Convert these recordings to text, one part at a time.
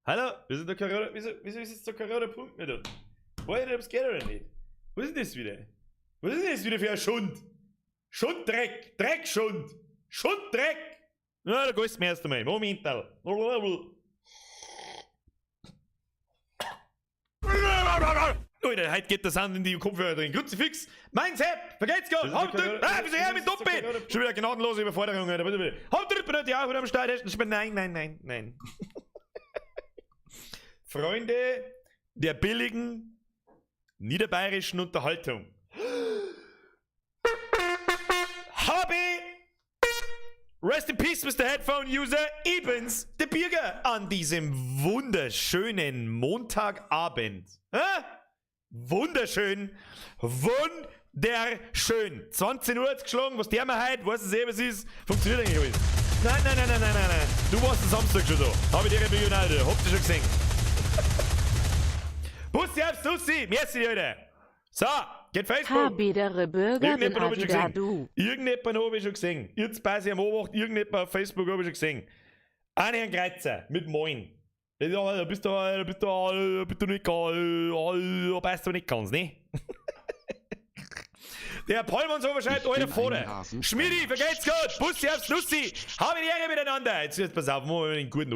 Hallo? Wieso ist jetzt der Corona-Punkt nicht da? Weiß nicht, ob es geht oder nicht. Was ist das wieder? Was ist das wieder für ein Schund? Schunddreck! Dreckschund! Schunddreck! Na, da gehst du mir erst einmal. Moment. Leute, heute geht der Sound in die Kopfhörer drin. Kruzifix! Mein Sepp! Vergeht's gar! Haut drin! Wieso her mit Doppel? Schon wieder gnadenlose Überforderung, Alter. Haut drin, bin ich auch wieder am Start. Nein. Freunde der billigen niederbayerischen Unterhaltung. Habe Rest in Peace, Mr. Headphone User, Ebens, der Bürger, an diesem wunderschönen Montagabend. Wunderschön. 20 Uhr hat's geschlagen, was der mir heute, weißt du selber, was ist, funktioniert eigentlich alles. Nein. Du warst am Samstag schon da. Habe ich dir ein Million, Alter. Habt ihr schon gesehen? Bussi aufs Tussi. Merci, Alter. So, geht Facebook. Habedere Bürger bin auch wieder du. Irgendjemand habe ich schon gesehen. Jetzt bei sich am Obacht, irgendjemand auf Facebook habe ich schon gesehen. Einen Kreuzer mit Moin. Ja, bist du nicht weißt du nicht ganz, ne? Der Pollmannshofer schreibt eure Vorder. Schmidi, vergeht's gut. Bussi aufs Nussi. Habe die Ehre miteinander. Jetzt pass auf, machen wir den guten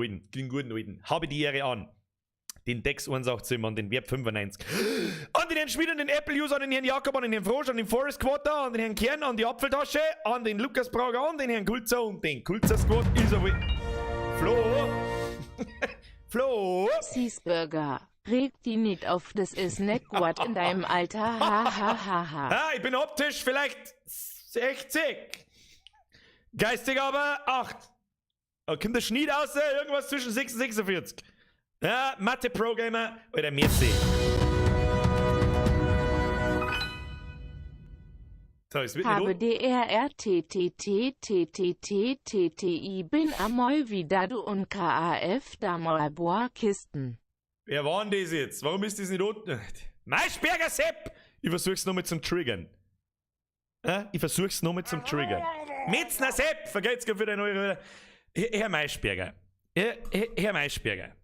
Alten. Habe die Ehre an. Den Dex 187 an den Wert 95. An den Herrn Schmid, an den Apple-User, an den Herrn Jakob, an den Herrn Frosch, an den Forest Quarter, an den Herrn Kern, an die Apfeltasche, an den Lukas Prager, an den Herrn Kulzer und den Kulzer Squad ist er. Flo! Cheeseburger. Reg die nicht auf, das ist nicht gut in deinem Alter. Ha. Ich bin optisch vielleicht 60. Geistig aber 8. Kommt der Schnitt aus, irgendwas zwischen 6 und 46. Ja, Mathe-Programmer oder Messi. So, es wird Habe DRRTTTTTTTI bin einmal wieder du und KAF da mal boah Kisten. Wer war denn das jetzt? Warum ist das nicht unten? Maischberger Sepp! Ich versuch's nochmal zum Triggern. Mitzner Sepp! Vergeht's gar für den neue. Herr Maischberger. Herr Maischberger.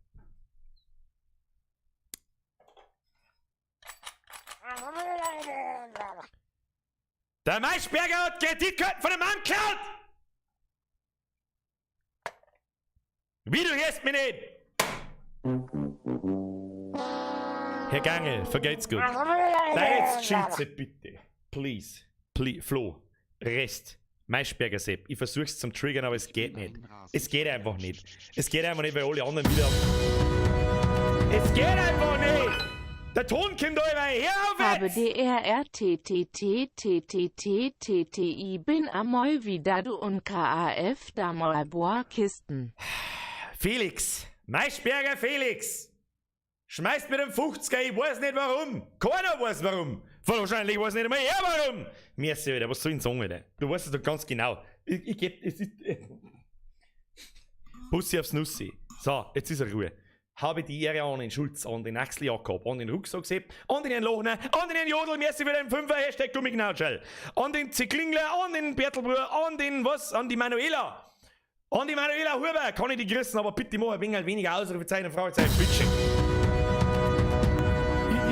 Der Maischberger hat Kreditkarten von dem Mann geklaut! Wie, du hörst mich nicht? Herr Gangel, vergeht's gut. Nein, jetzt schild's bitte. Please. Flo. Rest. Maischberger Sepp. Ich versuch's zum Triggern, aber es geht nicht. Es geht einfach nicht. Weil alle anderen wieder. Es geht einfach nicht! Der Ton kommt da immer her auf Habe jetzt! DRRTTTTTTI bin einmal wieder du und KAF da mal boah Kisten. Felix. Maischberger Felix. Schmeißt mit dem 50er, ich weiß nicht warum. Keiner weiß warum. Wahrscheinlich weiß nicht einmal er warum. Merci, Alter, was soll ich denn sagen, Alter? Du weißt es doch ganz genau. Bussi aufs Nussi. So, jetzt ist er Ruhe. Habe die Ehre an den Schulz, an den Axel Jakob, an den Rucksack Sepp, an den Herrn Lohner, an den Herrn Jodl, merci für den 5er, Hashtag Gummignautschall, an den Zicklingler, an den Bertelbruder, an die Manuela. An die Manuela Huber, kann ich die grüßen, aber bitte mach ein wenig weniger Ausrufezeichen, Fragezeichen, bitte.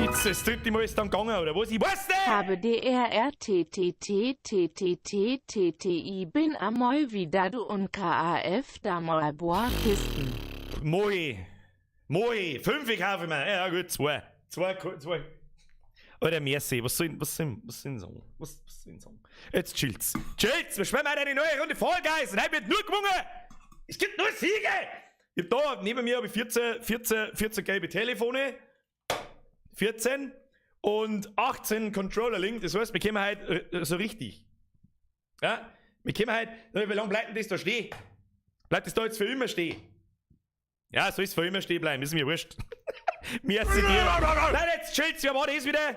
Jetzt, das dritte Mal ist dann gegangen, oder was? Ich weiß nicht! Habe DRRTTTTTTTI bin einmal wieder du und KAF da mal boah Kisten. Moi, 5 kaufe ich mir. Ja gut, 2. Alter, merci, was soll ich sagen? Jetzt chillt's. Wir spielen heute eine neue Runde Fall Guys und heute wird nur gewonnen. Es gibt nur Siege. Ich hab da, neben mir habe ich 14 gelbe Telefone. 14 und 18 Controller-Link. Das heißt, wir kommen heute so richtig. Ja, wir kommen heute, wie lange bleibt denn das da stehen? Bleibt das da jetzt für immer stehen? Ja, soll es für immer stehen bleiben, ist mir wurscht. Merci dir. Nein, jetzt chillt's, wer war das wieder?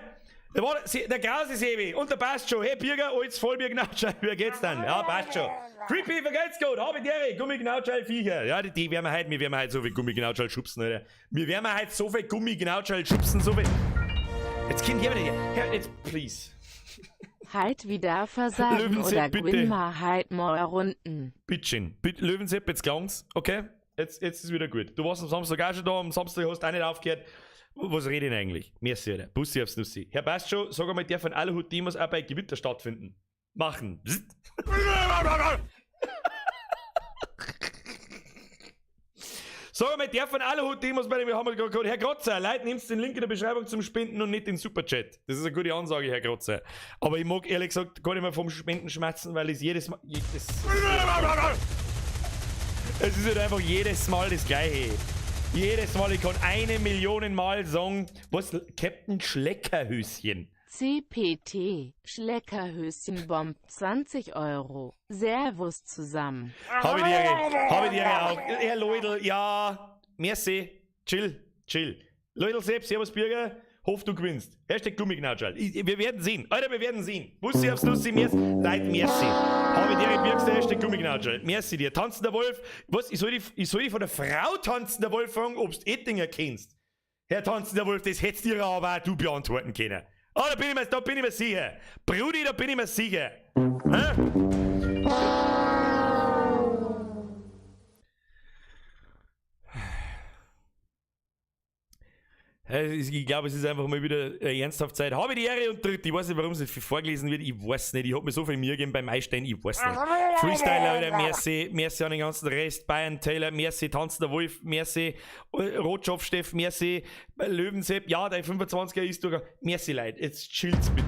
Der Grausesebi und der passt schon. Hey Bürger, altes Vollbiergnautschall, wie geht's dann? Ja, passt schon. Creepy, wie geht's gut? Habe die Gummignautschall Viecher. Ja, wir werden heute so viel Gummignautschall schubsen, Alter. Wir werden heute so viel Gummignautschall schubsen, so viel. Jetzt kommt jemand hier. Jetzt, please. Halt wieder versagen oder gewinn mal halt mal Runden. Bittchen. Löwensepp, jetzt klang's, okay? Jetzt ist es wieder gut. Du warst am Samstag auch schon da, am Samstag hast du auch nicht aufgehört. Was rede ich denn eigentlich? Merci, Alter. Bussi aufs Nussi. Herr passt schon, sag einmal, der von Aluhut-Demos auch bei Gewitter stattfinden. Machen. Sag einmal, der von Aluhut-Demos bei dem, wir haben gerade gehört, Herr Grotzer, Leute, nehmt den Link in der Beschreibung zum Spenden und nicht den Superchat. Das ist eine gute Ansage, Herr Grotzer. Aber ich mag ehrlich gesagt gar nicht mehr vom Spenden schmerzen, weil es jedes Mal. Es ist halt einfach jedes Mal das Gleiche. Jedes Mal, ich kann 1 Million Mal sagen, was Captain Schleckerhöschen. CPT, Schleckerhöschen bombt 20 €. Servus zusammen. Habe ich dir auch. Herr Leudl, ja, merci. Chill. Leudl selbst, servus Bürger. Hoff, du gewinnst. Hashtag Gummiknatschall. Wir werden sehen. Alter, wir werden sehen. Bussi aufs Nussi, merci. Leute, merci. Habe dir in Birkster, Hashtag Gummiknatschall. Merci dir. Tanzender Wolf. Was? Ich soll die von der Frau Tanzender Wolf fragen, ob du Ettinger kennst. Herr Tanzender Wolf, das hättest dir aber auch du beantworten können. Ah, da bin ich mir sicher. Brudi, da bin ich mir sicher. Ich glaube, es ist einfach mal wieder eine ernsthafte Zeit. Habe die Ehre und Tritt. Ich weiß nicht, warum es nicht viel vorgelesen wird. Ich weiß nicht. Ich habe mir so viel Mühe gegeben beim Einstellen. Ich weiß nicht. Freestyler, Alter, merci an den ganzen Rest. Bayern Taylor, merci. Tanzender Wolf, merci. Rotschopf Steff, merci. Löwensepp, ja, der 25er ist durch. Merci, Leute. Jetzt chillt's bitte.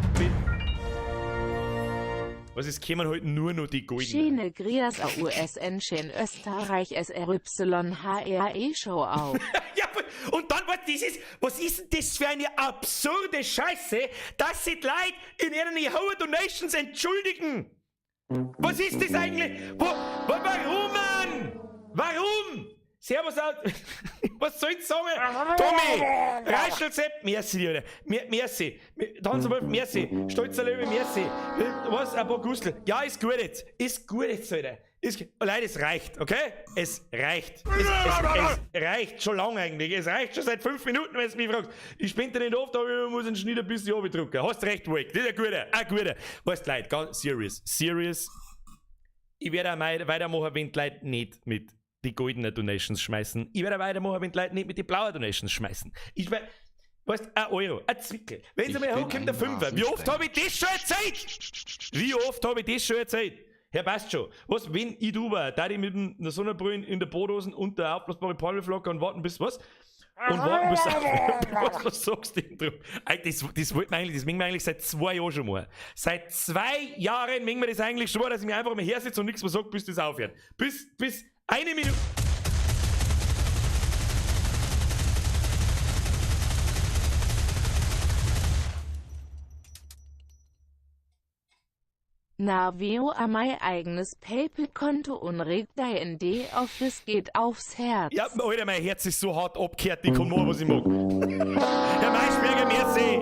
Was ist, kämen heute nur noch die Goldenen? Schöne Grias AUSN Schen Österreich SRYHRE Show auf. Ja, und dann, was ist denn das für eine absurde Scheiße, dass sich die Leute in ihren Jehovah Donations entschuldigen? Was ist das eigentlich? Warum, Mann? Warum? Servus out. Was soll ich sagen? Tommy, Reischelsepp, merci dir, merci. Tanzwolf, merci. Stolzer Löwe, merci. Was? Ein paar Gustel. Ja, ist gut jetzt, Alter. Leute, es reicht, okay? Es reicht. Es reicht schon lange eigentlich. Es reicht schon seit 5 Minuten, wenn du mich fragst. Ich spende nicht oft, aber ich muss einen Schnitt ein bisschen drücken. Hast recht, Wake. Das ist ein guter. Weißt du, Leute, ganz serious. Ich werde auch weitermachen, wenn die Leute nicht mit die goldenen Donations schmeißen. Ich werde weitermachen, wenn die Leute nicht mit den blauen Donations schmeißen. Ich werde, weißt, 1 Euro, ein Zwickel. Wenn sie mir hochkommt, der Fünfer. Wie oft habe ich das schon erzählt? Herr passt schon. Was, wenn ich du war, da die mit einer Sonnenbrille in der Brodosen und der aufblasbare Palmeflocke und warten bis was? Und warten bis was sagst du denn drauf? Das mengen wir eigentlich seit 2 Jahren schon mal. Seit 2 Jahren mengen wir das eigentlich schon mal, dass ich mir einfach mal her sitze und nichts mehr sage, bis das aufhört. Bis 1 Minute. Navio an mein eigenes PayPal-Konto und regt dein ND-Office geht aufs Herz. Ja, Alter, mein Herz ist so hart abgekehrt, ich kann machen, was ich mag. Herr Maischberger, merci.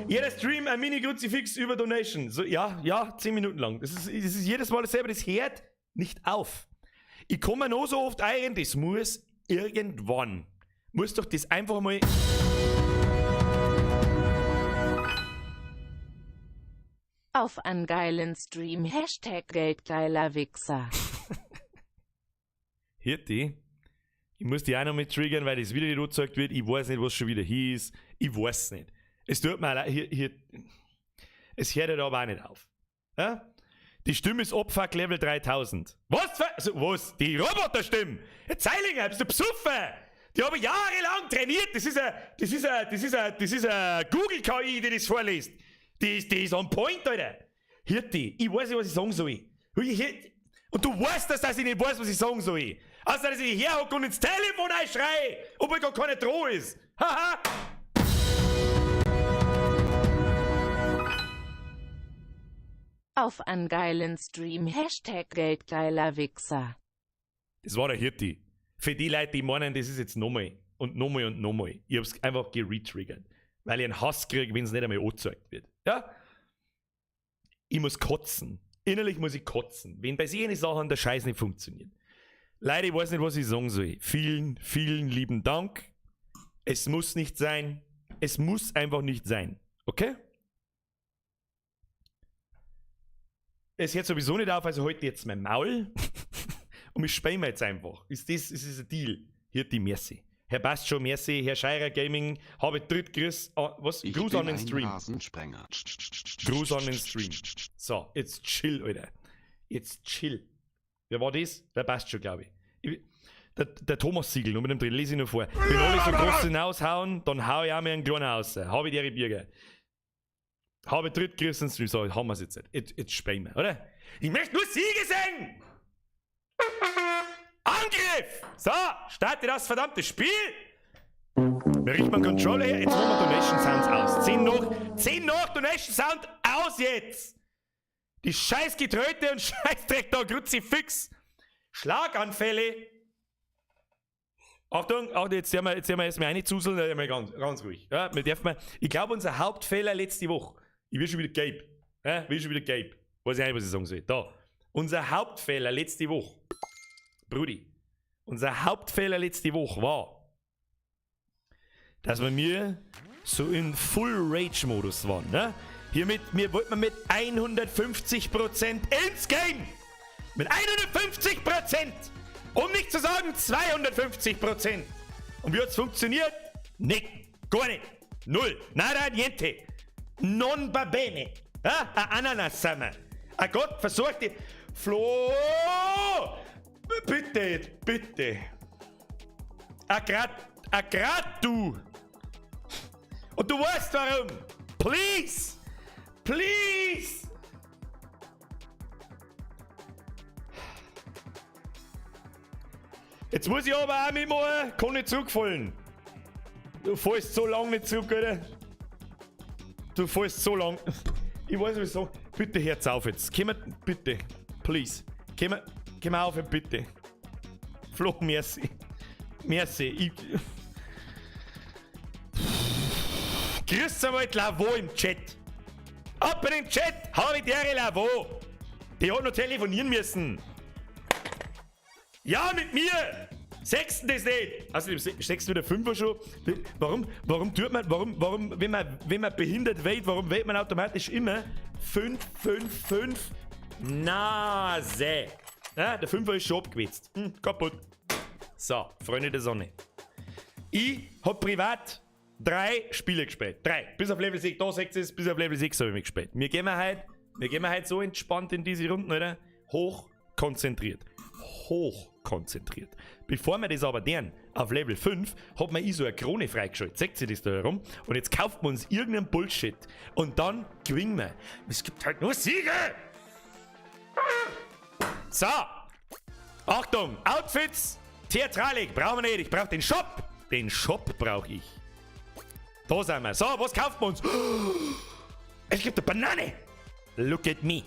Jeder Stream ein Mini-Kruzifix über Donation. So, ja, 10 Minuten lang. Das ist jedes Mal dasselbe, das hört nicht auf. Ich komme noch so oft ein, das muss irgendwann. Muss doch das einfach mal. Auf einen geilen Stream, Hashtag Geldgeiler Wichser. Hirti, ich muss die auch noch mit triggern, weil das wieder nicht angezeigt wird. Ich weiß nicht, was schon wieder hieß. Ich weiß nicht. Es tut mir leid. Es hört ja aber auch nicht auf. Ja? Die Stimme ist Opfer Level 3000. Was? Die Roboterstimme? Herr Zeilinger, bist du besoffen? Die habe ich jahrelang trainiert. Das ist eine Google-KI, die das vorliest. Die ist on point, Alter. Hirti, ich weiß nicht, was ich sagen soll. Und du weißt, dass ich nicht weiß, was ich sagen soll. Außer, dass ich herhocke und ins Telefon einschreie, obwohl gar keine Droh ist. Haha. Auf einen geilen Stream, Hashtag Geldgeiler Wichser. Das war der Hirti. Für die Leute, die meinen, das ist jetzt nochmal und nochmal und nochmal. Ich hab's einfach geretriggert. Weil ich einen Hass kriege, wenn es nicht einmal angezeigt wird. Ja? Ich muss kotzen. Innerlich muss ich kotzen. Wenn bei solchen Sachen der Scheiß nicht funktioniert. Leider, ich weiß nicht, was ich sagen soll. Vielen, vielen lieben Dank. Es muss nicht sein. Es muss einfach nicht sein. Okay? Es hört sowieso nicht auf, also heute jetzt mein Maul. und wir spielen jetzt einfach. Ist das ein Deal? Hier die Merci. Herr Bastjo, merci. Herr Scheirer Gaming, habe Drittgrüß. Was? Gruß an den Stream. Gruß an den Stream. So, jetzt chill, Alter. Jetzt chill. Wer war das? Der Bastjo, glaube ich. Der Thomas Siegel, nur mit dem drin, lese ich noch vor. Wenn alle so groß hinaushauen, dann hau ich auch mir einen kleinen raus. Habe ich die Bürger. Habe Drittgrüß an den Stream. So, haben wir es jetzt nicht. Jetzt spielen wir, oder? Ich möchte nur Siege sehen! Angriff! So, starte das verdammte Spiel! Wir richten mal Controller her, jetzt holen wir Donation Sounds aus. 10 noch Donation Sound aus jetzt! Die scheiß Getröte und Scheißdreck da, Kruzifix! Schlaganfälle! Achtung, jetzt sehen wir erstmal eine Zusel, ganz ruhig. Ja, ich glaube, unser Hauptfehler letzte Woche, ich will schon wieder Gabe. Ja, weiß ich nicht, was ich sagen soll. Da. Unser Hauptfehler letzte Woche, Brudi, unser Hauptfehler letzte Woche war, dass wir so in Full-Rage-Modus waren. Ne? Wir wollten mit 150% ins Game. Mit 150%! Um nicht zu sagen 250%. Und wie hat es funktioniert? Nicht. Gar nicht. Null. Nada niente. Non va bene. Ja? Ananas sind wir. Gott versucht die... Flo! Bitte. Grad du. Und du weißt warum. Please. Jetzt muss ich aber auch mitmachen. Kann nicht zurückfallen. Du fällst so lange nicht zurück, oder? Du fällst so lang. Ich weiß nicht, wieso. Bitte hört's auf jetzt. Bitte. Please. Komm auf, bitte. Flo, merci. Grüß einmal die Lavo im Chat. Ab in den Chat. Habe ich der Lavo. Die hat noch telefonieren müssen. Ja, mit mir! Sechsten das nicht! Also, sechsten oder Fünfer schon. Warum tut man, wenn man behindert wählt, warum wählt man automatisch immer 5? Nase! Ja, der Fünfer ist schon abgewetzt. Kaputt. So, Freunde der Sonne. Ich hab privat 3 Spiele gespielt. 3. Bis auf Level 6. Da 6 ist, bis auf Level 6 habe ich mich gespielt. Wir gehen halt so entspannt in diese Runden, oder? Hochkonzentriert. Bevor wir das aber deren auf Level 5, hat man so eine Krone freigeschaltet. Seht ihr das da herum? Und jetzt kauft man uns irgendeinen Bullshit. Und dann gewinnen wir. Es gibt halt nur Siege! So. Achtung. Outfits. Theatralik. Brauchen wir nicht. Ich brauche den Shop. Den Shop brauche ich. Da sind wir. So, was kauft man uns? Es gibt eine Banane. Look at me.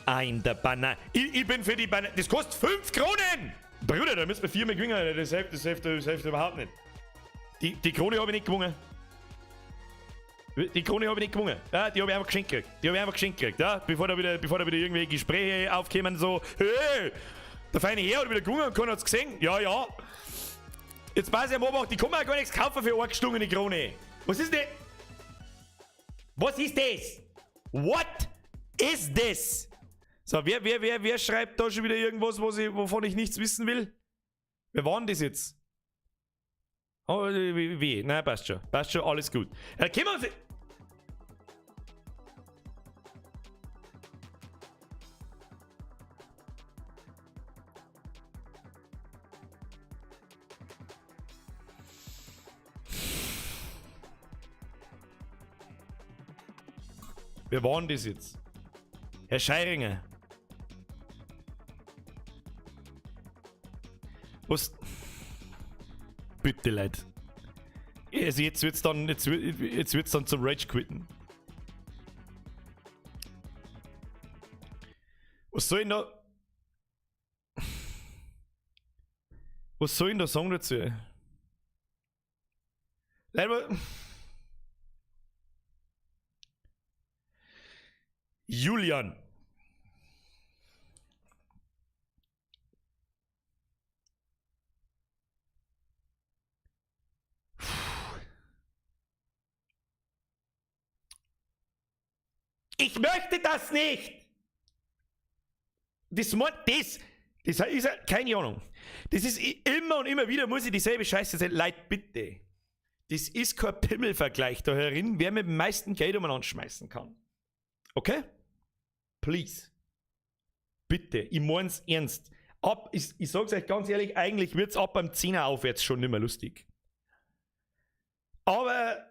I'm the Banane. Ich bin für die Banane. Das kostet 5 Kronen. Bruder, da müssen wir 4 mehr gewinnen. Das hilft überhaupt nicht. Die Krone habe ich nicht gewonnen. Ja, die habe ich einfach geschenkt gekriegt. Ja, bevor da wieder irgendwelche Gespräche aufkommen, so, hey, der feine Herr hat wieder gewonnen und keiner hat's gesehen. Ja. Jetzt pass ich am Obacht, die kann mir gar nichts kaufen für eine gestungene Krone. Was ist das? What is this? So, wer schreibt da schon wieder irgendwas, wovon ich nichts wissen will? Wer war denn das jetzt? Oh, wie? Nein, passt schon, alles gut. Können wir uns... Wer war denn das jetzt? Herr Scheiringer. Was? Bitte, Leute. Also jetzt wird's dann zum Rage quitten. Was soll ich da sagen dazu? Leute, Julian. Ich möchte das nicht. Das Das ist keine Ahnung. Das ist immer und immer wieder, muss ich dieselbe Scheiße sagen. Leute, bitte. Das ist kein Pimmelvergleich da herin, wer mit dem meisten Geld umeinander schmeißen kann. Okay? Please. Bitte, ich mein's ernst. Ich sag's euch ganz ehrlich, eigentlich wird's ab beim 10er aufwärts schon nicht mehr lustig. Aber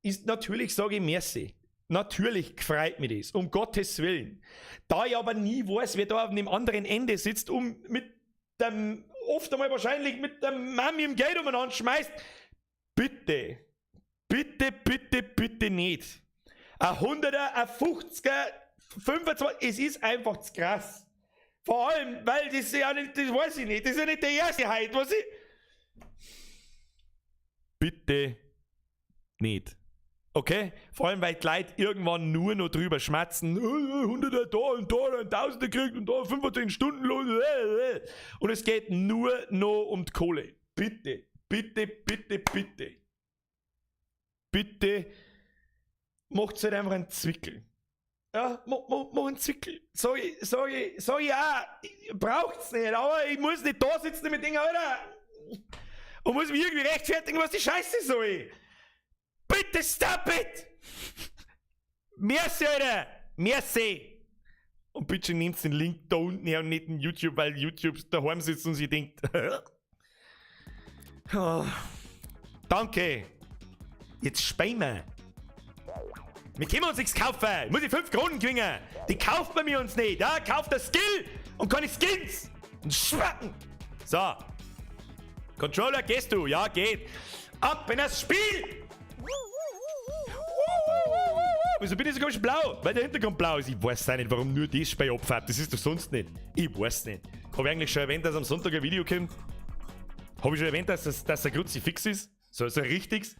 ist natürlich, sage ich, merci. Natürlich freut mich das, um Gottes Willen. Da ich aber nie weiß, wer da auf dem anderen Ende sitzt, mit dem, oft einmal wahrscheinlich mit dem Mami im Geld umeinander schmeißt, bitte, bitte, bitte, bitte nicht. Ein 100er, ein 50er, 25, es ist einfach zu krass. Vor allem, weil das ist ja nicht, das weiß ich nicht, das ist ja nicht der erste Heid, was ich... Bitte nicht. Okay? Vor allem, weil die Leute irgendwann nur noch drüber schmatzen, 100er da und da, 1000er kriegt und da 25 Stunden los. Und es geht nur noch um die Kohle. Bitte, bitte, bitte, bitte. Bitte macht halt einfach einen Zwickel. Ja, mach einen Zwickel. Sag ich, ja, braucht's nicht, aber ich muss nicht da sitzen mit Dingen, Alter. Und muss mich irgendwie rechtfertigen, was die Scheiße soll. Bitte stop it! Merci, Alter! Merci! Und bitte nehmt den Link da unten her und nicht in YouTube, weil YouTube daheim sitzt und sich denkt. Oh, danke! Jetzt speien wir! Wir können uns nichts kaufen! Muss ich 5 Kronen gewinnen! Die kauft man mir uns nicht! Ja? Kauft das Skill und keine Skins! Und Schwacken! So! Controller, gehst du? Ja, geht! Ab in das Spiel! Wieso bin ich so komisch blau? Weil der Hintergrund blau ist. Ich weiß auch nicht, warum nur das Spiel abfährt. Das ist doch sonst nicht. Ich weiß nicht. Habe ich eigentlich schon erwähnt, dass am Sonntag ein Video kommt? Habe ich schon erwähnt, dass der Kruzifix ist? So ein richtiges?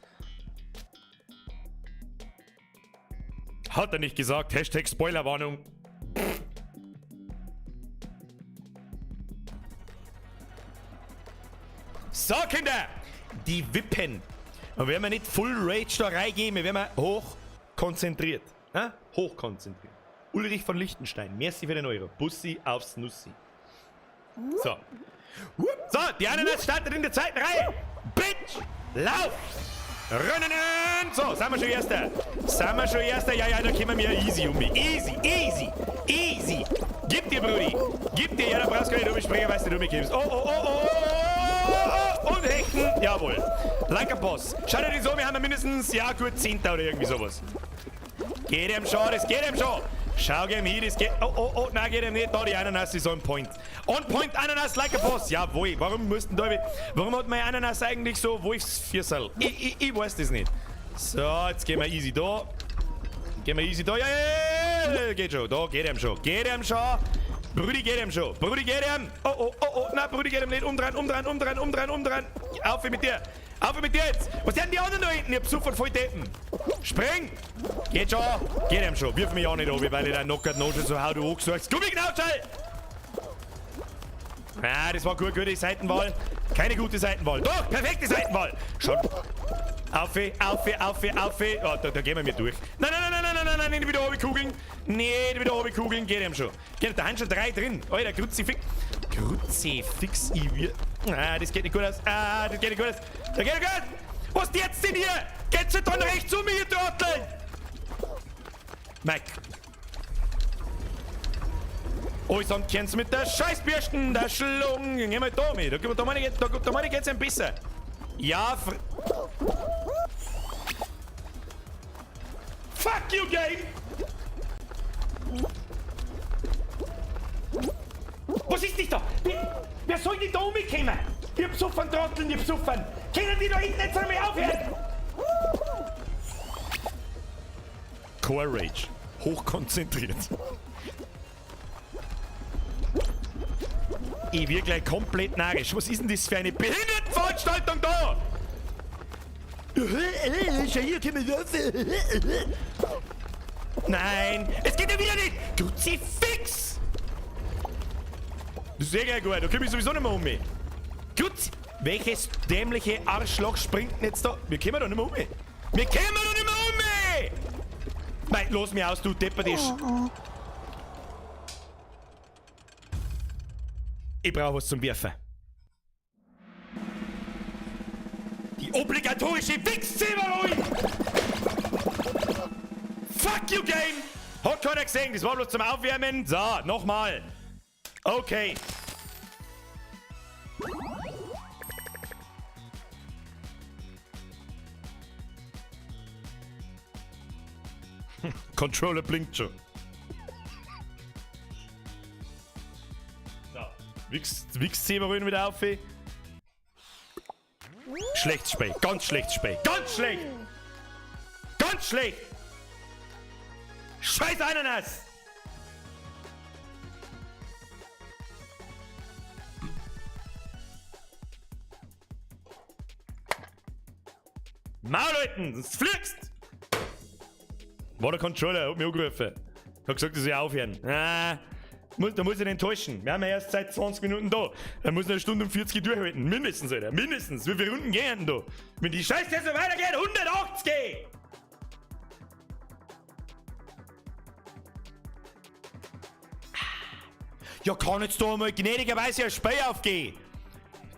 Hat er nicht gesagt. Hashtag Spoilerwarnung. So, Kinder! Die Wippen. Und wenn wir nicht Full Rage da reingehen, wir werden hoch konzentriert. Hochkonzentriert. Ulrich von Liechtenstein, merci für den Euro. Bussi aufs Nussi. So. So, die Ananas startet in der zweiten Reihe. Bitch! Lauf! Rennen! So, sind wir schon Erster. Sind wir schon Erster? Ja, da kommen wir easy um mich. Easy, easy, easy. Gib dir, Brudi. Gib dir. Ja, da brauchst du gar nicht umspringen, weißt du, du mich gibst. Oh. Und hechten. Jawohl. Like a Boss. Schau dir das an, wir haben mindestens, ja gut, 10. oder irgendwie sowas. Geht ihm schon, das geht ihm schon. Schau ihm hin, das geht. Oh, nein, geht ihm nicht. Da, die Ananas ist on point. On point Ananas, like a Boss. Jawohl. Warum hat mein Ananas eigentlich so Wolfsviersel? Ich weiß das nicht. So, jetzt gehen wir easy da. Ja. Geht schon. Da, geht ihm schon. Brudi geht ihm schon. Oh, nein, Brudi geht ihm nicht. Umdrehen. Auf mit dir jetzt. Was sind die anderen da hinten? Ich hab sofort voll Deppen. Spring. Geht ihm schon. Wirf mich auch nicht an, weil ich da knockert noch schon so hau du hochgesagst. Gummiknautschall! Ah, das war gute Seitenwahl. Keine gute Seitenwahl. Doch, perfekte Seitenwahl. Schon. Auf. Oh, da gehen wir mir durch. Nein, nicht wieder runterkugeln. Geht ihm schon. Da haben schon 3 drin. Alter, Kruzifix, das geht nicht gut aus. Da geht nicht gut. Was jetzt denn hier? Geht's nicht dann rechts um mich, ihr Trottel? Mike. Oh, sonst kennst du mit der Scheißbürsten, der Schlung. Geh mal da mit. Da meine ich geht's ein bisschen. Ja, Fuck you, Game! Was ist nicht da? Wer soll denn da umkommen? Ihr Psuffern, Trotteln, ihr Psuffern! Können die da hinten jetzt einmal aufhören? Core Rage. Hochkonzentriert. Ich wirke gleich komplett narrisch. Was ist denn das für eine Behindertenveranstaltung da? Schau hier, komm mal raus. Nein, es geht ja wieder nicht. Kruzifix! Das ist sehr geil, gut. Da komm ich sowieso nicht mehr um mich. Gut. Welches dämliche Arschloch springt denn jetzt da? Wir kommen da nicht mehr um mich. Nein, los mich aus, du Deppadisch. Ich brauche was zum Werfen. Die obligatorische Wichszimmerung! Fuck you, Game! Hat keiner gesehen, das war bloß zum Aufwärmen. So, nochmal. Okay. Controller blinkt schon. So, Wichszimmerung wieder auf. Schlechtes Spiel, ganz schlechtes Spiel. Ganz schlecht! Ganz schlecht! Scheiß Ananas! Maulleuten, sonst fliegst! War der Controller, hat mich angerufen. Hat gesagt, dass ich aufhören. Da muss ich ihn enttäuschen. Wir haben ja erst seit 20 Minuten da. Er muss eine Stunde und 40 durchhalten. Mindestens, Alter. Mindestens. Wie viele Runden gehen denn da? Wenn die Scheiße so weitergeht, 180! Ja, kann jetzt da mal gnädigerweise ein Spiel aufgehen?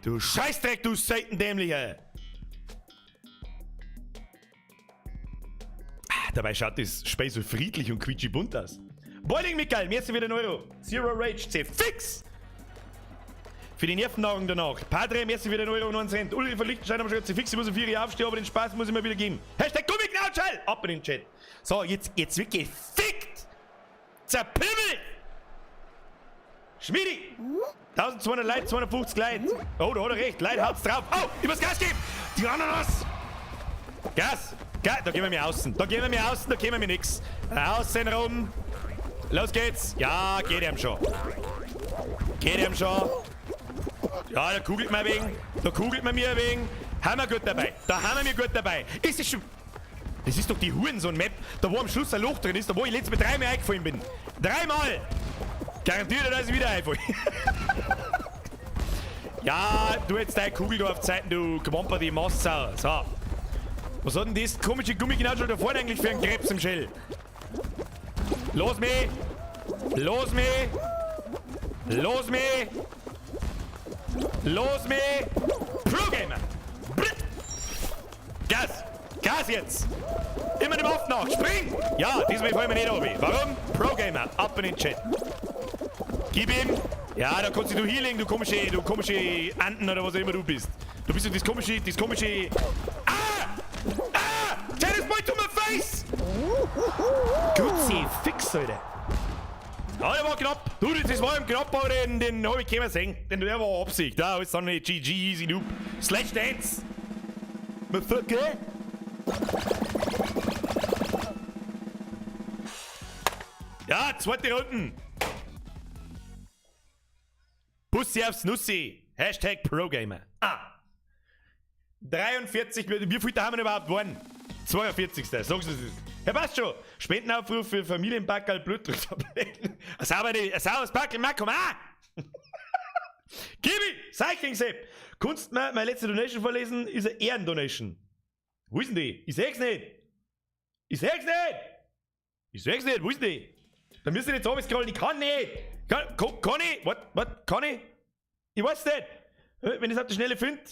Du Scheißdreck, du Seitendämlicher! Dabei schaut das Spiel so friedlich und quietschig bunt aus. Boiling Michael, merci wieder €1. Zero Rage C. Fix! Für die Nervennahrung danach. Padre, merci wieder €1,19. Ulrich von Lichtenstein haben schon fix, ich muss um 4 Uhr aufstehen, aber den Spaß muss ich mir wieder geben. Hashtag Gummiknautschall! Ab in den Chat. So, jetzt wird gefickt! Zerpimmelt! Schmiedi! 1200 Leute, 250 Leute. Oh, da hat er recht. Leute, haut's drauf. Oh, ich muss Gas geben! Die Ananas! Gas! Da gehen wir mir außen. Da gehen wir mir nix. Außen rum. Los geht's. Ja, geht ihm schon. Ja, da kugelt man wegen. Da kugelt man mir wegen. Haben wir gut dabei. Ist es schon... Das ist doch die Hurensohn-Map, da wo am Schluss ein Loch drin ist, da wo ich letztes Mal 3 Mal eingefallen bin. 3 Mal! Garantiert, dass ich wieder einfalle. Ja, du jetzt deine Kugel da auf Zeiten, du Gewamper, die Mastsau. So. Was hat denn das komische Gummiknautschal da vorne eigentlich für einen Krebs im Shell? Los mich! Pro-Gamer! Gas jetzt! Immer dem Off nach! Spring! Ja, diesmal fallen wir nicht runter. Warum? Pro-Gamer! Ab in den Chat! Gib ihm! Ja, da kannst du healing, du komische Anden oder was auch immer du bist. Du bist ja das komische... Tennis Boy to my face! Gutzi, fix, Alter. Ja, der war knapp. Du, das war im knapp, aber den hab ich keiner sehen. Der war Absicht. Da ist dann nicht GG, easy noob. Slash Dance. Motherfucker. Ja, zweite Runden. Bussi aufs Nussi. Hashtag Pro-Gamer. 43, wie viel da haben wir überhaupt gewonnen? 42. Sagst du das? Ja, passt schon. Spendenaufruf für Familienpackerl Blutdrucktabletten. Ein sauberes Packel, komm Gibi, Cycling-Sepp. Kannst du mir meine letzte Donation vorlesen? Ist eine Ehrendonation. Wo ist denn die? Ich seh's nicht. Wo ist die? Da müsst ihr jetzt runterscrollen. Ich kann nicht. Kann ich? Was? Kann ich? Ich weiß nicht. Wenn ich es auf die Schnelle finde.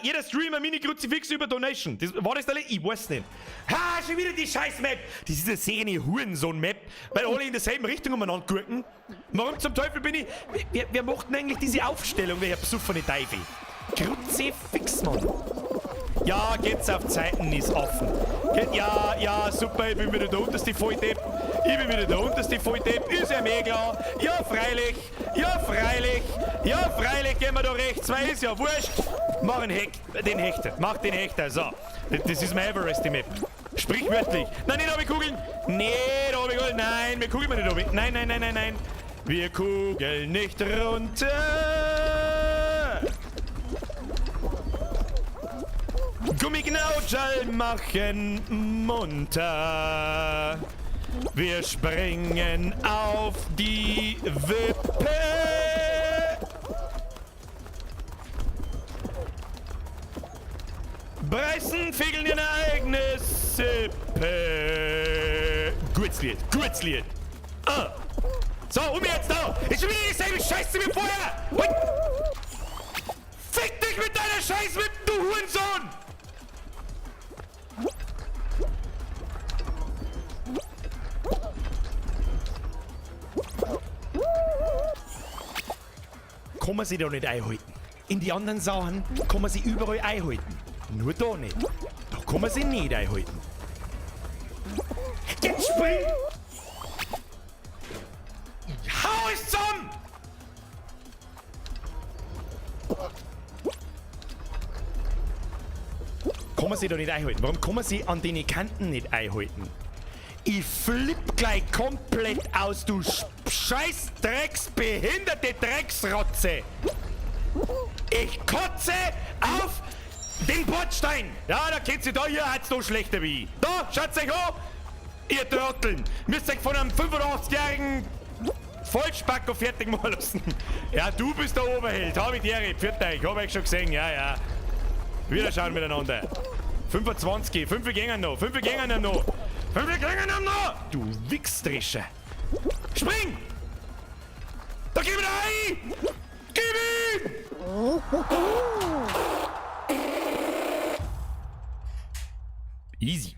Jeder Streamer Mini-Kruzifix über Donation. War das da? Ich weiß nicht. Ha, schon wieder die Scheiß-Map. Das ist eine sehr Hurensohn-Map, weil alle in derselben Richtung umeinander gucken. Warum zum Teufel bin ich... Wer macht denn eigentlich diese Aufstellung, welcher besoffene Teufel? Kruzifix, Mann. Ja, geht's auf Zeiten, ist offen. Ja, super, ich bin wieder der unterste Volldepp. Ist ja mega klar. Ja, freilich, gehen wir da rechts, weil ist ja wurscht. Mach den Hechter, so. Das ist mein Everest, die Map. Sprichwörtlich. Nein, nicht runterkugeln. Nein, wir kugeln nicht runter. Nein. Wir kugeln nicht runter. Gummiknautschall machen munter. Wir springen auf die Wippe. Breißen, fegeln ihr eigene Sippe. Gutes Lied. So, So, jetzt da! Ist schon wieder dieselbe Scheiße wie vorher! Ui. Fick dich mit deiner Scheiße, du Hurensohn! Kann man sich da nicht einhalten. In die anderen Sachen kann man sie überall einhalten. Nur da nicht. Da kann man sie nicht einhalten. Jetzt spring! Hau es zum! Kann man sie da nicht einhalten? Warum kann man sie an den Kanten nicht einhalten? Ich flipp gleich komplett aus, du scheiß behinderte Drecksrotze! Ich kotze auf den Bordstein! Ja, da kennt sie da, hier hat's noch schlechter wie ich. Da, schaut's euch an! Ihr Trotteln! Müsst euch von einem 85-jährigen Vollspacko fertig machen lassen. Ja, du bist der Oberheld, hab ich dir, pfiat euch, hab ich schon gesehen, ja. Wieder schauen miteinander. 25, 5 gängen noch, 5 gängen noch. 5 gängen noch! Du Wichsdrescher! Spring! Da gib ihn ein! Gib ihn! Easy.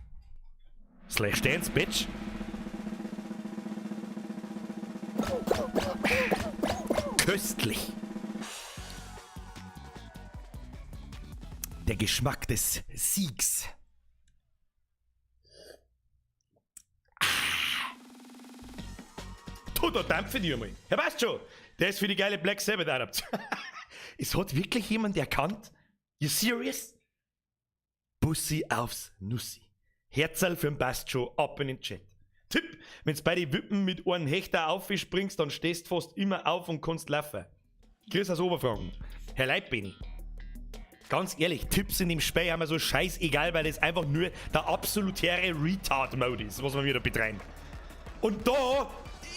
Slash Dance, Bitch. Köstlich. Der Geschmack des Siegs. Du, da dampfe die einmal. Ja, weißt schon, der ist für die geile Black Sabbath Adaption. Es hat wirklich jemand erkannt? You serious? Bussi aufs Nussi. Herzl für den Bastjo, ab in den Chat. Tipp, wenn's bei die Wippen mit einem Hechter aufspringst, dann stehst fast immer auf und kannst laufen. Grüß aus Oberfranken. Herr Leitbeni. Ganz ehrlich, Tipps in dem Spiel haben mir so scheißegal, weil das einfach nur der absolutäre Retard-Mode ist, was wir wieder betreiben. Und da,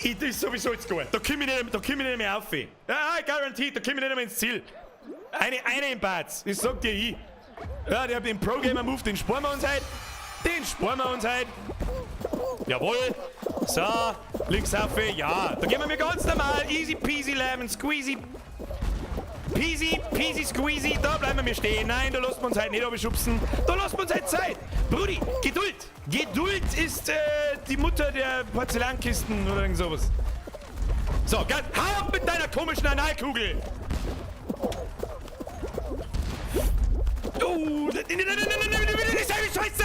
das ist sowieso jetzt gut. Da komm ich nicht mehr auf. Ja, garantiert, da komm ich nicht mehr ins Ziel. Eine im Bad, das sagt dir ich. Ja, der hat den Pro-Gamer-Move, den sparen wir uns heute. Jawohl. So, links auf. Ja, da gehen wir mir ganz normal. Easy peasy lemon squeezy. Peasy squeezy. Da bleiben wir stehen. Nein, da lassen wir uns halt nicht abschubsen. Da lassen wir uns halt Zeit. Brudi, Geduld. Geduld ist die Mutter der Porzellankisten oder irgend sowas. So, hau ab mit deiner komischen Analkugel. Oh, dieselbe Scheiße!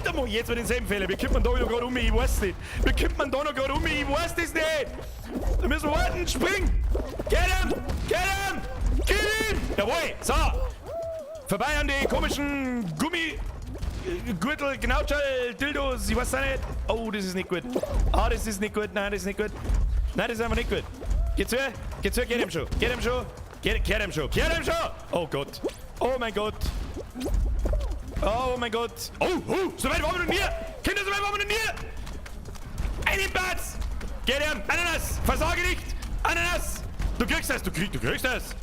Da mach ich jetzt mal denselben Fehler. Wie kommt man da noch gerade ich weiß nicht. Ich weiß das nicht! Da müssen wir warten, spring! Get him! Get him! Jawohl, so! Vorbei an die komischen Gummigürtel, Knautschel, Dildos, ich weiß auch nicht. Oh, das ist nicht gut. Ah, das ist nicht gut, nein, das ist nicht gut. Nein, das ist einfach nicht gut. Geht's weg, get him schon. Kehr dem schon! Oh Gott! Oh mein Gott! Oh mein Gott! Oh! So weit waren wir noch nie! Kinder, so weit waren wir noch nie! Einen Platz! Geh dem! Ananas! Versage nicht! Ananas! Du kriegst das! Du kriegst das!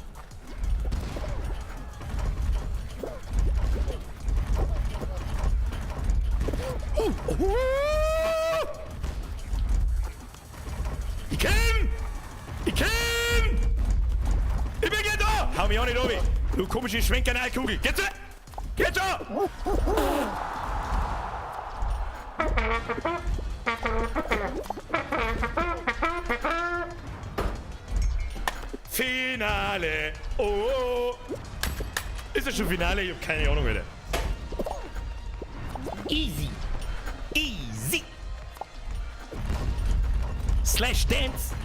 Ich komm! Ich bin gleich da! Hau mich auch nicht oben! Du komische Schwenker-Kugel! Geht schon! Finale! Oh! Ist das schon Finale? Ich hab keine Ahnung, Alter. Easy! Slash Dance!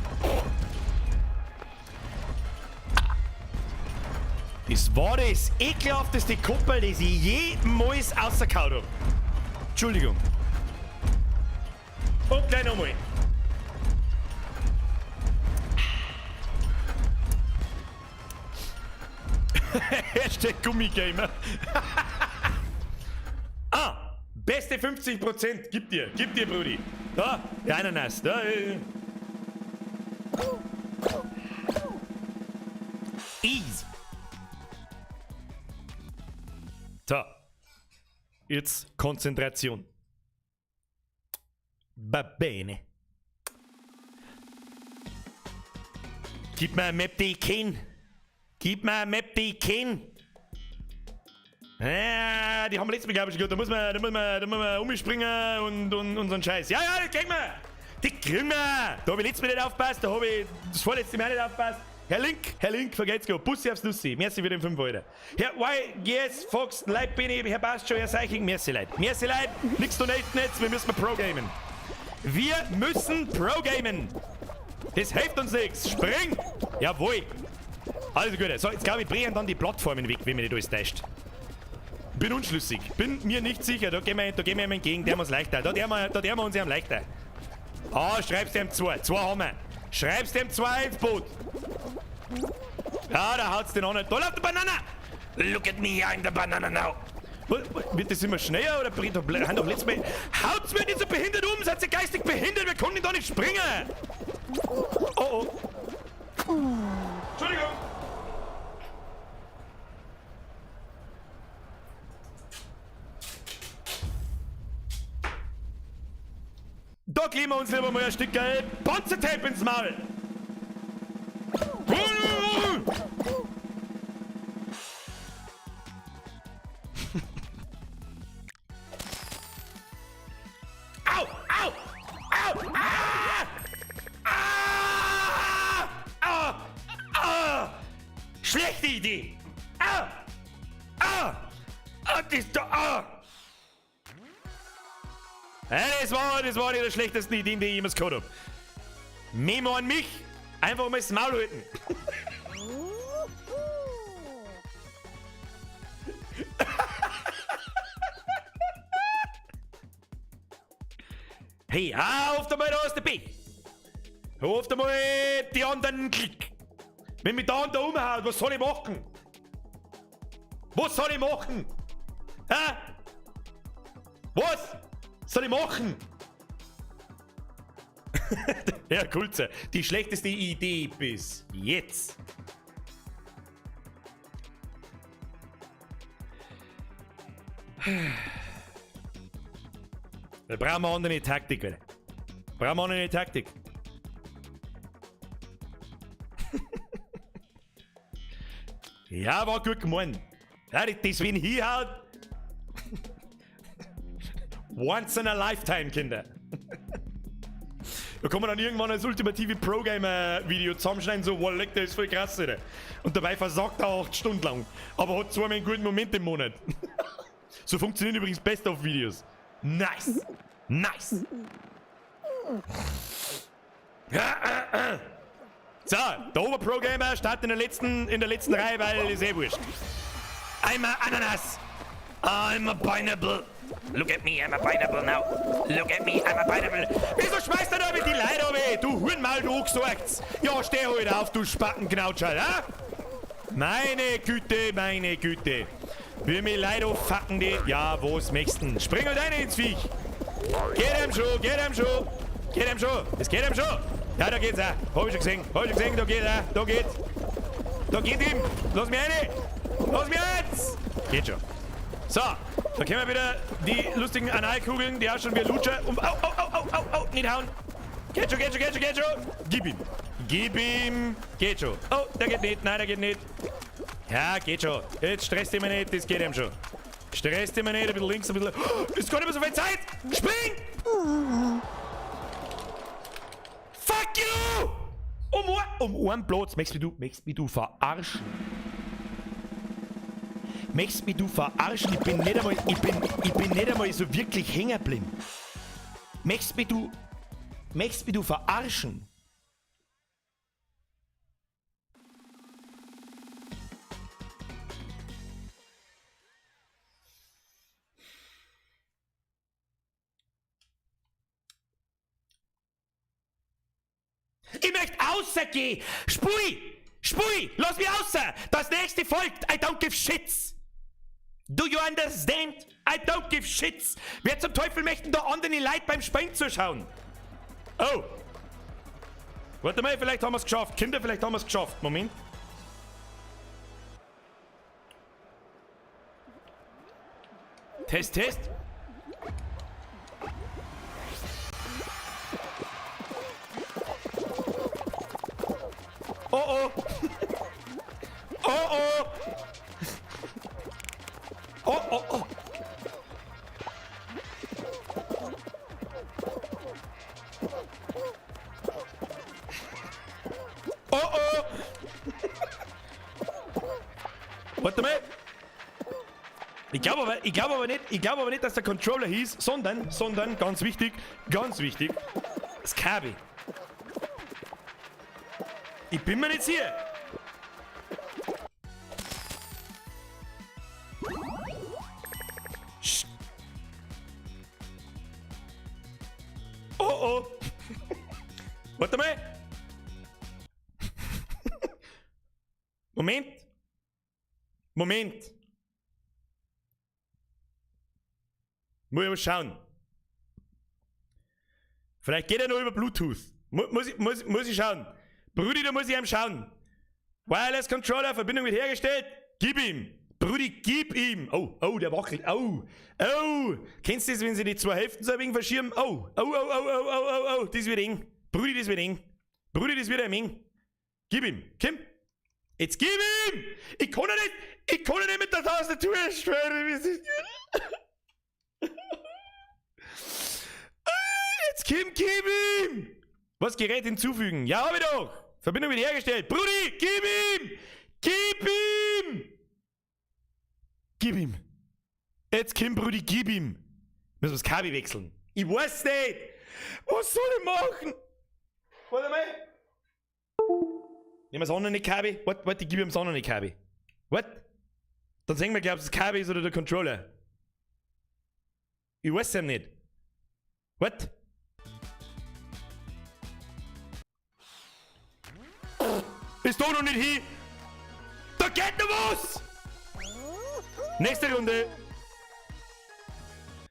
Das war das ekelhafteste Kuppel, das ich jemals rausgehauen habe. Entschuldigung. Und gleich nochmal. Hashtag Gummigamer. Beste 50%. Gib dir, Brudi. Da, der Ananas. Da, Easy. So. Jetzt Konzentration. Va bene. Gib mir eine Map, die ich kenn. Gib mir eine Map, die ich kenn. Ja, die haben wir letztes Mal, glaube ich, gehört. Da muss man umspringen und so ein Scheiß. Ja, die kriegen wir. Die kriegen wir. Da habe ich letztes Mal nicht aufgepasst. Da habe ich das vorletzte Mal nicht aufgepasst. Herr Link, vergeht's gut. Bussi aufs Nussi. Merci für den 5 Euro. Herr YGS, Fox, Leib bin ich, Herr Bastjo, Herr Seiching, merci Leid. Merci Leid, nix Donaten jetzt, wir müssen Pro-Gamen. Wir müssen Pro-Gamen. Das hilft uns nichts. Spring! Jawohl. Also gut. So, jetzt glaube ich, brechen dann die Plattformen weg, wenn mir nicht alles täuscht. Bin unschlüssig. Bin mir nicht sicher. Da gehen wir ihm entgegen. Der muss leichter. Da der wir uns am leichter. Ah, schreibst dem 2. 2 haben wir. Schreibst dem 2 ins Boot. Ja, da haut's den an. Da läuft der Banana. Look at me, I'm the banana now. Wird das immer schneller oder haben doch letztes Mal. Haut's mir nicht so behindert um! Seid ihr geistig behindert? Wir können da nicht springen! Oh. Entschuldigung! Da kleben wir uns lieber mal ein Stück Panzertape ins Maul! Au! Schlechte Idee! Das war die der schlechtesten Ideen, die ich jemals gehört habe. Memo an mich! Einfach mal das Maul halten! Hey, auf einmal, da ist der B. Auf einmal die anderen Klick. Wenn mich da und da umhaut, was soll ich machen? Was soll ich machen? Hä? Was soll ich machen? Herr Kulzer, die schlechteste Idee bis jetzt. Da brauchen wir eine andere Taktik, Alter. Brauchen wir eine andere Taktik. Ja, war gut gemeint. Ja, das wenn hinhaut. Once in a lifetime, Kinder. Da kann man dann irgendwann als ultimative Pro-Gamer-Video zusammenschneiden, so, wow, leck, das ist voll krass, Alter. Und dabei versagt er 8 Stunden lang. Aber hat zweimal einen guten Moment im Monat. So funktionieren übrigens Best-of-Videos. Nice. Nice. So, der Ober-Pro-Gamer startet in der letzten Reihe, weil ist eh wurscht. I'm a Ananas. I'm a pineapple. Look at me, I'm a pineapple now. Look at me, I'm a pineapple. Wieso schmeißt er da mit die Leute ab, du Hurenmaul, du gesagt. Ja, steh halt auf, du Spackenknautscherl, ha? Meine Güte, meine Güte. Wie mir Leute auffacken die. Ja, wo's nächsten? Spring halt rein ins Viech. Geht ihm schon, geht ihm schon. Geht ihm schon, es geht ihm schon. Ja, da geht's auch. Hab ich schon gesehen, da geht er. Da geht's. Da geht ihm. Lass mich rein. Lass mich jetzt. Geht schon. So, da können wir wieder die lustigen Analkugeln, die auch schon wie Lutscher. Au, nicht hauen. Geht schon. Gib ihm. Geht schon. Oh, der geht nicht. Nein, der geht nicht. Ja, geht schon. Jetzt stresst ihn mir nicht, das geht ihm schon. Stresst ihn mir nicht, ein bisschen links, ein bisschen... Oh, ist gar nicht mehr so viel Zeit! Spring! Fuck you! Um einen Platz. Möchtest mich du verarschen? Möchtest mich du verarschen? Ich bin nicht einmal so wirklich hängen geblieben. Möchtest mich du verarschen? Ich möchte rausgehen! Spui! Lass mich raus! Das nächste folgt! I don't give shits! Do you understand? I don't give shits! Wer zum Teufel möchten da anderen Leute beim Spielen zuschauen? Oh! Warte mal, vielleicht haben wir es geschafft. Kinder, vielleicht haben wir es geschafft. Moment. Test. Oh. oh. Oh oh. Oh oh oh. Oh oh. Warte mal. Ich glaube aber nicht, dass der Controller hieß, sondern, ganz wichtig, das Kabel. Ich bin mir nicht sicher. Psst. Oh oh. Warte mal. Moment. Muss ich mal schauen. Vielleicht geht er noch über Bluetooth. Muss ich schauen. Brudi, da muss ich ihm schauen. Wireless Controller, Verbindung wird hergestellt. Gib ihm. Brudi, gib ihm. Oh, der wackelt. Oh. Kennst du das, wenn sie die zwei Hälften so ein wenig verschieben? Oh. Das wird eng. Brudi, das wird eng. Eng. Gib ihm. Kim. Jetzt gib ihm. Ich kann nicht mit der Tastatur spielen. Jetzt Kim, gib ihm! Was, Gerät hinzufügen? Ja, hab ich doch! Verbindung wird hergestellt. Brudi, gib ihm! Gib ihm! Jetzt Kim, Brudi, gib ihm! Müssen wir das Kabel wechseln. Ich weiß nicht! Was soll ich machen? Warte mal! Nehmen wir das andere Kabel? Warte, ich gebe ihm das andere Kabel. What? Dann sehen wir, glaubst du, das Kabel ist oder der Controller? Ich weiß es nicht. What? Ist da noch nicht hin? Da geht noch was! Nächste Runde.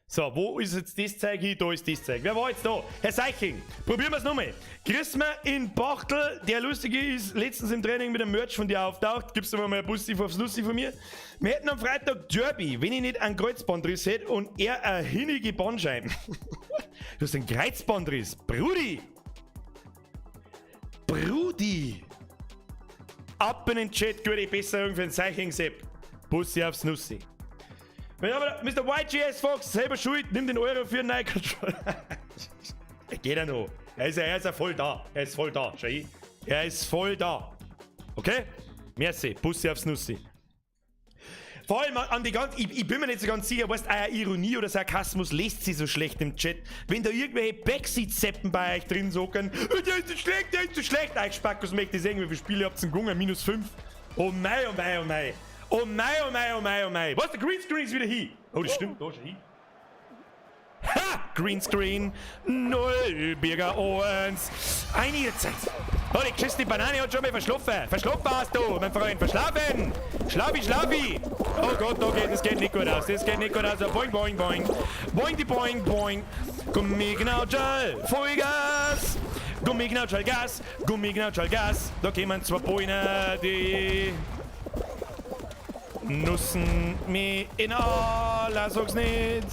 So, wo ist jetzt das Zeug hin? Da ist das Zeug. Wer war jetzt da? Herr Seiching, probieren wir es nochmal. Grüß mir in Bachtel. Der Lustige ist letztens im Training mit einem Merch von dir auftaucht. Gibst du mir mal ein Bussi aufs Lussi von mir? Wir hätten am Freitag Derby, wenn ich nicht einen Kreuzbandriss hätte und er eine hinnige Bandscheibe. Du hast einen Kreuzbandriss. Brudi! Ab in den Chat, gute Besserung für den Seiching-Sepp. Bussi aufs Nussi. Wenn aber Mr. YGS Fox selber schuld, nimm den Euro für einen neuen Controller. Geht er noch. Er ist ja voll da. Er ist voll da. Schau ich. Er ist voll da. Okay? Merci. Bussi aufs Nussi. Vor allem an die ganze. Ich bin mir nicht so ganz sicher, weißt du, Ironie oder Sarkasmus lest sie so schlecht im Chat. Wenn da irgendwelche Backseat-Seppen bei euch drin socken, der ist so schlecht. Euch Spackos möchte ich sehen, wie viele Spiele habt ihr gegangen? -5. Oh mei. Oh mei. Was, der Greenscreen ist wieder hin. Oh, das stimmt, da ist er hin. Ha! Greenscreen, 0 Birger Owens. Eine Zeit. Oh, die geschissene Banane hat schon mal verschlafen. Verschlafen hast du, mein Freund, verschlafen. Schlafi. Oh Gott, das geht nicht gut aus. Boing. Boing. Gummiknautschall, Vollgas. Gummiknautschall, Gas. Da kommen zwei Beine, die nussen mich in Allah, sag's nicht.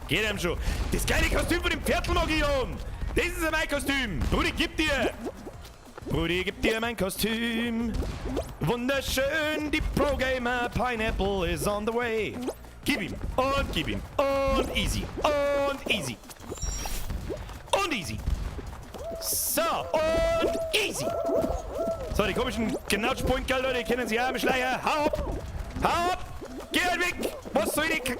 Geht ihm schon. Das geile Kostüm von dem Viertel mag ich haben. Das ist mein Kostüm. Brudi, gib dir mein Kostüm. Wunderschön, die Pro-Gamer Pineapple is on the way. Gib ihm. Und easy. So, und easy. So, die komischen Knautschpoinkerl, Leute, die kennen sie ja, Beschleier. Hau ab. Geh halt weg. Was soll ich?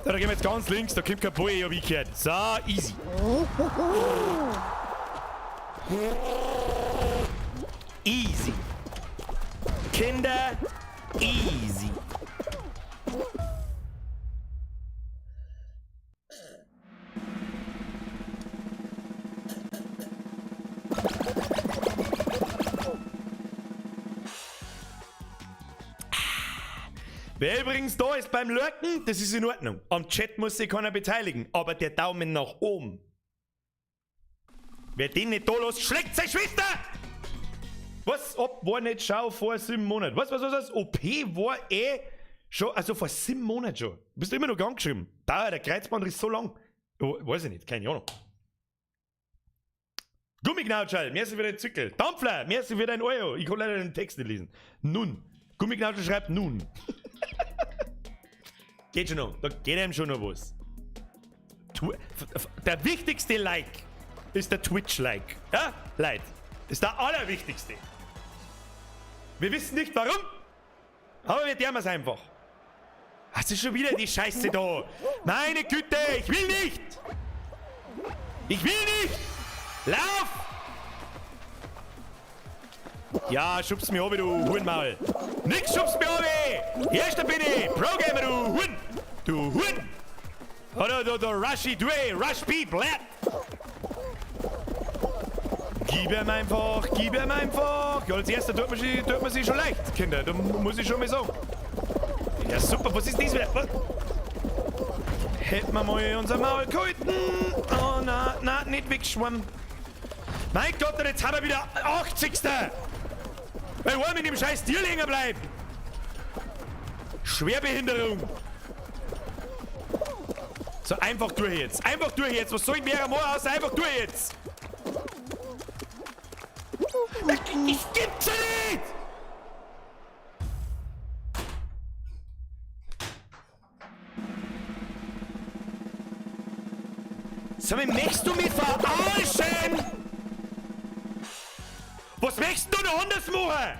Da gehen wir jetzt ganz links, da kommt kein Boy, hab ich gehört. So, easy. Easy. Kinder, easy. Wer übrigens da ist beim Lurken, das ist in Ordnung. Am Chat muss sich keiner beteiligen, aber der Daumen nach oben. Wer den nicht da lässt, schlägt seine Schwester! Was? Ob war nicht schau vor 7 Monaten? Was? OP war schon, also vor 7 Monaten schon. Bist du immer noch gang geschrieben? Der Kreuzbandriss so lang. Oh, weiß ich nicht, keine Ahnung. Gummiknautschall, merci für deinen Zickel. Dampfler, merci für deinen Euro. Ich kann leider den Text nicht lesen. Nun. Gummiknautschall schreibt nun. Geht schon noch. Da geht einem schon noch was. Der wichtigste Like ist der Twitch-Like. Ja, Leute. Ist der allerwichtigste. Wir wissen nicht warum, aber wir tun es einfach. Was ist schon wieder die Scheiße da? Meine Güte, ich will nicht! Ich will nicht! Lauf! Ja, schubst mich oben, du Hurenmaul. Nix schubst mich oben! Erster bin ich! Pro-Gamer, du Huren! Du Huren! Oder du Rushy, du Rush People, Gib ihm einfach, gib ihm einfach. Ja, als erster tut man sich schon leicht, Kinder. Da muss ich schon mal sagen. Ja, super, was ist das wieder? Was? Hätten wir mal unser Maul gehalten. Oh, na, nicht wegschwammen. Mein Gott, jetzt haben wir wieder 80. Weil wir mit dem scheiß Tier länger bleiben. Schwerbehinderung. So, einfach durch jetzt. Einfach durch jetzt. Was soll ich mehr mal aus? Einfach durch jetzt. Ich gibt's ja nicht! Sag mal, möchtest du mich verarschen? Was möchtest du noch anders machen?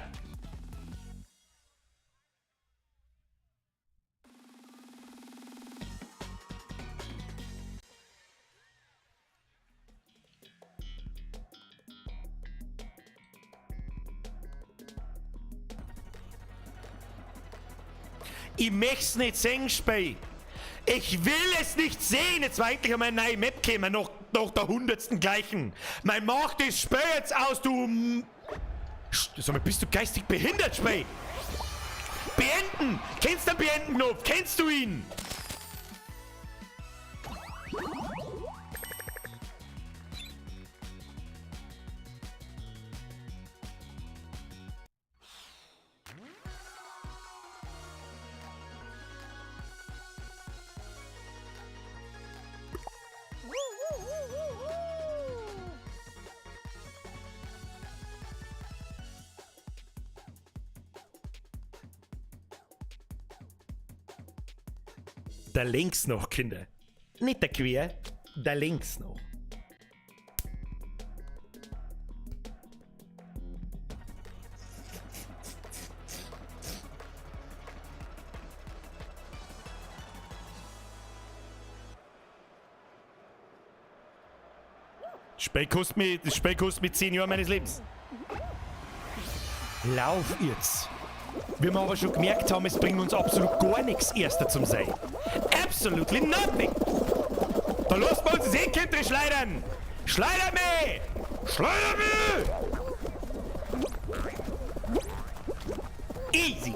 Ich möcht's nicht sehen, Spey. Ich will es nicht sehen. Jetzt war endlich einmal eine neue Map gekommen, nach der 100. gleichen. Mein Macht ist Spey jetzt aus, du... Sag mal, bist du geistig behindert, Spey? Beenden! Kennst du den Beenden-Knopf? Kennst du ihn? Da links noch, Kinder. Nicht der quer, da links noch. Speck kostet mich 10 Jahre meines Lebens. Lauf jetzt. Wir haben aber schon gemerkt haben, es bringt uns absolut gar nichts, Erster zum Sein. Absolutely nothing. Da lassen wir uns das Eckentry schleudern. Schleudern mich! Schleudern mich! Easy.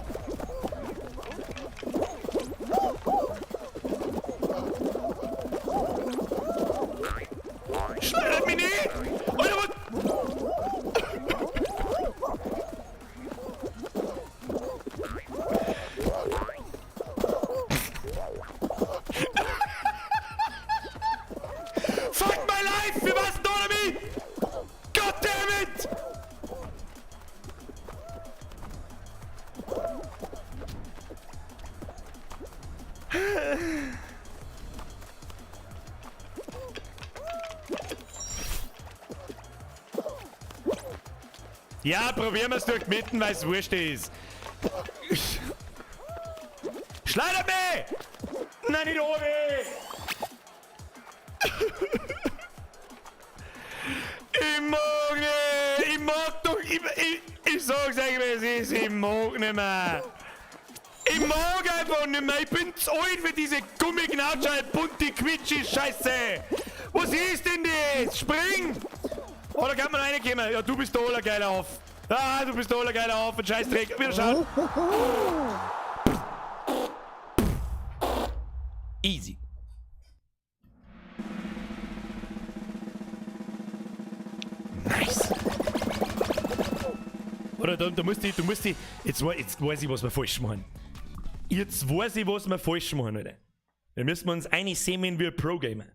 Schleudert mich nicht! Oder was? Ja, probieren wir es durch die Mitte, weil es wurscht ist. Schleudert mich! Nein, nicht oben! Ich mag nicht! Ich mag doch... Ich sag's euch, wie es ist. Ich mag nicht mehr. Ich mag einfach nicht mehr. Ich bin zu alt für diese Gummiknatscher, bunte Quitschi-Scheiße. Was ist denn das? Spring! Oh, da kann man reinkommen. Ja, du bist der Allergeiler auf. Ah, du bist der Allergeiler auf. Ein Scheißdreck. Wieder schauen. Easy. Nice. Oder da musst du... Jetzt weiß ich, was wir falsch machen. Jetzt weiß ich, was wir falsch machen, Alter. Wir müssen uns eine sehen wie ein Pro-Gamer.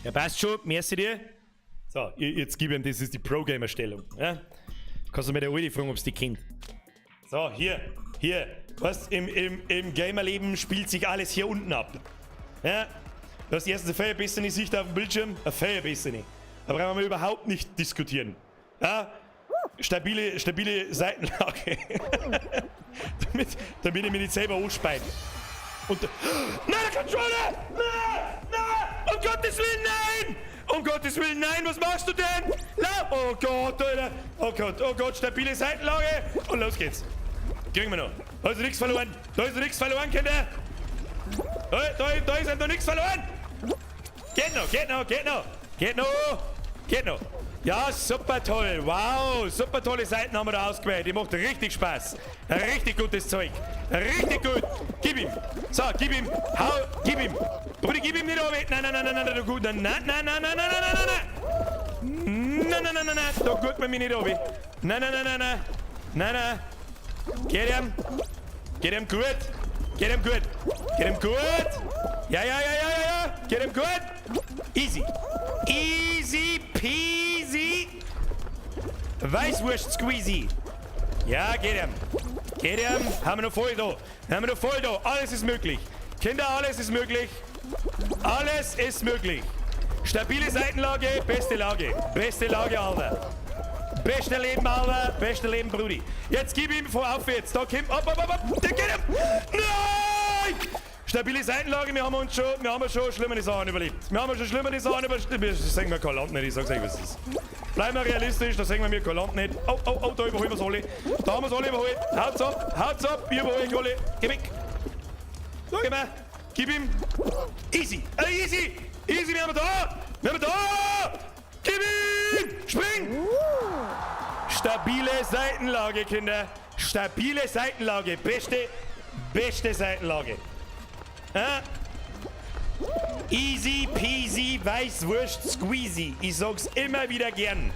Ja, passt schon, merci dir. So, jetzt gib ihm, das ist die Pro-Gamer-Stellung. Ja? Kannst du mir der Uli fragen, ob es die kennt. So, hier. Was im Gamerleben spielt sich alles hier unten ab. Ja? Du hast erstens eine viel bessere Sicht auf dem Bildschirm, eine viel bessere. Da brauchen wir überhaupt nicht diskutieren. Ja? Stabile Seitenlage. damit ich mich nicht selber anspeine. Und nein, der Controller! Nein! Um Gottes Willen, nein! Um Gottes Willen, nein! Was machst du denn? Oh Gott, Alter! Oh Gott, stabile Seitenlage! Und los geht's! Kriegen wir noch! Da ist nichts verloren! Kinder! Da ist noch nichts verloren! Geht noch! Ja, super toll! Wow! Super tolle Seiten haben wir da ausgewählt! Die macht richtig Spaß! Richtig gutes Zeug! Richtig gut! Gib ihm! So, gib ihm! Gib ihm! Brudi, gib ihm nicht runter! Nein, gut! Nein! Da gut man mich nicht runter! Nein! Geht ihm gut! Ja! Geht ihm gut! Easy peasy! Weißwurst squeezy! Ja, geht ihm! Haben wir noch voll da! Alles ist möglich! Kinder, alles ist möglich! Stabile Seitenlage, beste Lage, Alter! Beste Leben, Brudi! Jetzt gib ihm von aufwärts! Da kommt... Der geht ihm! Nein! Stabile Seitenlage, wir haben schon schlimmere Sachen überlebt. Das sagen wir kein Land nicht, ich sag's euch, was es ist. Bleiben wir realistisch, das sagen wir kein Land nicht. Oh, da überholen wir's alle. Da haben wir's alle überholt. Haut's ab, wir überholen alle. Geh weg. So, gib ihm. Easy, wir haben da. Gib ihm. Spring. Stabile Seitenlage, Kinder. Stabile Seitenlage. Beste Seitenlage. Ja? Easy peasy, Weißwurst squeezy. Ich sag's immer wieder gern.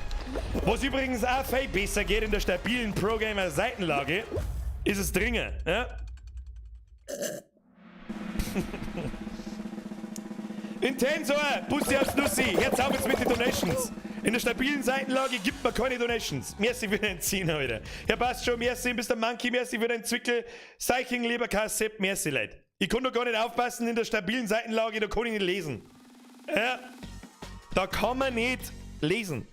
Was übrigens auch viel besser geht in der stabilen Pro-Gamer Seitenlage, ist es dringen. Ja? Intensor, Bussi aufs Nussi, jetzt auf jetzt mit den Donations. In der stabilen Seitenlage gibt man keine Donations. Merci für den Zehner, Alter. Ja, passt schon, merci, Mr. Monkey, merci für den Zwickel. Seiching, lieber Kassett, merci, Leute. Ich kann doch gar nicht aufpassen in der stabilen Seitenlage, da kann ich nicht lesen. Ja, da kann man nicht lesen.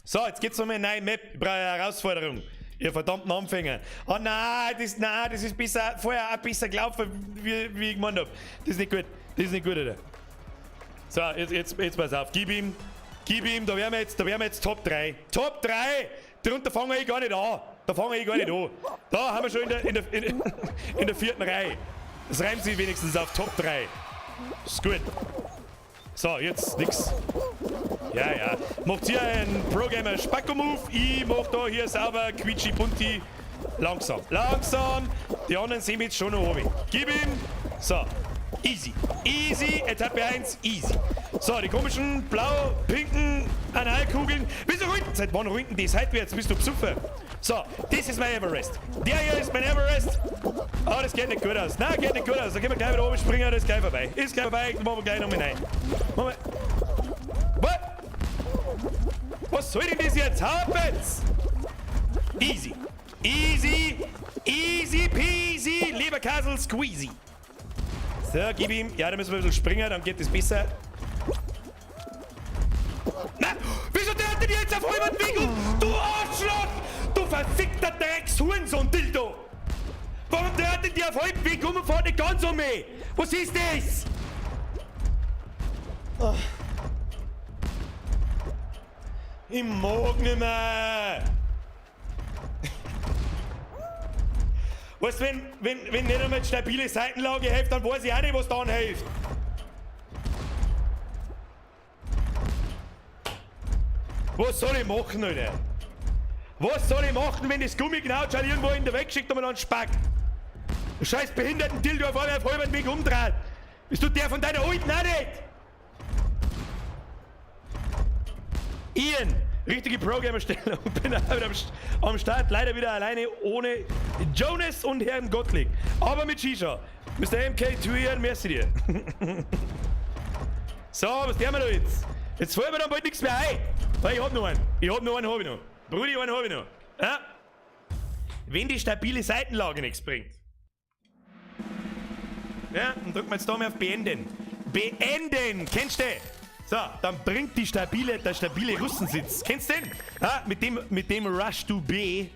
So, jetzt geht's um eine neue Map. Ich brauche eine Herausforderung. Ihr verdammten Anfänger. Oh nein, das ist besser, vorher auch besser gelaufen, wie ich gemeint hab. Das ist nicht gut, Alter. So, jetzt pass auf. Gib ihm, da wären wir jetzt Top 3. Top 3! Darunter fangen wir gar nicht an. Da haben wir schon in der 4. Reihe. Das reimt sich wenigstens auf Top 3. Ist gut. So, jetzt nix. Ja. Macht hier einen Pro-Gamer Spacko-Move. Ich mach da hier sauber quietschi bunti. Langsam. Die anderen sehen mich jetzt schon noch oben. Gib ihm. So. Easy. Etappe 1. Easy. So, die komischen blau-pinken Analkugeln. Wieso runden? Seit wann runden die? Seit jetzt bist du besoffen. So, das ist mein Everest. Der hier ist mein Everest. Aber das geht nicht gut aus. Nein, geht nicht gut aus. Da können wir gleich wieder oben springen, das ist gleich vorbei. Machen wir gleich noch mal rein. Was soll denn das jetzt? Haben's! Easy peasy, lieber Kasel squeezy. So, gib ihm. Ja, da müssen wir ein bisschen springen, dann geht das besser. Na, wieso der denn jetzt auf einmal Weg? Du Arschloch! Du verfickter Drecks-Hurensohn-Dildo! Warum dreht denn die auf halbem Weg um und fährt nicht ganz um mich? Was ist das? Oh. Ich mag nicht mehr! Was, wenn nicht einmal die stabile Seitenlage hilft, dann weiß ich auch nicht, was dann hilft. Was soll ich machen, Alter? Was soll ich machen, wenn das Gummiknautsch halt irgendwo in der Weg schickt und man dann spackt? Du scheiß behinderten Dildo auf einmal auf halben Weg umdreht. Bist du der von deiner Alten auch nicht? Ian, richtige Programmerstellung. Bin am Start, leider wieder alleine ohne Jonas und Herrn Gottlieb. Aber mit Shisha. Mr. MK2 Ian, merci dir. So, was tun wir da jetzt? Jetzt fallen wir dann bald nichts mehr ein. Ich hab noch einen. Hab ich noch. Brudi, einen hab ich noch. Ja? Wenn die stabile Seitenlage nichts bringt. Ja, dann drücken wir jetzt da mal auf Beenden. Beenden! Kennst du den? So, dann bringt der stabile Russensitz. Kennst du den? Ja, mit dem Rush to B.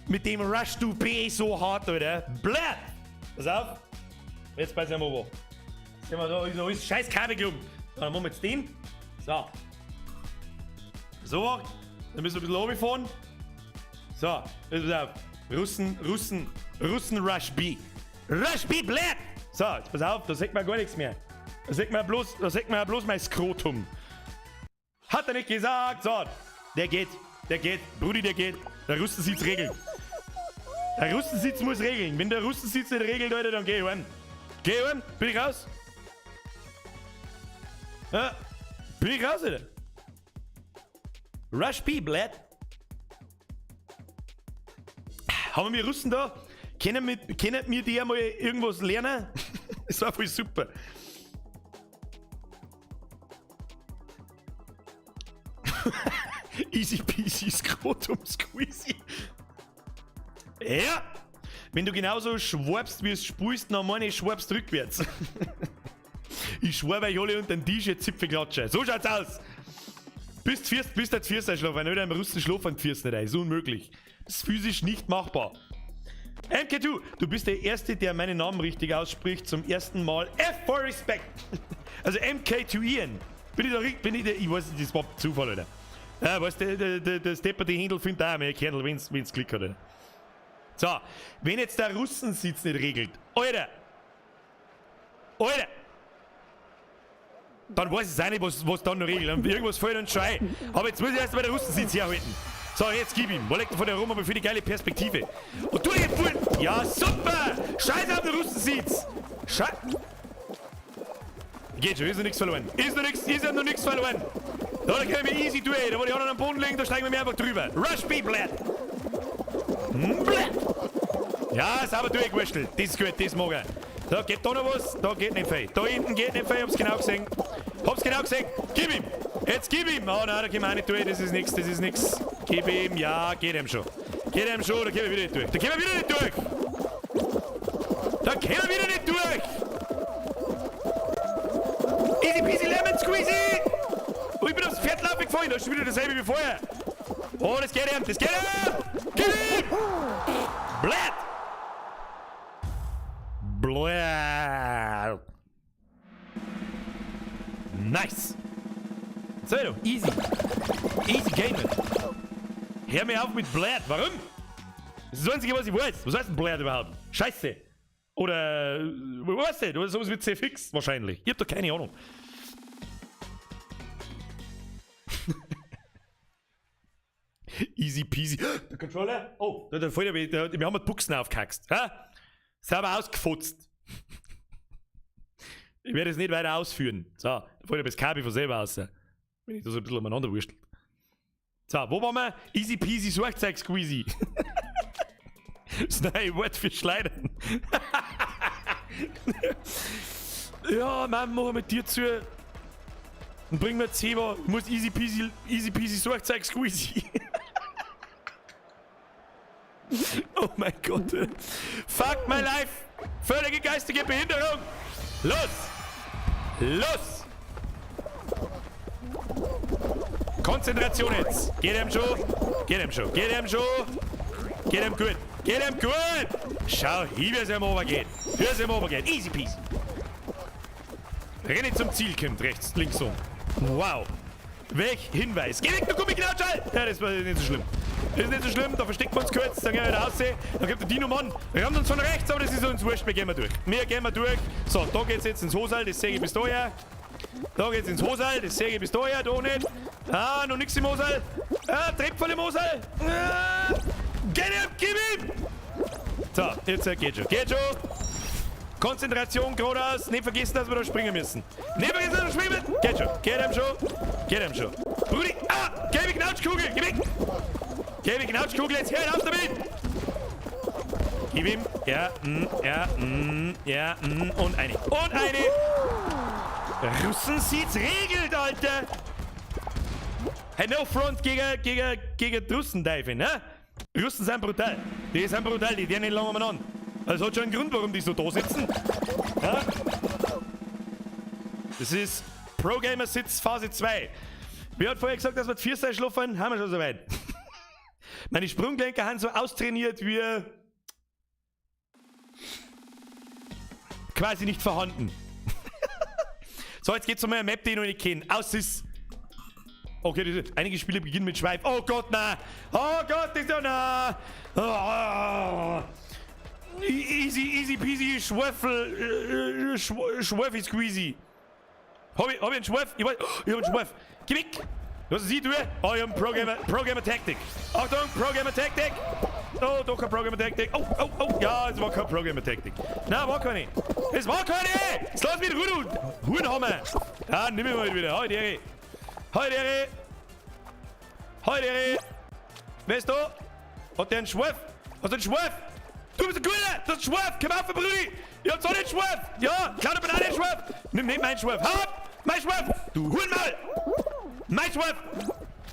Mit dem Rush to B so hart, oder? Bläh! Pass auf. Jetzt passen wir mal wo. Sehen wir da, ist alles scheiß Kabel gelungen. Dann machen wir jetzt den. So. So. Dann müssen wir ein bisschen runterfahren. So. Jetzt pass auf. Russen Rush B. Rush B, bläh! So, jetzt pass auf, da sieht man gar nichts mehr. Da sieht man bloß mein Skrotum. Hat er nicht gesagt? So, der geht. Brudi, der geht. Der Rustensitz regelt. Der Rustensitz muss regeln. Wenn der Rustensitz nicht regelt, Leute, dann geh ich heim. Bin ich raus? Ja, bin ich raus, oder? Rush B, blöd. Haben wir Russen da? Können wir die einmal irgendwas lernen? Das war voll super. Easy peasy, Skrotum squeezy. Ja! Wenn du genauso schwabst, wie es spulst, dann meine ich schwabst rückwärts. Ich schwab euch alle unter den Tisch, jetzt Zipfelklatsche. So schaut's aus! Bist du das Fürst einschlafen, wenn du im Russen schlafen Fürst nicht ein. Ist unmöglich. Das ist physisch nicht machbar. MK2, du bist der Erste, der meinen Namen richtig ausspricht, zum ersten Mal. F for Respect! Also MK2 Ian. Bin ich der, ich weiß nicht, das war Zufall, oder? Ja, weißt du, der Stepper, die Händel findet auch mehr Kerl, wenn's Glück hat, oder? So, wenn jetzt der Russensitz nicht regelt, Alter! Dann weiß ich auch nicht, was dann noch regelt. Irgendwas fällt uns schon ein. Aber jetzt muss ich erst mal den Russensitz herhalten. So, jetzt gib ihm. Wo legt er von der rum, aber für die geile Perspektive. Und du jetzt wohl. Ja, super! Scheiß auf den Russensitz! Geht schon, ist noch nichts verloren. Ist noch nichts verloren. Da können wir easy durch. Da wo die anderen am Boden liegen, da steigen wir einfach drüber. Rush B, blöd! Ja, sauber durchgewurschtelt. Das ist gut, das mag er. Da geht da noch was, da geht nicht viel. Da hinten geht nicht viel, hab's genau gesehen. Gib ihm! Jetzt gib ihm! Oh nein, da können wir auch nicht durch, das ist nix. Gib ihm, ja, geht ihm schon. Da gehen wir wieder nicht durch. Da können wir wieder nicht durch! Easy peasy lemon squeezy! Oh, ich bin aufs Pferdlauf gefallen, da ist schon wieder dasselbe wie vorher. Oh, das geht ihm! Gib ihm! Blät! Nice! So, easy game. Hör mir auf mit Blät. Warum? Das ist das Einzige, was ich weiß. Was heißt denn Blät überhaupt? Scheiße. Oder, was denn? Oder sowas wie C-Fix wahrscheinlich. Ich hab doch keine Ahnung. Easy peasy. Der Controller? Oh, wir haben die Buchsen aufgehaxt. Das haben wir ausgefutzt. Ich werde es nicht weiter ausführen. So, da fällt ja das Kabel von selber aus. Wenn ich das so ein bisschen umeinander wurschtel. So, wo waren wir? Easy peasy, Sorgzeug squeezy. Das neue Wort für Schleidern. Ja, Mann, machen wir dir zu. Und bringen wir Zebra. Ich muss easy peasy, Sorgzeug squeezy. Oh mein Gott. Fuck my life. Völlige geistige Behinderung. Los! Konzentration jetzt. Geht ihm gut. Schau, hier, wie es am Ober geht. Easy peasy. Renne zum Ziel kommt, rechts, links um. Wow. Weg, Hinweis. Geh weg, du Gummiknautschall! Ja, das war nicht so schlimm. Da versteckt man uns kurz, dann gehen wir wieder aussehen. Dann kommt der Dino-Mann. Wir haben uns von rechts, aber das ist uns wurscht, wir gehen durch. So, da geht's jetzt ins Hosal, das sehe ich bis daher. Da nicht. Ah, noch nix im Hosal. Ah, Trepp voll im Hosal. Ah, gib ihm! So, jetzt geht schon. Konzentration, geradeaus. Nicht vergessen, dass wir da springen müssen. Geht ihm schon. Brudi, gelbe Knautschkugel, gib weg! Jetzt hör auf damit! Gib ihm. Und eine. Russen sieht's regelt, Alter! Hey, no front gegen die Russen, Dave, ne? Russen sind brutal. Die sind brutal, die nicht lange an. Also hat schon einen Grund, warum die so da sitzen. Ja? Das ist Pro Gamer Sitz Phase 2. Wer hat vorher gesagt, dass wir 4 Stunden schlafen? Haben wir schon soweit. Meine Sprunggelenke haben so austrainiert wie quasi nicht vorhanden. So, jetzt geht's um eine Map, die ich noch nicht kenne. Okay, einige Spiele beginnen mit Schweif. Oh Gott, nein! Oh Gott, ist ja nein! Oh. Easy peasy, Schweffi squeezy. Hab ich einen Schweif? Ich hab einen Schweif. Geh weg! Was siehst du? Oh, ich hab einen Pro Gamer Tactic. Achtung, Pro Gamer Tactic! Oh, doch kein Pro Gamer Tactic. Oh, ja, es war kein Pro Gamer Tactic. Nein, war keine. Es war keine! Jetzt lass mich in Ruhe, du Hurenhammer! Ja, nimm mich mal wieder. Heute, Ehre. Heute, wer ist da? Hat der einen Schweif? Hast du einen Schweif? Du bist ein Guter! Du hast einen Schweif! Komm auf, Brudi! Ich hab so einen Schweif! Ja, klar, du bist auch einen Schweif! Nimm nicht meinen Schweif! Hau ab! Mein Schweif! Du Hurenmaul! Mein Schweif!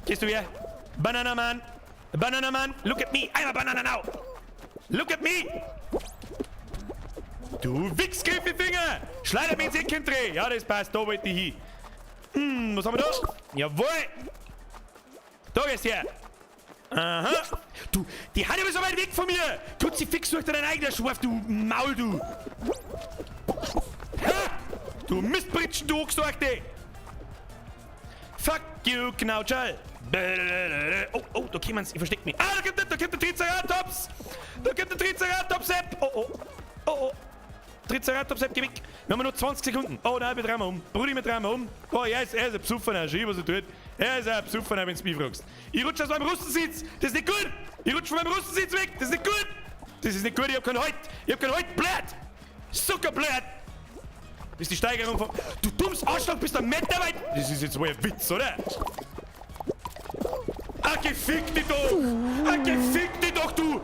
Gehst du her? Banana Man! Look at me! I'm a banana now! Look at me! Du Wichsgriffelfinger! Schleider mir ins Eckendreh! Ja, das passt, da wollte ich hin. Was haben wir da? Jawohl! Da gehst du her! Aha! Du, die hat aber so weit weg von mir! Tut sie fix durch deinen eigenen Schweif, du Maul, du! Ha! Du Mistbritschen, du Hochsorgte! Fuck you, Knautschall! Oh, da kommen sie, ich versteck mich. Ah, da kommt der Triceratops! Da kommt der Triceratops-App! Oh. Triceratops-App, geh weg! Wir haben nur 20 Sekunden. Oh nein, wir drehen mal um. Brudi, wir drehen mal um. Oh, er ist ein Psuffener, schau, was er tut. Er ist ein Psuffener, wenn du mich fragst. Ich rutsche aus meinem Russensitz! Das ist nicht gut! Ich rutsche von meinem Russensitz weg! Das ist nicht gut! Das ist nicht gut, ich hab keinen Halt! Blöd! Zuckerblöd! Das ist die Steigerung von... Du dummes Arschloch, bist ein Meter weit! Das ist jetzt wohl ein Witz, oder? Ah, gefick dich doch! Ah, gefick dich doch, du!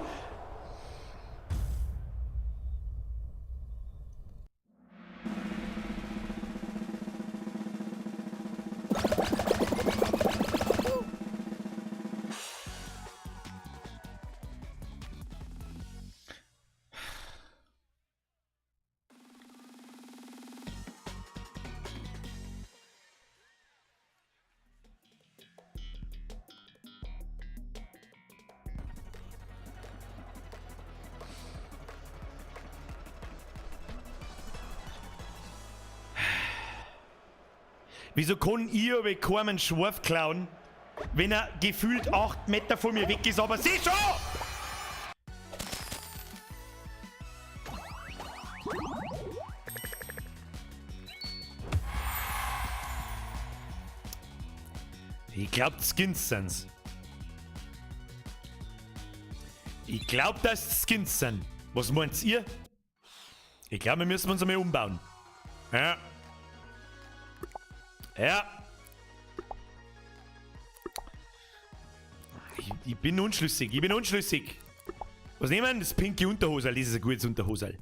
Wieso kann ich aber keinen Schweif klauen, wenn er gefühlt 8 Meter von mir weg ist, aber sieh schon! Ich glaub, Skins sind's. Ich glaub, dass es Skins sind. Was meint ihr? Ich glaube, wir müssen uns einmal umbauen. Ja. Ich bin unschlüssig. Was nehmen wir? Das pinke Unterhosel. Das ist ein gutes Unterhosel.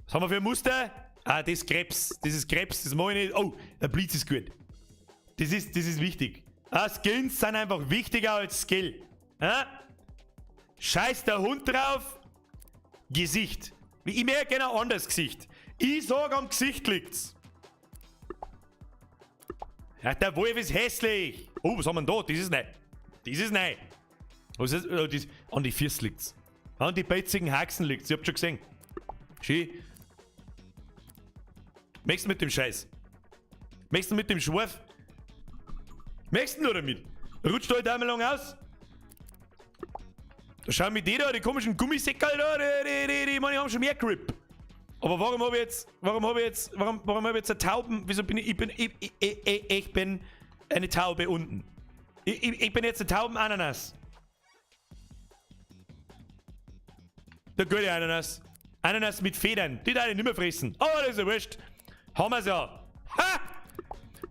Was haben wir für ein Muster? Ah, das ist Krebs. Das mache ich nicht. Oh, der Blitz ist gut. Das ist wichtig. Ah, Skins sind einfach wichtiger als Skill. Scheiß der Hund drauf. Gesicht. Ich merke ein anderes Gesicht. Ich sag, am Gesicht liegt's. Ja, der Wolf ist hässlich. Oh, was haben wir denn da? Das ist neu. Was ist das? An die Füße liegt's. An die betzigen Haxen liegt's. Ihr habt schon gesehen. Schön. Möchtest du mit dem Scheiß? Möchtest du mit dem Schweif? Möchtest du nur damit? Rutscht halt einmal lang aus. Da schauen wir die da, die komischen Gummisäckerl da, die haben schon mehr Grip. Aber warum habe ich jetzt eine Tauben? Wieso bin ich bin eine Taube unten. Ich bin jetzt eine Taubenananas. Der gute Ananas. Ananas mit Federn. Die darf ich nicht mehr fressen. Aber das ist ja wurscht. Haben wir's ja. Ha!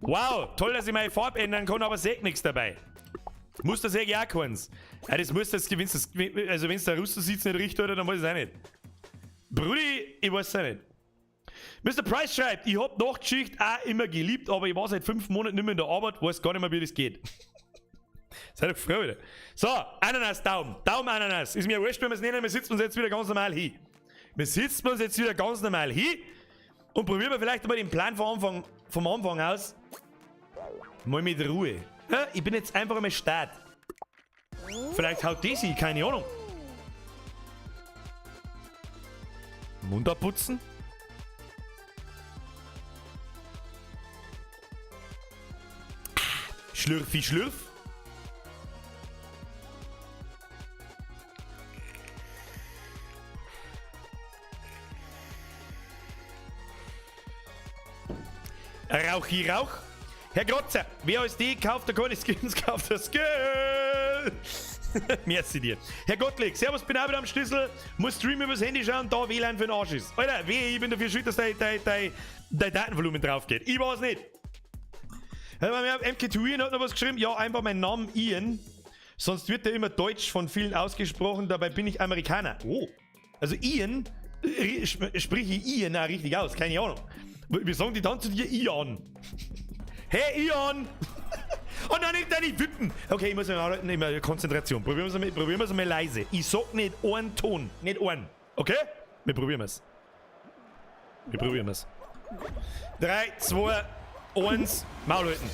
Wow, toll, dass ich meine Farbe ändern kann, aber sehe nichts dabei. Muss das ja auch keins. Ja, das muss das gewinnen. Also wenn es der Russen sitzt nicht richtig, oder, dann weiß ich es auch nicht. Brudi, ich weiß es auch nicht. Mr. Price schreibt, ich hab Nachtschicht auch immer geliebt, aber ich war seit 5 Monaten nicht mehr in der Arbeit, weiß gar nicht mehr, wie das geht. Seid doch froh wieder. So, Ananas, Daumen. Daumen, Ananas. Ist mir wurscht, wenn wir es nennen, wir sitzen uns jetzt wieder ganz normal hin. Wir sitzen uns jetzt wieder ganz normal hin und probieren wir vielleicht mal den Plan vom Anfang aus. Mal mit Ruhe. Ja, ich bin jetzt einfach einmal Start. Vielleicht haut das hin, keine Ahnung. Mund abputzen. Schlürfi, schlürf. Rauchi, Rauch. Herr Grotzer, wer als die kauft, der keine Skins, kauft das Geld. Merci dir. Herr Gottlieb, servus, bin auch wieder am Schlüssel. Muss Stream übers Handy schauen, da WLAN für den Arsch ist. Alter, ich bin dafür schuld, dass dein Datenvolumen drauf geht. Ich weiß nicht. MK2 Ian hat noch was geschrieben. Ja, einfach mein Name Ian. Sonst wird der immer Deutsch von vielen ausgesprochen. Dabei bin ich Amerikaner. Oh. Also Ian, sprich ich Ian auch richtig aus. Keine Ahnung. Wir sagen die dann zu dir Ian. Hey Ian! Oh nein, nicht wippen! Okay, ich muss mich anhalten, immer Konzentration. Probieren wir es mal leise. Ich sag nicht einen Ton, nicht einen. Okay? Wir probieren es. 3, 2, 1, Maul halten.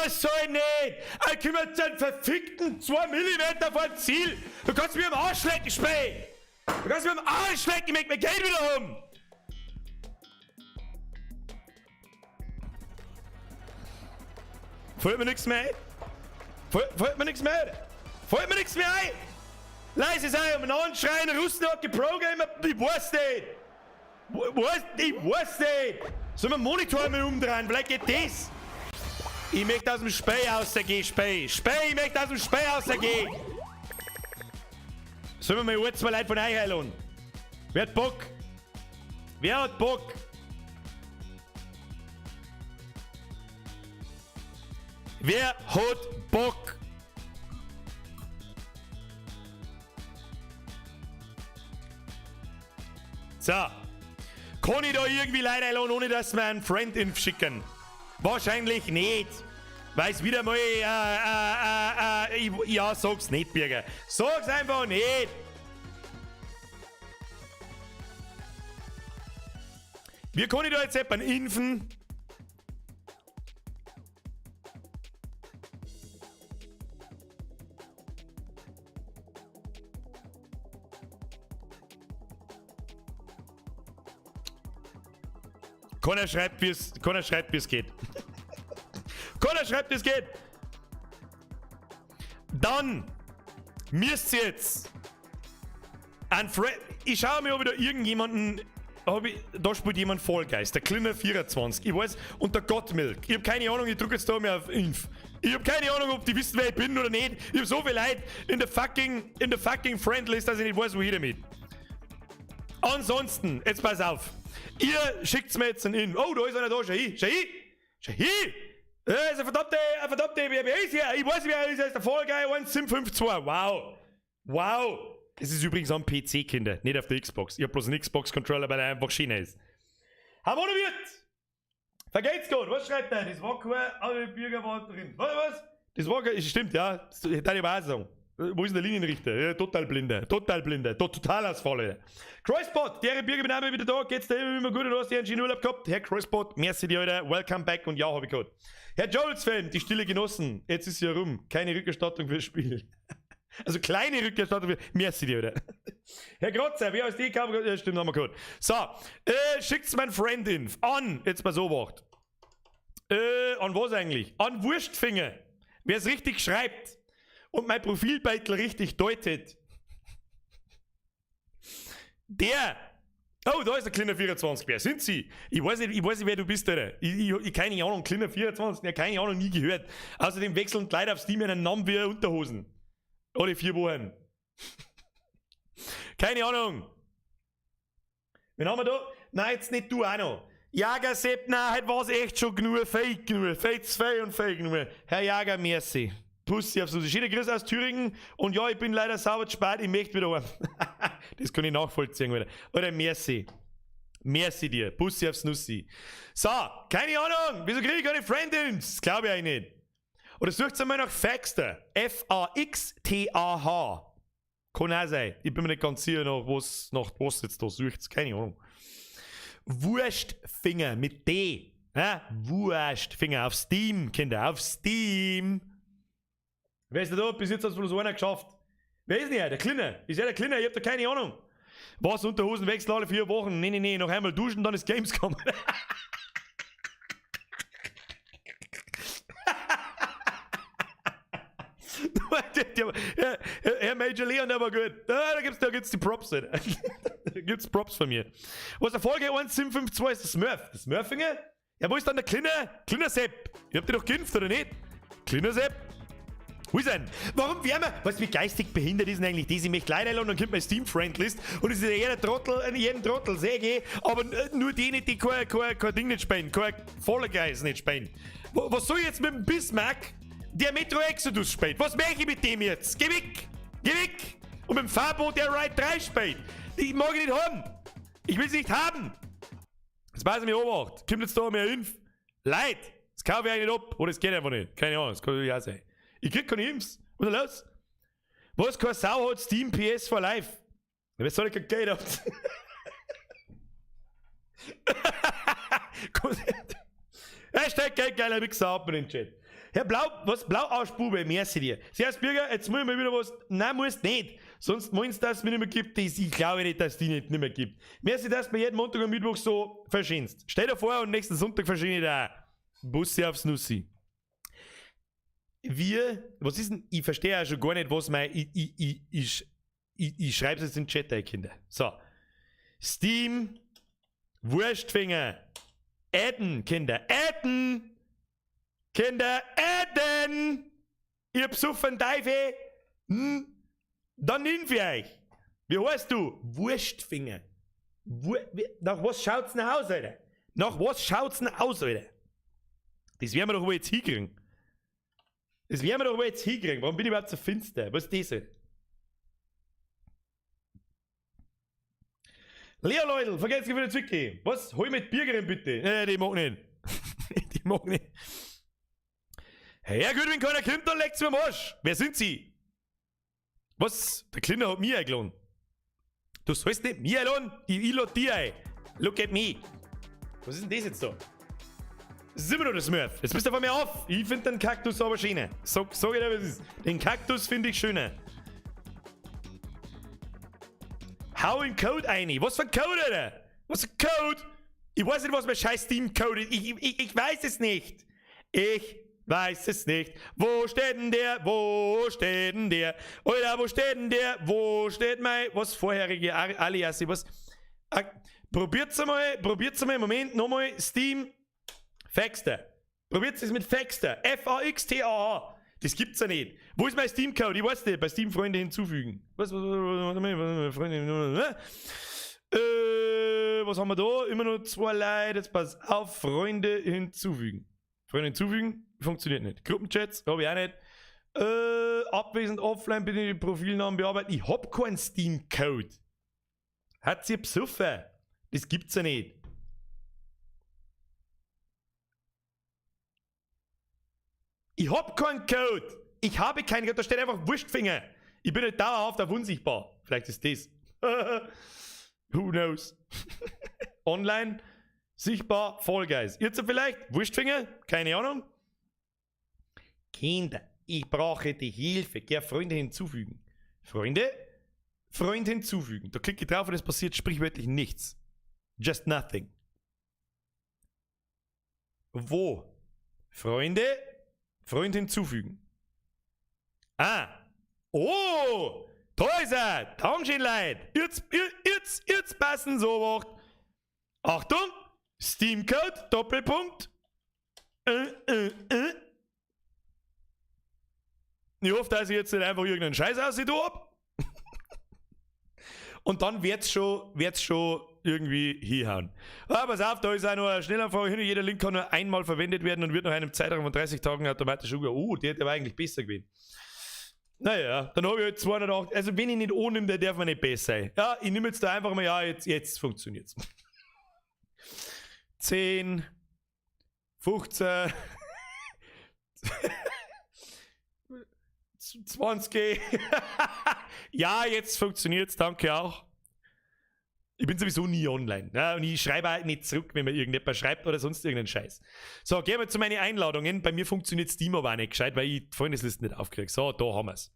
was soll nicht? Ich komme jetzt einen verfickten 2 mm vor dem Ziel. Du kannst mir am Arsch lecken, Spät. Du kannst mir am Arsch lecken, ich möchte mein Geld wieder haben. Fällt mir nichts mehr ein? Fällt mir nichts mehr ein? Fällt mir nichts mehr ein? Leise sein, um einen anschreien, Russen hat geprogrammt, ich weiß nicht. Ich weiß nicht. Sollen wir den Monitor mal umdrehen? Vielleicht geht das. Ich möchte aus dem Spey rausgehen, Spey, ich möchte aus dem Spey rausgehen. Sollen wir mal 2 Leute von euch einladen? Wer hat Bock? Wer hat Bock? Wer hat Bock? So. Kann ich da irgendwie Leute einladen, ohne dass wir einen Friend-Inf schicken? Wahrscheinlich nicht. Weil es wieder mal, ja, sag's nicht, Bürger. Sag's einfach nicht. Wie kann ich da jetzt jemanden impfen? Keiner schreibt, wie es geht. Keiner schreibt, wie es geht. Dann müsst ihr jetzt ich schaue mir, ob ich da irgendjemanden. Da spielt jemand Fall Guys, der Klinner 24. Ich weiß, und der Gottmilk. Ich habe keine Ahnung, ich drücke jetzt da mal auf Inf. Ich habe keine Ahnung, ob die wissen, wer ich bin oder nicht. Ich habe so viel Leute in der fucking Friendlist, dass ich nicht weiß, wo ich damit. Ansonsten, jetzt pass auf. Ihr schickt's mir jetzt einen in. Oh, da ist einer da. Shahi! Das ist ein verdammter BBS hier. Ich weiß, wer er ist. Er ist der Fall Guy 1752. Wow. Das ist übrigens am PC, Kinder. Nicht auf der Xbox. Ich hab bloß einen Xbox-Controller, weil er einfach Schiene ist. Haben wir wird? Vergeht's gut. Was schreibt der? Das war keine Bürger war drin. Was? Das war kein. Stimmt, ja. Das darf ich auch sagen. Wo ist denn der Linienrichter? Ja, total Ausfall. Croyspot, der Bürger bin auch wieder da. Geht's dir immer gut? Du hast dir einen schönen Urlaub gehabt. Herr Croyspot, merci dir, Alter. Welcome back und ja, hab ich gehört. Herr Joels-Fan, die Stille genossen. Jetzt ist sie ja rum. Keine Rückerstattung fürs Spiel. Also kleine Rückerstattung für. Merci dir, Alter. Herr Grotzer, wer aus die kam? Ja, stimmt, haben wir gehört. So, schickt's mein Friend an. Jetzt mal so wacht. An was eigentlich? An Wurstfinger. Wer es richtig schreibt und mein Profilbeitel richtig deutet, der. Oh, da ist der Kleiner 24. Wer sind Sie? Ich weiß nicht, wer du bist, Alter. Ich keine Ahnung, Kleiner 24, ja, keine Ahnung, nie gehört. Außerdem wechseln Leute auf Steam einen Namen wie Unterhosen. Alle 4 Wochen. Keine Ahnung. Wen haben wir da? Nein, jetzt nicht du auch noch. Jager Sepp, nein, heute war es echt schon genug. Fake genug. Fake 2 und Fake genug. Herr Jager, merci. Pussy auf so. Schöne Grüße aus Thüringen. Und ja, ich bin leider sauber zu spät. Ich möchte wieder heim. Das kann ich nachvollziehen, Alter. Oder merci. Merci dir. Pussy aufs Nussi. So, keine Ahnung. Wieso kriege ich keine Friend-Ins? Das glaube ich eigentlich nicht. Oder sucht einmal nach Faxter. F-A-X-T-A-H. Kann auch sein. Ich bin mir nicht ganz sicher, nach was jetzt da sucht. Keine Ahnung. Wurstfinger mit D. Ja? Wurstfinger auf Steam, Kinder. Auf Steam. Wer ist denn da? Bis jetzt hat es bloß einer geschafft. Wer ist denn der? Der Kleine. Ist der Kleine? Ich hab da keine Ahnung. Was? Unterhosen wechseln alle 4 Wochen? Nee. Noch einmal duschen, dann ist Gamescom. Herr Major Leon, der war gut. Da gibt's die Props. Da gibt's Props von mir. Was der Folge 1752 ist, der Smurf. Der Smurfinger? Ja, wo ist dann der Kleiner Sepp? Ihr habt ihr doch geimpft, oder nicht? Kleiner Sepp? Wo ist denn? Warum wären wir? Was mich geistig behindert ist denn eigentlich das? Ich möchte Leute einladen und dann kommt meine Steam-Friendlist und es ist jeder Trottel, jeden Trottel säge, aber nur die nicht, die kein Ding nicht spielen, kein Fall Guys nicht spielen. Was soll ich jetzt mit dem Bismarck, der Metro Exodus spielt? Was mache ich mit dem jetzt? Geh weg! Und mit dem Fabo, der Ride 3 spielt. Ich mag ihn nicht haben. Ich will es nicht haben. Jetzt weiß ich mir obacht. Kommt jetzt da mehr Inf? Leid! Das kaufe ich eigentlich nicht ab. Oder das geht einfach nicht. Keine Ahnung, das kann ja auch sein. Ich krieg keine Infs. Was ist los? Was kein Sau hat Steam PS for Life? Wer soll ich kein Geld haben? Hashtag geiler Wichser ab in den Chat. Herr Blauarschbube, merci dir. Servus, Bürger, jetzt muss ich mal wieder was. Nein, musst nicht. Sonst meinst du, dass es mir nicht mehr gibt. Ich glaube nicht, dass es die nicht mehr gibt. Merci, dass du mir jeden Montag und Mittwoch so verschinst. Stell dir vor, und nächsten Sonntag verschine ich da. Bussi aufs Nussi. Was ist denn? Ich verstehe ja schon gar nicht, was mein. Ich schreibe es jetzt in den Chat, Kinder. So. Steam, Wurstfinger, adden, Kinder, adden! Kinder, adden! Ihr besoffen Teufel! Dann nimm für euch! Wie heißt du? Wurstfinger. Nach was schaut's denn aus, Alter? Nach was schaut's denn aus, Alter? Das werden wir doch wohl jetzt hinkriegen. Warum bin ich überhaupt so finster? Was ist das, Alter? Lea Leute, vergesst wieder zurückgehen. Was? Hol mit Bürgerin bitte. Die mag nicht. Die mag nicht. Hey, ja gut, wenn keiner kommt, dann legt's mir am Arsch. Wer sind Sie? Was? Der Kleiner hat mich eingeladen. Du sollst nicht mich einladen, ich lade dich ein. Look at me. Was ist denn das jetzt da? Das ist immer noch der Smurf. Jetzt bist du von mir auf. Ich finde den Kaktus aber schöner. Sag ich dir, was ist. Den Kaktus finde ich schöner. Hau in Code ein. Was für ein Code, Alter? Was für ein Code? Ich weiß nicht, was mein scheiß Steam-Code ist. Ich weiß es nicht. Ich weiß es nicht. Wo steht denn der? Wo steht denn der? Alter, wo steht denn der? Wo steht mein... Was vorherige Alias? Was... Probiert's mal. Moment, nochmal. Steam. Faxter. Probiert's es mit Faxter. Faxtaa. Das gibt's ja nicht. Wo ist mein Steam-Code? Ich weiß nicht. Bei Steam Freunde hinzufügen. Was haben wir da? Immer noch 2 Leute. Jetzt pass auf. Freunde hinzufügen. Freunde hinzufügen? Funktioniert nicht. Gruppenchats? Habe ich auch nicht. Abwesend, offline, bitte die Profilnamen bearbeiten. Ich hab keinen Steam-Code. Hat sie besoffen? Das gibt's ja nicht. Ich hab keinen Code. Ich habe keinen Code. Da steht einfach Wurstfinger. Ich bin nicht dauerhaft auf unsichtbar. Vielleicht ist das. Who knows? Online, sichtbar, Fall Guys. Jetzt vielleicht? Wurstfinger? Keine Ahnung. Kinder, ich brauche die Hilfe. Geh Freunde hinzufügen. Freunde? Freund hinzufügen. Da klicke ich drauf und es passiert sprichwörtlich nichts. Just nothing. Wo? Freunde? Freund hinzufügen. Ah! Oh! Da ist er! Dankeschön, Leute! Jetzt passen so wart. Achtung! Steamcode, Doppelpunkt. Ich hoffe, dass ich jetzt nicht einfach irgendeinen Scheiß aussieht hab. Und dann wird's schon irgendwie hinhauen. Aber pass auf, da ist auch noch ein Schnellanfrage hin. Jeder Link kann nur einmal verwendet werden und wird nach einem Zeitraum von 30 Tagen automatisch umgehen. Oh, der war eigentlich besser gewesen. Naja, dann habe ich halt 208. Also, wenn ich nicht annehme, der darf man nicht besser sein. Ja, ich nehme jetzt da einfach mal, ja, jetzt funktioniert's. 10, 15, 20. Ja, jetzt funktioniert's, danke auch. Ich bin sowieso nie online. Ja, und ich schreibe halt nicht zurück, wenn mir irgendjemand schreibt oder sonst irgendeinen Scheiß. So, gehen wir zu meinen Einladungen. Bei mir funktioniert Steam aber auch nicht gescheit, weil ich die Freundeslisten nicht aufkriege. So, da haben wir es.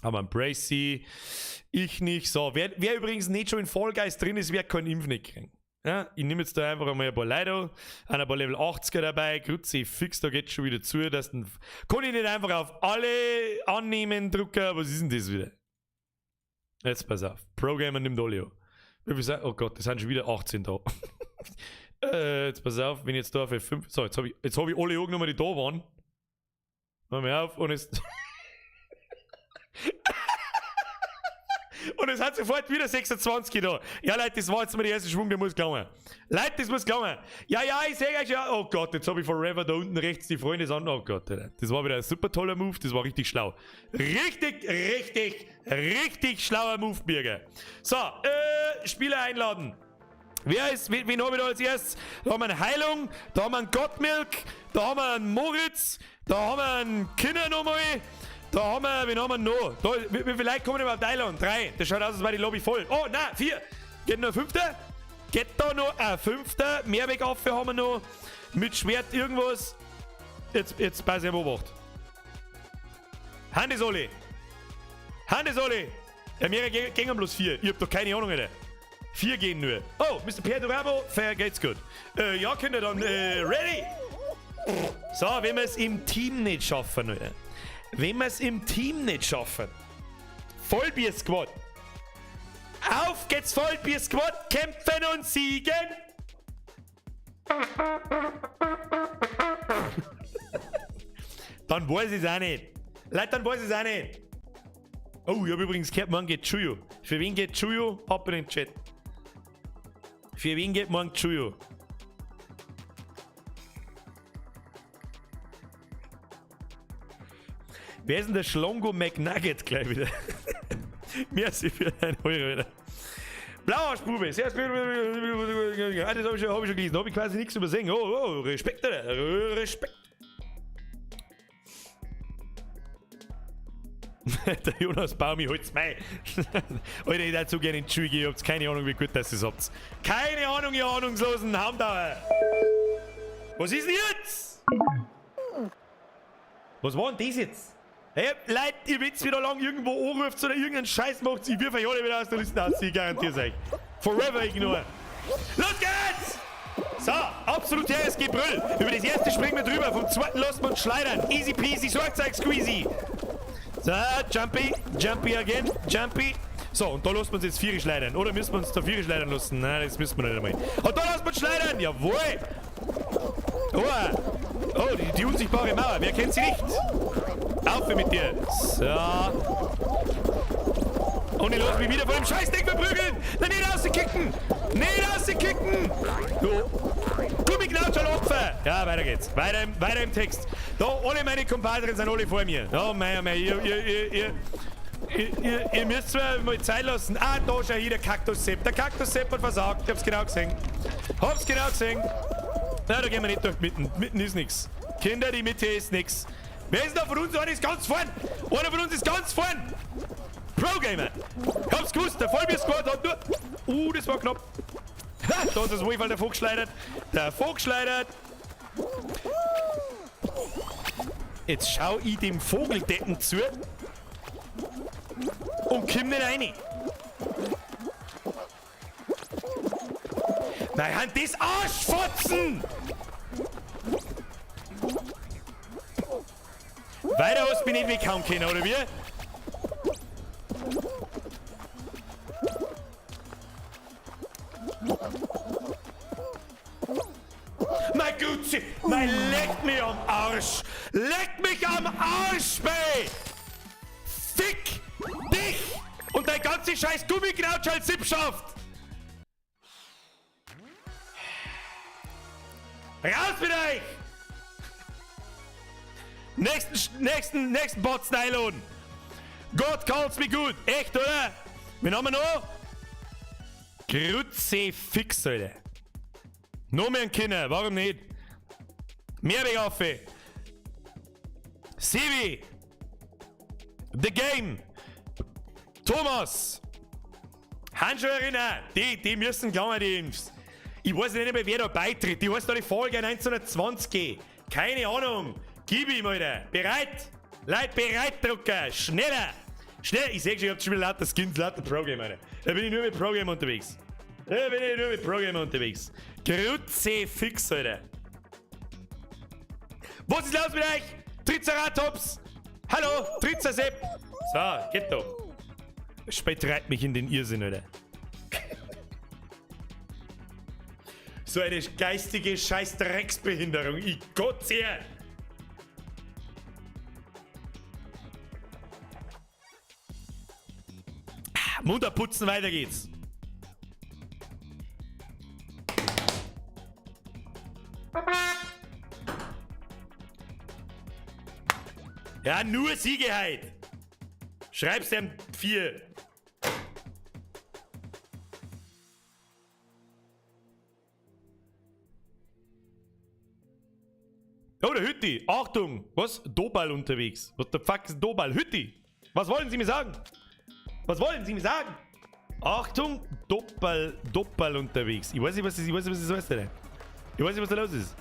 Haben wir einen Bracy. Ich nicht. So, wer übrigens nicht schon in Fall Guys drin ist, wird keinen Impf nicht kriegen. Ja, ich nehme jetzt da einfach einmal ein paar Leute, ein paar Level 80er dabei. Grüezi, fix, da geht schon wieder zu. Kann ich nicht einfach auf alle annehmen, drücken. Was ist denn das wieder? Jetzt pass auf. Programmer nimmt alle an. Oh Gott, das sind schon wieder 18 da. Jetzt pass auf, wenn ich jetzt da für 5. So, jetzt hab ich alle angenommen, die da waren. Hör mir auf und es. Und es hat sofort wieder 26 da. Ja, Leute, das war jetzt mal der erste Schwung, der muss kommen. Leute, das muss kommen. Ja, ich sehe euch ja. Oh Gott, jetzt habe ich forever da unten rechts die Freunde an. Oh Gott, das war wieder ein super toller Move. Das war richtig schlau. Richtig schlauer Move, Birger. So, Spieler einladen. Wen habe ich da als erstes? Da haben wir eine Heilung, da haben wir einen Gottmilk, da haben wir einen Moritz, da haben wir einen Kinder nochmal. Da haben wir, wen haben wir noch? Da, wie viele Leute kommen überhaupt einladen? 3. Das schaut aus, als wäre die Lobby voll. Oh, nein, 4. Geht noch ein 5. Geht da noch ein 5. Mehrwegaffe haben wir noch. Mit Schwert irgendwas. Jetzt pass auf, Obacht. Handes alle. Handes alle. Ja, mir gehen bloß 4. Ich hab doch keine Ahnung, Alter. 4 gehen nur. Oh, Mr. Pedro Rabo, fair geht's gut. Ja, könnt ihr dann, ready? So, wenn wir es im Team nicht schaffen, Alter. Wenn wir es im Team nicht schaffen. Vollbier-Squad. Auf geht's, Vollbier-Squad. Kämpfen und siegen. Dann weiß ich es auch nicht. Leute, dann weiß ich es auch nicht. Oh, ich habe übrigens gehört, morgen geht Chuyo. Für wen geht Chuyo? Ab in den Chat. Für wen geht morgen Chuyo? Wer ist denn der Schlongo McNugget gleich wieder? Merci für 1 Euro wieder. Blauarschbube, sehr gut. Das habe ich schon gelesen. Da habe ich quasi nichts übersehen. Oh, Respekt, Alter. Respekt. Der Jonas Baumi holt's mei. Alter, ich dazu gerne in die Schule gehen. Ihr habt keine Ahnung, wie gut das ist. Habt. Keine Ahnung, ihr ahnungslosen Haumdauer. Was ist denn jetzt? Was war denn das jetzt? Hey, Leute, ihr wisst wieder lang irgendwo anruft oder irgendeinen Scheiß macht, ich wirf euch alle wieder aus der Liste aus, ich garantiere euch. Forever ignore. Los geht's! So, absolut herres Gebrüll. Über das erste springen wir drüber, vom zweiten lassen wir uns schleudern. Easy peasy, Sorgzeug, squeezy. So, Jumpy again, Jumpy. So, und da lassen wir uns jetzt 4 schleudern. Oder müssen wir uns da 4 schleudern lassen? Nein, das müssen wir nicht einmal. Und da lassen wir uns schleudern, jawohl. Oh, die unsichtbare Mauer, wer kennt sie nicht? Auf mit dir. So. Und ich lasse mich wieder vor dem Scheißding verprügeln. Nein, nicht rauskicken. Nicht rauskicken. Gummiknautschal Opfer. Ja, weiter geht's. Weiter im Text. Da, alle meine Kompadren sind alle vor mir. Oh mein, ihr müsst mir mal Zeit lassen. Ah, da schau hier der Kaktus-Sepp. Der Kaktus-Sepp hat versagt. Ich hab's genau gesehen. Na, da gehen wir nicht durch mitten. Mitten ist nix. Kinder, die Mitte ist nix. Wer ist da von uns? Einer ist ganz vorn. Einer von uns ist ganz vorn. Pro-Gamer. Ich hab's gewusst. Der Vollbier-Squad hat nur... das war knapp. Ha, da ist das Wohlfall der Vogel geschleudert. Jetzt schau ich dem Vogeldecken zu. Und komm nicht rein. Nein, das Arschfotzen! Weiter hast du mich nicht weghauen können, oder wie? Mein Gutzi! Nein, leck mich am Arsch! Leck mich am Arsch, bey! Fick dich! Und dein ganze scheiß Gummiknautschal-Sippschaft! Raus mit euch! Nächsten Bots einladen. God calls me good. Echt, oder? Wen haben wir noch? Kruzifix, Alter. Noch mehr ein Kinder, warum nicht? Mehr Begraffe. Sivi. The Game. Thomas. Handschuherina. Die müssen klar, die. Ich weiß nicht mehr, wer da beitritt. Die heißt da die Folge 1920. Keine Ahnung. Gib ihm, Alter. Bereit? Leute, bereit, Drucker. Schneller. Schnell. Ich seh schon, ihr habt schon wieder lauter Skins, lauter Pro-Game, Alter. Da bin ich nur mit Pro-Game unterwegs. Kruzifix, Alter. Was ist los mit euch? Triceratops. Hallo, Tricersepp. So, geht doch. Spät treibt mich in den Irrsinn, Alter. So eine geistige Scheiß-Drecksbehinderung. Ich Gott sehr. Mund abputzen, weiter geht's. Ja, nur Siegeheit. Schreib's dem 4. Oh, der Hütti. Achtung. Was? Doball unterwegs. What the fuck ist Doball? Hütti. Was wollen Sie mir sagen? Was wollen Sie mir sagen? Achtung. Doppel unterwegs. Ich weiß nicht, was das heißt, Alter. Ich weiß nicht, was da los ist.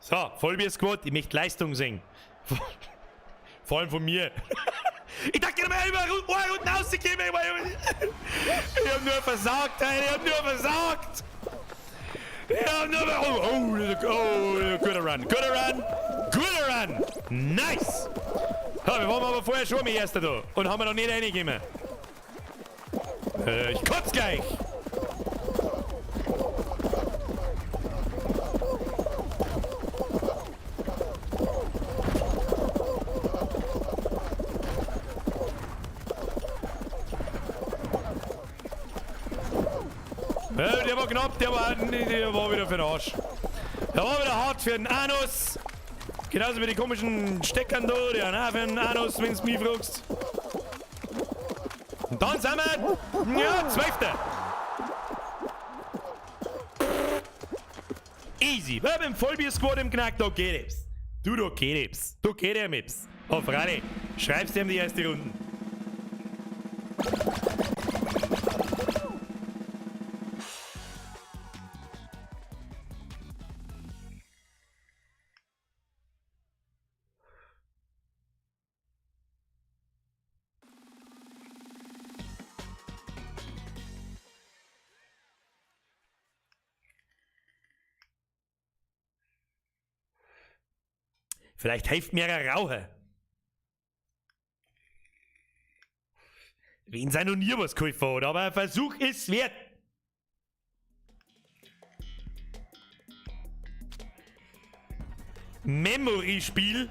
So, Vollbier-Squad, ich möchte Leistung sehen. Vor allem von mir. Ich dachte, ich habe über unten rausgegeben. Ich hab nur versagt, Alter. Ich hab nur versagt. Guter Run. Nice. Ja, wir waren aber vorher schon mit Erster da. Und haben wir noch nicht reingegeben. Ich kotze gleich. Ja, der war knapp, der war wieder für den Arsch. Der war wieder hart für den Anus. Genauso wie die komischen Steckern da, die haben auch für den Anus, wenn du mich fragst. Und dann sind wir, ja, 12. Easy. Wir haben im Vollbier-Squad im Knack, da geht es. Da geht es. Da geht er mit. Oh, Freunde, schreibst du ihm die erste Runde. Vielleicht hilft mir ein Raucher. Wen sei noch nie was geholfen hat, aber ein Versuch ist wert. Memory-Spiel.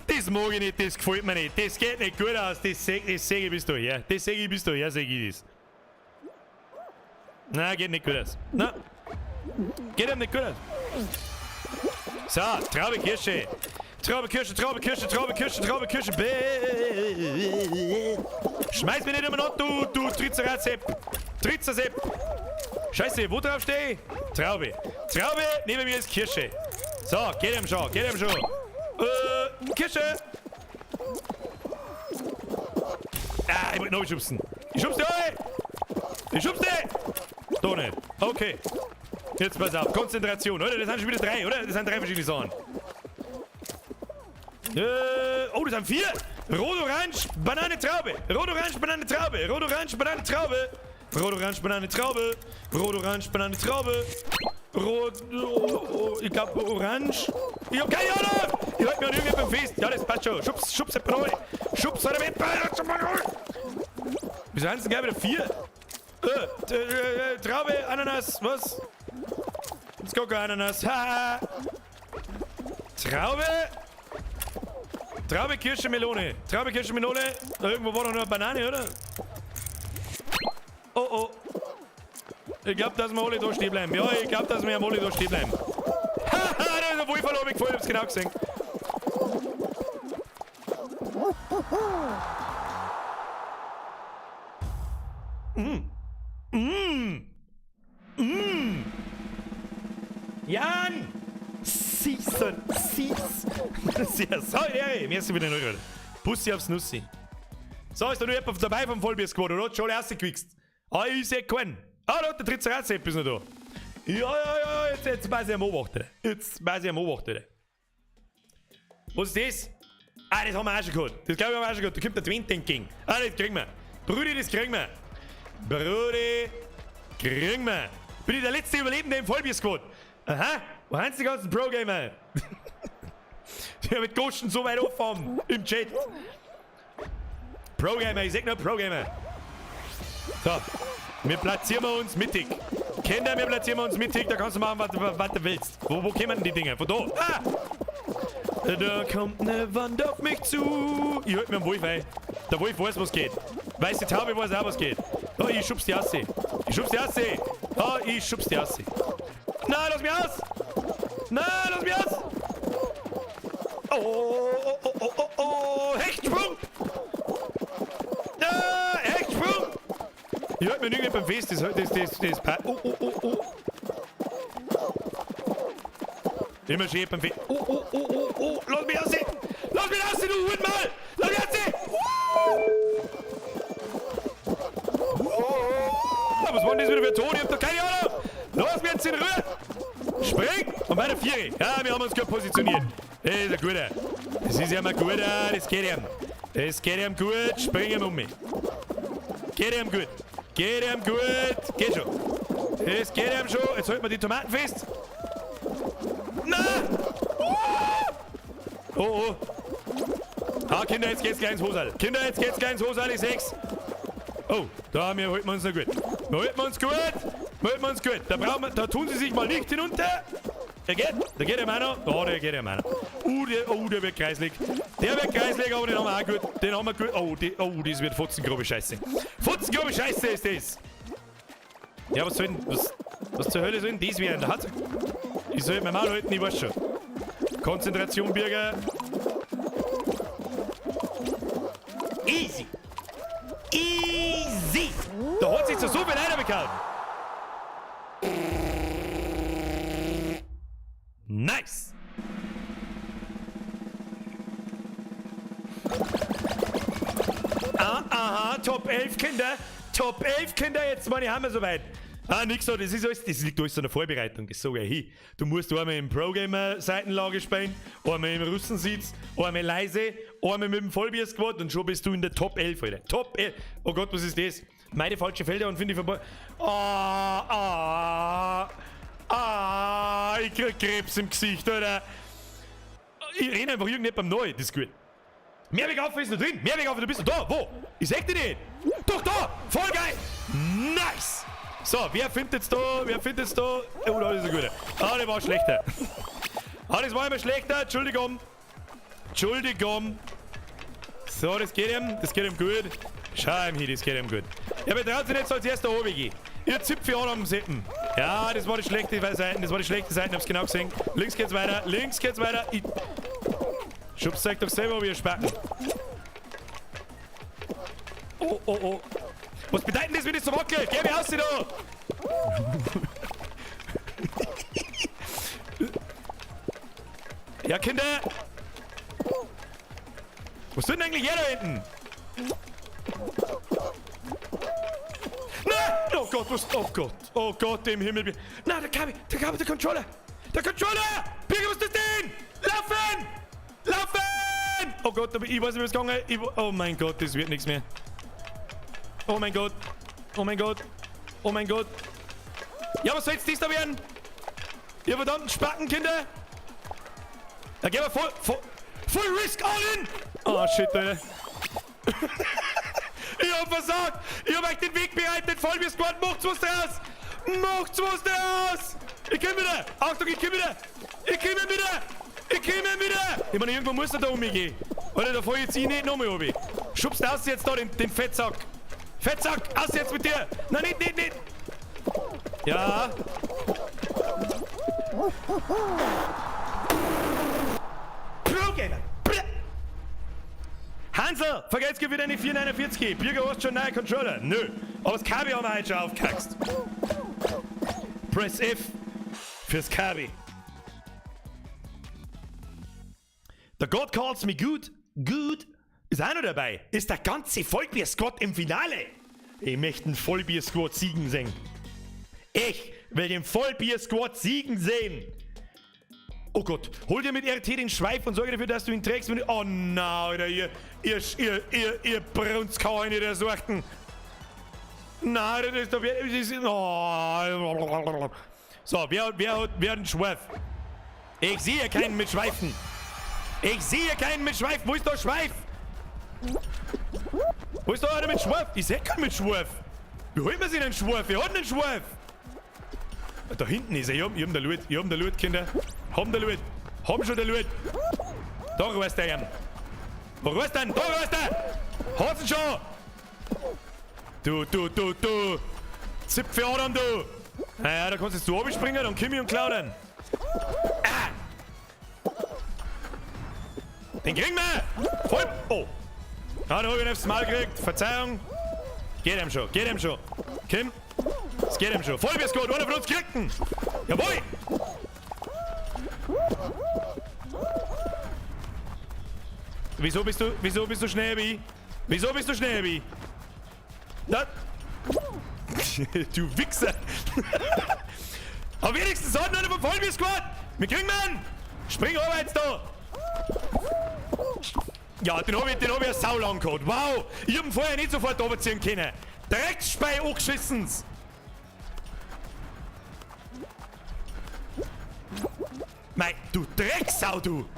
Das mag ich nicht, das gefällt mir nicht. Das geht nicht gut aus, das sag ich bis daher. Das sag ich bis daher, sag ich das. Na, geht nicht gut aus. Na, geht ihm nicht gut aus. So, Traube Kirsche. Schmeiß mich nicht immer noch, du Triceratops. Scheiße, wo drauf stehe ich? Traube, neben mir ist Kirsche. So, geht ihm schon. Kirsche. Ah, ich wollte noch schubsen. Ich schubse dich. Da nicht. Okay. Jetzt pass auf, Konzentration, oder? Das sind schon wieder 3, oder? Das sind 3 verschiedene Sachen. Oh, das sind 4. Rot-Orange, Banane, Traube. Rot-Orange, Banane, Traube. Rot-Orange, Banane, Traube. Rot-Orange, Banane, Traube. Rot-Orange, Banane, Traube. Ich glaube Orange. Ich hab keine Ahnung. Ich halte mich an irgendjemandem fest. Ja, das passt schon. Schubs, Separol. Schubs, oder mit. Wieso haben sie gleich wieder 4? Traube, Ananas, was? Jetzt guck Ananas. Ha! Traube, Kirsche, Melone. Irgendwo war doch noch eine Banane, oder? Oh. Ich glaub, dass wir alle da stehen bleiben. Ja, ich glaub, dass wir alle da stehen bleiben. Haha, da ist ein Wolf verloren, ich hab's genau gesehen. Jan! Season! Sehr sorry, merci für den Rückhalt. Bussi aufs Nussi. So, ist da noch jemand dabei vom Vollbier-Squad, oder? Schon der erste gewichst. Ah, ich seh keinen. Ah, da hat der Triceratops ist noch da. Ja, jetzt weiß ich am Beobachten. Was ist das? Ah, das haben wir auch schon gehabt. Das glaube ich haben wir auch schon gehabt. Da kommt der Twin entgegen. Ah, das kriegen wir. Brudi, das kriegen wir. Bin ich der letzte Überlebende im Vollbier-Squad. Aha, wo haben sie die ganzen Pro-Gamer? Die haben mit Goschen so weit auffahren im Chat. Pro-Gamer, ich sag nur Pro-Gamer. So, wir platzieren uns mittig. Kinder, wir platzieren uns mittig, da kannst du machen, was du willst. Wo kommen denn die Dinger? Von da? Ah! Da kommt eine Wand auf mich zu. Ich halte mir am Wolf ein. Der Wolf weiß, was geht. Weiß die Taube weiß auch, was geht. Oh, ich schub's die Asse. Oh, ich schub's die Asse. Nein, lass mich aus! Oh, Hechtsprung! Hechtsprung! Ich halte mir nicht beim Fest, das Oh. Immer schön beim Fest. Oh, lass mich aus! Du Hund mal! Lass mich aus! Was war denn das wieder für ein Ton? Ich hab doch keine Ahnung! Lass mich jetzt in Ruhe! Spring! Und bei der 4. Ja, wir haben uns gut positioniert. Das ist ein guter. Das ist ja mal guter. Das geht ihm. Das geht ihm gut. Springen um mich. Geht ihm gut. Geht ihm gut. Geht schon. Das geht ihm schon. Jetzt halten wir die Tomaten fest. Nein! Oh, oh. Ah, Kinder, jetzt geht's gleich ins Hosal. Kinder, jetzt geht's gleich ins Hosal. Ich sechs. Oh, da halten wir uns noch gut. Da halten wir uns gut. Da halten wir uns gut. Da tun sie sich mal nicht hinunter. Der geht ihm auch noch. Oh, der geht ihm auch noch. Der wird kreislig. Der wird kreislig, aber den haben wir auch gut. Den haben wir gut. Das wird futzengrobe Scheiße. Futzengrobe Scheiße ist das. Ja, was zur Hölle soll denn das werden? Ich soll mir mal halten, ich weiß schon. Konzentration, Bürger. Easy. Easy. Da hat sich so viel einer bekannt. Nice. Aha, Top 11 Kinder. Top 11 Kinder, jetzt meine haben wir soweit. Ah, nix so, das liegt alles so in der Vorbereitung, das sage ich hin. Du musst einmal im Pro-Gamer-Seitenlage spielen, einmal im Russensitz, einmal leise, einmal mit dem Vollbier-Squad und schon bist du in der Top 11, Alter. Top 11. Oh Gott, was ist das? Meine falsche Felder und finde ich verboten. Ich krieg Krebs im Gesicht, Alter. Ich renne einfach irgendwie nicht beim Neu, das ist gut. Mehrweg ist noch drin, Mehrweg du bist noch da, wo? Ich sag dir nicht. Doch da, voll geil. Nice. So, wer findet da? Oh, da ist ein guter. Ah, der war schlechter. Das war immer schlechter, Entschuldigung. So, das geht ihm gut. Schau ihm hin, das geht ihm gut. Ja, aber traut sich nicht so als erster oben gehen. Ihr Zipfel an am Sippen. Ja, das war die schlechte Seite, hab's genau gesehen. Links geht's weiter. Schubst euch doch selber, wie ihr Spacken. Oh. Was bedeutet das, wenn das so wackelt? Geh mir aus, da! Ja, Kinder! Was tut denn eigentlich hier da hinten? Nein! Oh Gott, im Himmel! Nein, der Controller! Der Controller! Birger, was ist das denn? Laufen! Oh Gott, ich weiß nicht, was gegangen ist. Oh mein Gott, das wird nichts mehr. Oh mein Gott. Ja, was soll jetzt das da werden? Ihr verdammten Spacken, Kinder. Da gehen wir voll Risk all in. Oh, shit, Alter. Ich hab versagt. Ich hab euch den Weg bereitet. Vollbier-Squad, macht's was draus. Ich komm wieder. Achtung, ich komm wieder. Ich meine, irgendwo muss er da umgehen. Alter, da fahr ich jetzt nicht nochmal oben. Schubst aus jetzt da den Fettsack. Fettsack, aus jetzt mit dir! Nein, nicht! Ja! Pro-Gamer! Hansel, vergelt's für deine 449. Birger, hast schon einen neuen Controller? Nö. Aber das Kabel haben wir heute schon aufgekackst. Press F fürs Kabel. The God calls me good. Ist auch noch dabei. Ist der ganze Vollbier-Squad im Finale. Ich möchte einen Vollbier-Squad siegen sehen. Ich will den Vollbier-Squad siegen sehen. Oh Gott, hol dir mit RT den Schweif und sorge dafür, dass du ihn trägst. Oh nein, Alter, ihr Brunskauer der Sorten. Nein, das ist doch... Oh. So, wer hat einen Schweif? Ich sehe keinen mit Schweifen. Wo ist der Schweif? Wo ist da einer mit Schweif? Ich seh keinen mit Schweif. Wie holt man sich einen Schweif? Wer hat einen Schweif? Da hinten ist er. Ich hab den Loot, Kinder. Haben schon den Loot. Da ruhst der ihn. Da ruhst er. Hast ihn schon. Du. Zipfel Adam, du. Naja, da kannst jetzt du runterspringen, dann komm ich und klau den. Den kriegen wir! Voll! Oh! Ja, da hab ich ihn aufs Mal gekriegt. Verzeihung. Geht ihm schon. Kim? Es geht ihm schon. Vollbier-Squad, einer von uns kriegt ihn! Jawohl! Wieso bist du schnell wie? Du Wichser! Aber wenigstens hat einer vom Vollbier-Squad. Wir kriegen ihn. Spring runter jetzt da. Ja, den hab ich ja saulang gehabt. Wow. Ich hab ihn vorher nicht sofort runterziehen können. Drecksspei angeschissen. Mei, du Drecksau, du.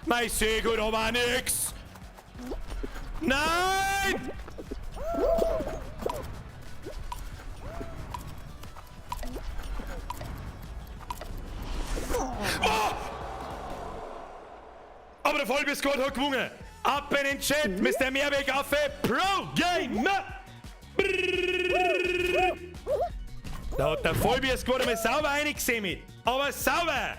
Mei, ich seh gut, aber auch nix. Nein! Oh! Aber der Vollbier-Squad hat gewonnen. Ab in den Chat, Mr. Mehrweg auf Pro Gamer. Da hat der Vollbier-Squad einmal sauber reingesehen mit. Aber sauber.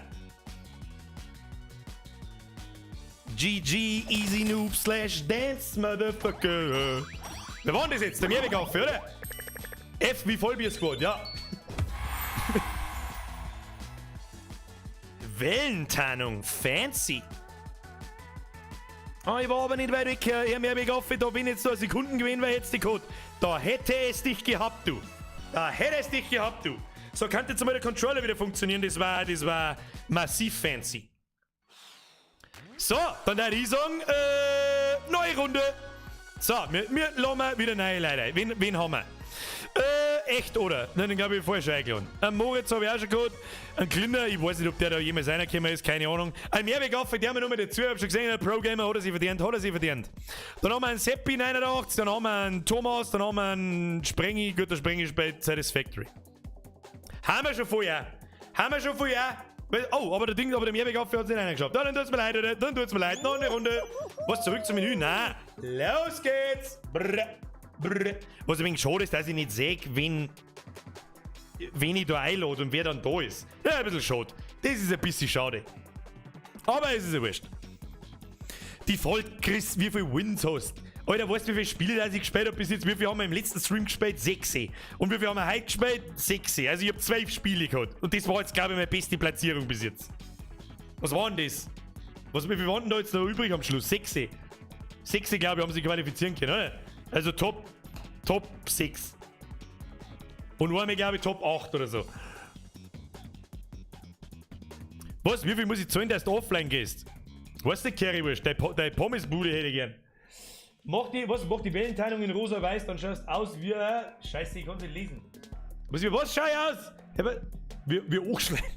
GG Easy Noob / Dance Motherfucker. Wer war denn das jetzt? Der Mehrweg auf, oder? F wie Vollbier-Squad, ja. Wellentarnung, fancy. Ah, ich war aber nicht weit weg, Herr Mehrweg auf, da bin ich jetzt so Sekunden gewesen, weil jetzt die Code. Da hätte es dich gehabt, du. Da hätte es dich gehabt, du. So kann jetzt mal der Controller wieder funktionieren, das war massiv fancy. So, dann würde ich sagen, neue Runde. So, wir lassen wieder neue Leute. Wen haben wir? Echt, oder? Nein, den glaube ich vorher schon eingeladen. Einen Moritz habe ich auch schon gehabt. Ein Klinder, ich weiß nicht, ob der da jemals reingekommen ist, keine Ahnung. Ein Mehrweg auf, der haben wir noch mit dazu. Ich habe schon gesehen, der Pro-Gamer hat er sich verdient, Dann haben wir einen Seppi 89, dann haben wir einen Thomas, dann haben wir einen Sprengi. Gut, der Sprengi spielt Satisfactory. Haben wir schon vorher. Oh, aber der Mehrweg auf hat es nicht reingeschaut. Dann tut's mir leid, oder? Dann tut's mir leid. Noch eine Runde. Was, zurück zum Menü? Nein. Los geht's. Brr. Was ein wenig schade ist, dass ich nicht sehe, wen ich da einlade und wer dann da ist. Ja, ein bisschen schade. Das ist ein bisschen schade. Aber es ist ja wurscht. Die Frage, Chris, wie viel Wins hast? Alter, weißt du, wie viele Spiele das ich gespielt habe bis jetzt? Wie viel haben wir im letzten Stream gespielt? 6. Und wie viel haben wir heute gespielt? 6. Also ich habe 12 Spiele gehabt. Und das war jetzt, glaube ich, meine beste Platzierung bis jetzt. Was war denn das? Wie viel waren denn da jetzt noch übrig am Schluss? 6. 6, glaube ich, haben sie qualifizieren können, oder? Also Top 6. Und einmal, glaube ich, Top 8 oder so. Was? Wie viel muss ich zahlen, dass du offline gehst? Weißt du, Currywurst? Deine Pommesbude hätte ich gern. Mach die Wellenteilung in rosa-weiß, dann schaust aus wie Scheiße, ich kann nicht lesen. Was schau ich aus? Wie angeschleudert.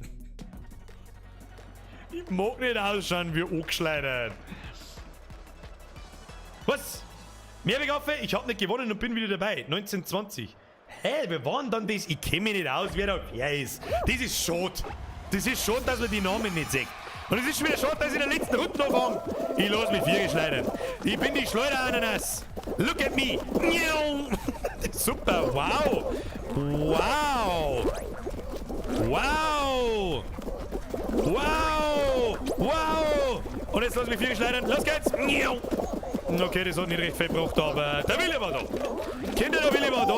Ich mag nicht ausschauen wie angeschleudert. Was? Mehrweg auf, ich hab nicht gewonnen und bin wieder dabei. 1920. Hä, wer war denn dann das? Ich kenne mich nicht aus, wer da wer ist. Das ist schade. Das ist schade, dass man die Namen nicht sieht. Und es ist schon wieder schade, dass ich in der letzten Runde noch fange. Ich lass mich 4 geschleudert. Ich bin die Schleuderananas. Look at me. Super, wow. Wow. Und jetzt lass mich 4 geschleudert. Los geht's. Okay, das hat nicht recht viel gebracht, aber der Wille war da. Kinder, der Wille war da.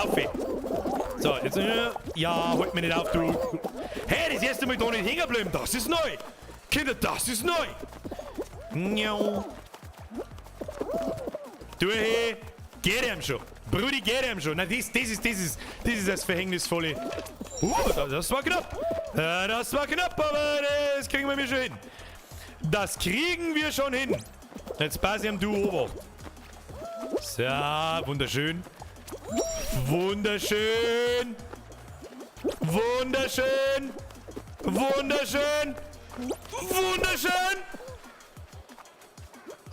Auf. So, jetzt, ja, halt mich nicht auf, du. Hey, das erste Mal da nicht hängen bleiben, das ist neu. Kinder, das ist neu. Du, hey, geh dem schon. Brudi, geh dem schon. Nein, das ist das Verhängnisvolle. Das war knapp. Das war knapp, aber das kriegen wir schon hin. Das kriegen wir schon hin. Jetzt pass ich am Duo ober. So, wunderschön. Wunderschön.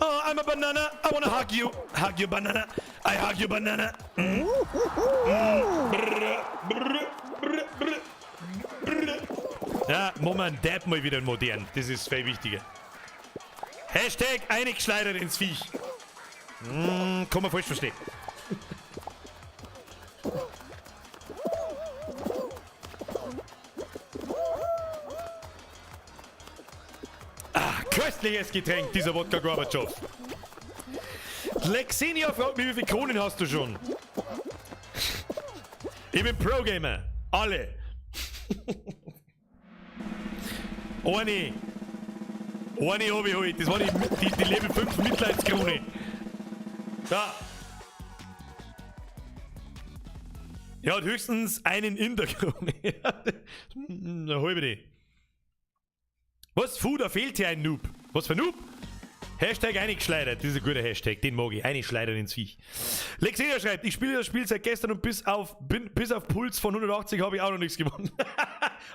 Oh, I'm a banana. I wanna hug you. Hug you, banana. I hug you, banana. Ja, Moment, Dab mal wieder modern. Das ist viel wichtiger. Hashtag eingeschleudert ins Viech. Kann man falsch verstehen. Köstliches Getränk, dieser Wodka Gorbatschow. Lexenia fragt mich, wie viele Kronen hast du schon? Ich bin Pro-Gamer. Alle. Eine habe ich heute. Das war die Level 5 Mitleidskrone. Da. Der hat höchstens einen in der Krone. Na, halbe die. Was? Da fehlt hier ein Noob. Was für Noob? Hashtag eingeschleudert. Das ist ein guter Hashtag. Den mag ich. Eingeschleudert ins Viech. Lexenia schreibt, ich spiele das Spiel seit gestern und bis auf Puls von 180 habe ich auch noch nichts gewonnen.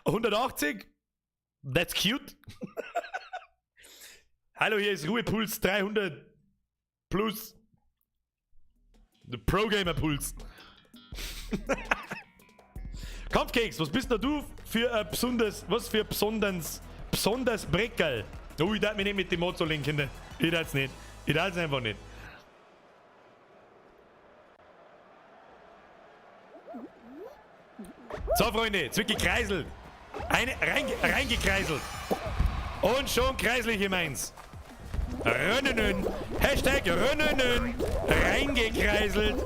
180? That's cute. Hallo, hier ist Ruhepuls 300 plus. Der Pro-Gamer-Puls. Kampfkeks, was bist denn du für ein besonders Breckerl? Oh, ich darf mich nicht mit dem Mod so linken. Ne? Ich darf's nicht. Ich darf's einfach nicht. So, Freunde, jetzt wird gekreiselt. Reingekreiselt. Und schon kreisel ich meins. Rönnenen. Hashtag Rönnenen. Reingekreiselt.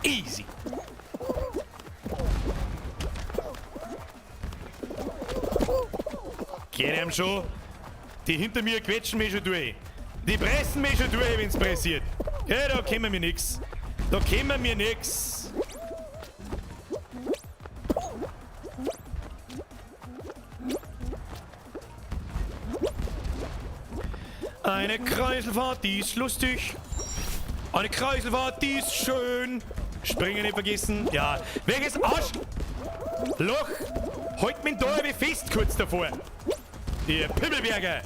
Easy. Geht schon. Die hinter mir quetschen mich schon durch. Die pressen mich schon durch, wenn's pressiert. Ja, da können wir nix. Da können wir nix. Eine Kreiselfahrt, die ist lustig. Eine Kreiselfahrt, die ist schön. Springen nicht vergessen. Ja, welches Arschloch halt mich da wie fest kurz davor. Ihr Pimmelberger.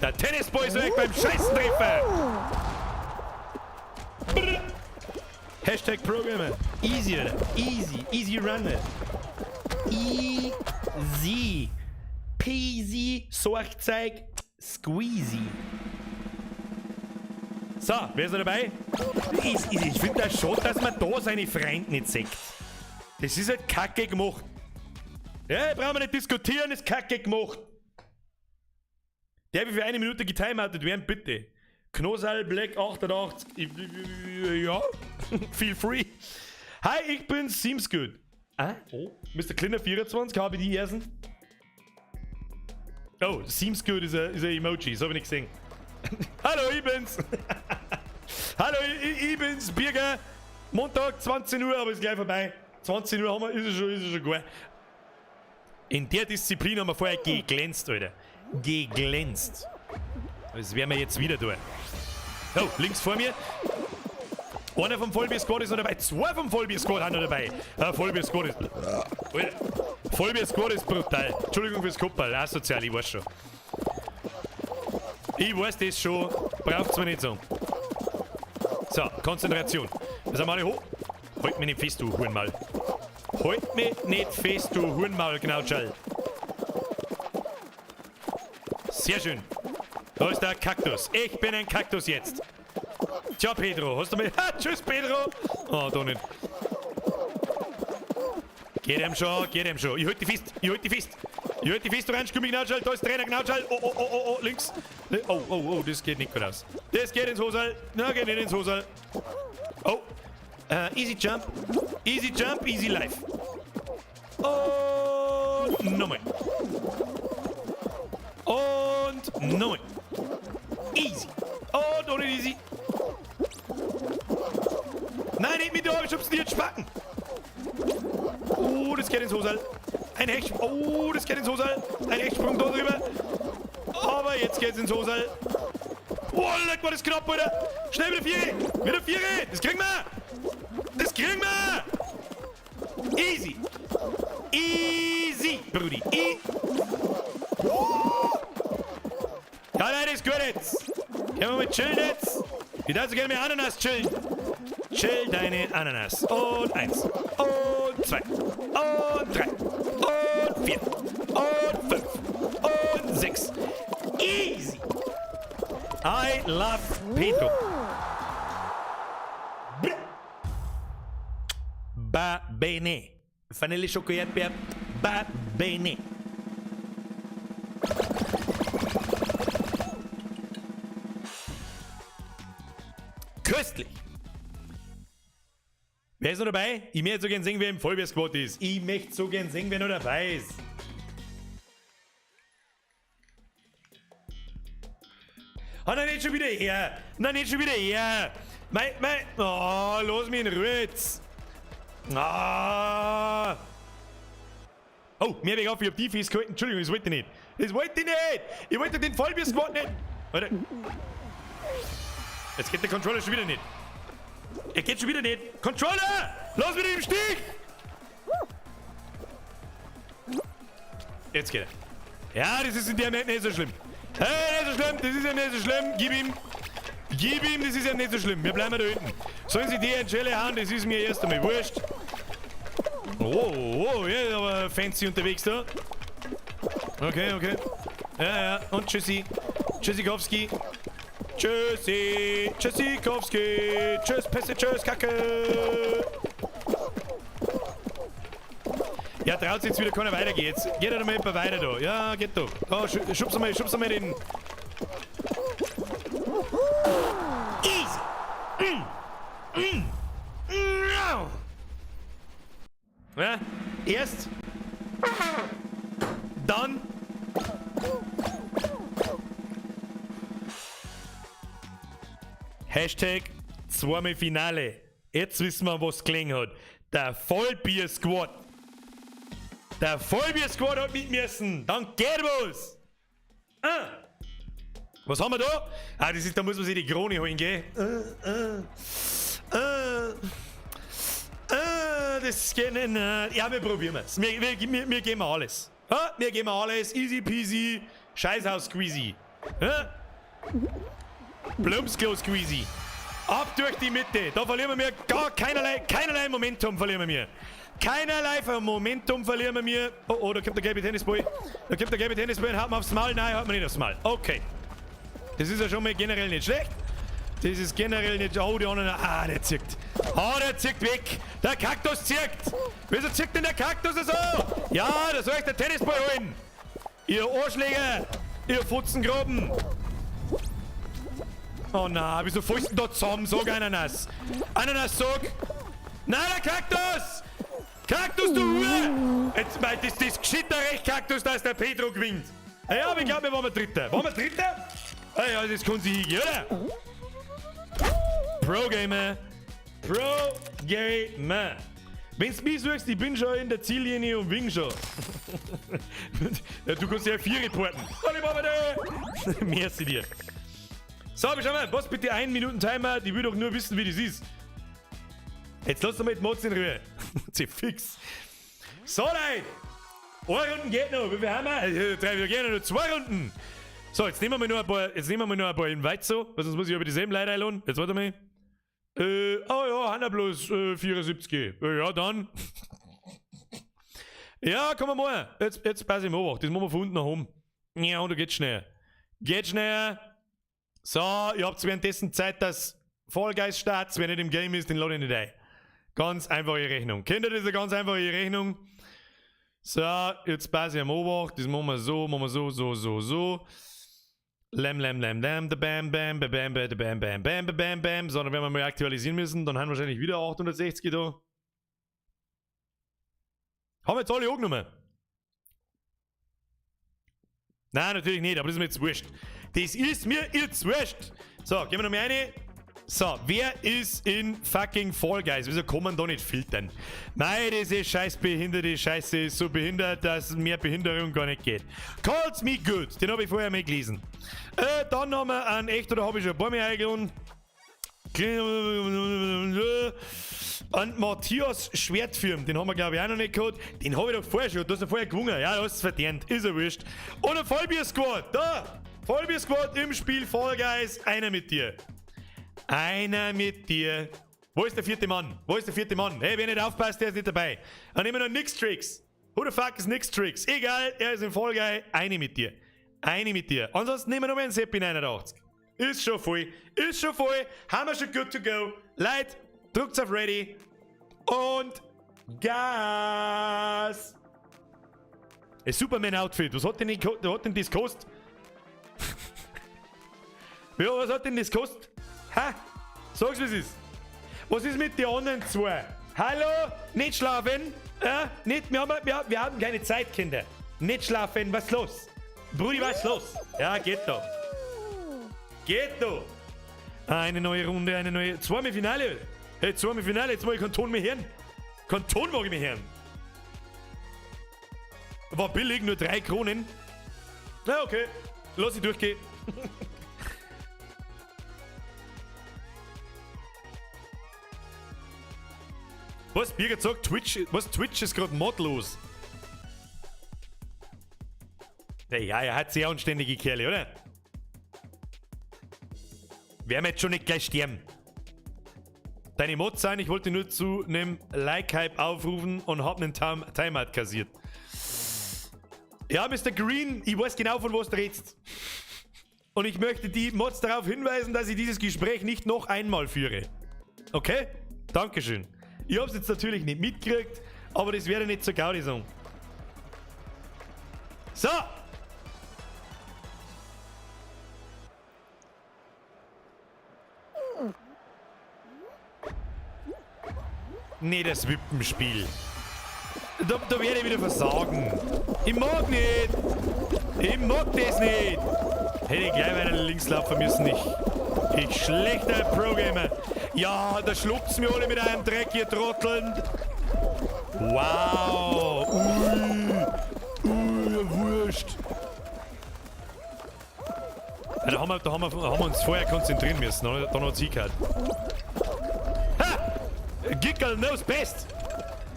Der Tennisball ist weg beim Scheißen treffen. Hashtag Programmer. Easy, oder? Easy runner. Easy. Peasy, Sorgzeug, Squeezy. So, wer ist da dabei? Ich finde das schon, dass man da seine Freunde nicht sieht. Das ist halt kacke gemacht. Ja, brauchen wir nicht diskutieren, ist kacke gemacht. Der will für 1 Minute getimeoutet werden, bitte. Knosal Black 88. Ja, feel free. Hi, ich bin Seamsgood. Oh, Mr. Cleaner 24, habe ich die ersten? Oh, Seamsgood ist ein Emoji, das habe ich nicht gesehen. Hallo, ich bin's. Hallo, ich bin's, Birger. Montag, 20 Uhr, aber ist gleich vorbei. 20 Uhr haben wir, ist es schon gut. In der Disziplin haben wir vorher geglänzt, Alter. Geglänzt. Das werden wir jetzt wieder tun. Oh, links vor mir. Einer vom Vollbier Squad ist noch dabei. 2 vom Vollbier Squad haben noch dabei. Vollbier Squad ist. Alter. Vollbier Squad ist brutal. Entschuldigung fürs Kuppel. Asozial, ich weiß schon. Ich weiß das schon. Braucht's mir nicht sagen. So, Konzentration. Wir sind alle hoch. Halt mich nicht fest, du Hurenmaul. Halt mich nicht fest, du Hurenmaul, Knautschall. Sehr schön. Da ist der Kaktus. Ich bin ein Kaktus jetzt. Tja, Pedro, hast du mich... Ha, tschüss, Pedro. Oh, da nicht. Geht ihm schon, geht ihm schon. Ich halt die fest, ich halt die fest. Ich halt die fest, Orange-Gummi, Knautschall. Da ist Trainer, Knautschall. Oh, links. Oh, das geht nicht gut aus. Das geht ins Hosal. Na, geht nicht ins Hosal. Oh. Easy Jump. Easy Jump, easy life. Und nochmal. Und nochmal. Easy. Und ohne easy. Nein, nicht mit der Arme, schubst du jetzt Spacken. Oh, das geht ins Hosal. Ein Hechtsprung. Oh, das geht ins Hosal. Ein Hechtsprung da drüber. Aber jetzt geht's ins Hosal. Oh, leck mal, das knapp, Alter. Schnell mit der Viere. Mit der Viere. Das kriegen wir. Das kriegen wir. Easy. Easy, Brudi. Ja, nein, das ist gut jetzt. Können wir mal chillen jetzt? Ich darf so gerne mit Ananas chillen. Chill deine Ananas. Und 1. Und 2. Und 3. Und 4. Und 5. Und 6. Easy. I love Pedro. Ba bene. Vanille Schoko-Erdbeer. Ba bene. Köstlich. Wer ist noch dabei? Ich möchte so gern sehen, wer im Vollbier-Squad ist. Ich möchte so gern sehen, wer noch dabei ist. nein, nicht schon wieder her. Nein, nicht schon wieder her. Oh, lass mich in Ruhe jetzt. Ah. Oh, mir weg auf, ich hab die festgehalten. Entschuldigung, das wollte ich nicht. Das wollte ich nicht. Ich wollte den Vollbier-Squad nicht. Warte. Jetzt geht der Controller schon wieder nicht. Er geht schon wieder nicht. Controller! Lass mich nicht im Stich! Jetzt geht er. Ja, das ist in der Moment nicht so schlimm. Hey, nicht so schlimm, das ist ja nicht so schlimm. Gib ihm, das ist ja nicht so schlimm. Wir bleiben da hinten. Sollen sie die in Schelle hauen, das ist mir erst einmal wurscht. Oh, ja, aber fancy unterwegs da. Okay. Ja, und tschüssi. Tschüssikowski. Tschüssikowski. Tschüss, Pisse, tschüss, Kacke. Ja, traut sich jetzt wieder keiner weiter, geht's. Geht doch mal jemand weiter da. Ja, geht doch. Oh, schub's mal den. Easy. Ja, erst. Dann. Hashtag zweimal Finale. Jetzt wissen wir, was gelingen hat. Der Vollbier-Squad. Der Vollbier-Squad hat mit müssen. Dann geht was. Was haben wir da? Da muss man sich die Krone holen, gell? Das geht nicht. Ja, wir probieren es. Wir geben alles. Wir geben alles. Easy peasy. Scheißhaus squeezy. Plumpsklo squeezy. Ab durch die Mitte. Da verlieren wir keinerlei Momentum verlieren wir. Keinerlei Momentum verlieren wir. Oh, da kommt der gelbe Tennisball. Und haut man aufs Maul. Nein, haut man nicht aufs Maul. Okay. Das ist ja schon mal generell nicht schlecht. Das ist generell nicht... Oh, die anderen... der zirkt. Der zirkt weg. Der Kaktus zirkt. Wieso zirkt denn der Kaktus so? Ja, da soll ich den Tennisball holen. Ihr Arschläger. Ihr Futzengroben. Oh nein, wieso fällst du da zusammen? Sag Ananas. Ananas, sag. Nein, der Kaktus. Kaktus, du Hure. Jetzt meint das geschitter Recht, Kaktus, dass der Pedro gewinnt. Ja, aber ich glaube, wir waren Dritter. Waren wir Dritter? Ja, das kann sich hingehen, oder? Pro-Gamer. Wenn's mich suchst, ich bin schon in der Ziellinie und wing schon. Ja, du kannst ja 4 reporten. Merci dir. So, schau mal, was bitte 1 Minuten Timer, die will doch nur wissen, wie das ist. Jetzt lass doch mal die Mods in Ruhe. Sie fix. So, Leute. 1 Runden geht noch. Wie viel haben wir? Wir gehen noch 2 Runden. So, jetzt nehmen wir noch ein paar Invite so, weil sonst muss ich über dieselben Leute einladen. Jetzt warte mal. Haben wir bloß 74. Ja, dann. Ja, komm mal. Jetzt pass ich mal auf. Das machen wir von unten nach oben. Ja, und da geht's schneller. So, ihr habt währenddessen Zeit, dass Fall Guys startet. Wer nicht im Game ist, den lade ich nicht ein. Ganz einfache Rechnung. Kennt ihr diese ganz einfache Rechnung? So, jetzt passe ich am Obacht. Das machen wir so, so. Bam, bam, bam, bam, bam, bam, bam, bam, bam, bam, bam. So, dann werden wir mal aktualisieren müssen. Dann haben wir wahrscheinlich wieder 860 da. Haben wir jetzt alle angenommen? Nein, natürlich nicht, aber das ist mir jetzt wurscht. Das ist mir jetzt wurscht. So, gehen wir noch mal rein. So, wer ist in fucking Fall Guys? Wieso kann man da nicht filtern? Nein, diese scheiß behinderte Scheiße ist so behindert, dass mehr Behinderung gar nicht geht. Calls me good. Den habe ich vorher mal gelesen. Dann haben wir einen echt, oder habe ich schon ein paar mehr eingeladen. Und Matthias Schwertfirm, den haben wir glaube ich auch noch nicht gehabt. Den habe ich doch vorher schon. Du hast ja vorher gewonnen. Ja, du hast es verdient. Ist ja wurscht. Und ein Vollbier-Squad. Da! Vollbier-Squad im Spiel Fall Guys. Einer mit dir. Wo ist der 4. Mann? Hey, wer nicht aufpasst, der ist nicht dabei. Dann nehmen wir noch Nix-Tricks. Who the fuck ist Nix-Tricks? Egal, er ist im Fall Guy. Eine mit dir. Ansonsten nehmen wir noch mal einen Seppi 89. Ist schon voll. Haben wir schon good to go. Leute, drückt auf Ready. Und Gas. Ein Superman-Outfit. Was hat denn das gekostet? Ja, was hat denn das gekostet? Ha? Sag's, wie es ist. Was ist mit den anderen 2? Hallo? Nicht schlafen? Nicht, wir haben keine Zeit, Kinder. Nicht schlafen, was ist los? Brudi, was ist los? Ja, geht doch. Geht doch. Eine neue Runde, eine neue... Zweimal Finale. Hey, zweimal Finale, jetzt mag ich keinen Ton mehr hören. Keinen Ton mag ich mehr hören. War billig, nur 3 Kronen. Na okay, lass ich durchgehen. Was? Birgit sagt, Twitch ist gerade modlos. Ja, er hat sehr anständige Kerle, oder? Werden wir jetzt schon nicht gleich sterben. Deine Mods sein, ich wollte nur zu einem Like-Hype aufrufen und hab einen Timeout kassiert. Ja, Mr. Green, ich weiß genau, von was du redest. Und ich möchte die Mods darauf hinweisen, dass ich dieses Gespräch nicht noch einmal führe. Okay? Dankeschön. Ich hab's jetzt natürlich nicht mitgekriegt, aber das wäre nicht so gaudi sagen. So! Nee, das Wippenspiel. Da werde ich wieder versagen. Ich mag nicht. Ich mag das nicht. Hätte ich gleich weiter links laufen müssen. Ich schlechter Pro-Gamer. Ja, da schluckt's mir alle mit einem Dreck, ihr Trotteln. Wow. Wurscht. Ja, da haben wir uns vorher konzentrieren müssen. Dann hat sie gehabt. Ha! Gickel knows best.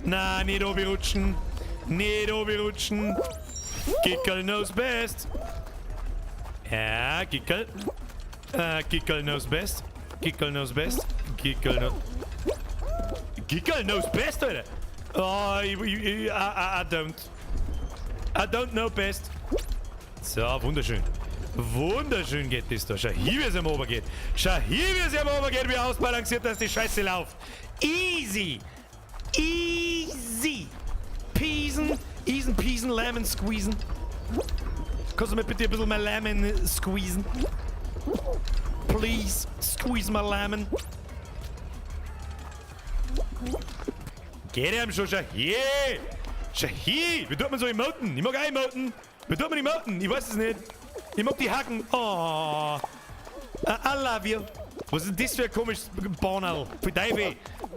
Na, nicht oberrutschen. Nicht oberrutschen. Gickel knows best. Ja, Gickel. Gickel knows best. Gickel knows best. Gickel knows best, Alter. Oh, I don't. I don't know best. So, wunderschön. Wunderschön geht das da. Schau hier, wie es am Ober geht. Schau hier, wie es am Ober geht, wie ausbalanciert, dass die Scheiße läuft. Easy. Easy. Peasen, Lemon squeezen. Kannst du mir bitte ein bisschen mehr Lemon squeezen? Please, squeeze my lemon. Geht ihm schon, schau hier. Schau hier. Wie tut man so emoten? Ich mag auch emoten. Wie tut man emoten? Ich weiß es nicht. Ich mag die Hacken. Oh. I love you. Was ist denn das für ein komisches Bonal? Für Teufel.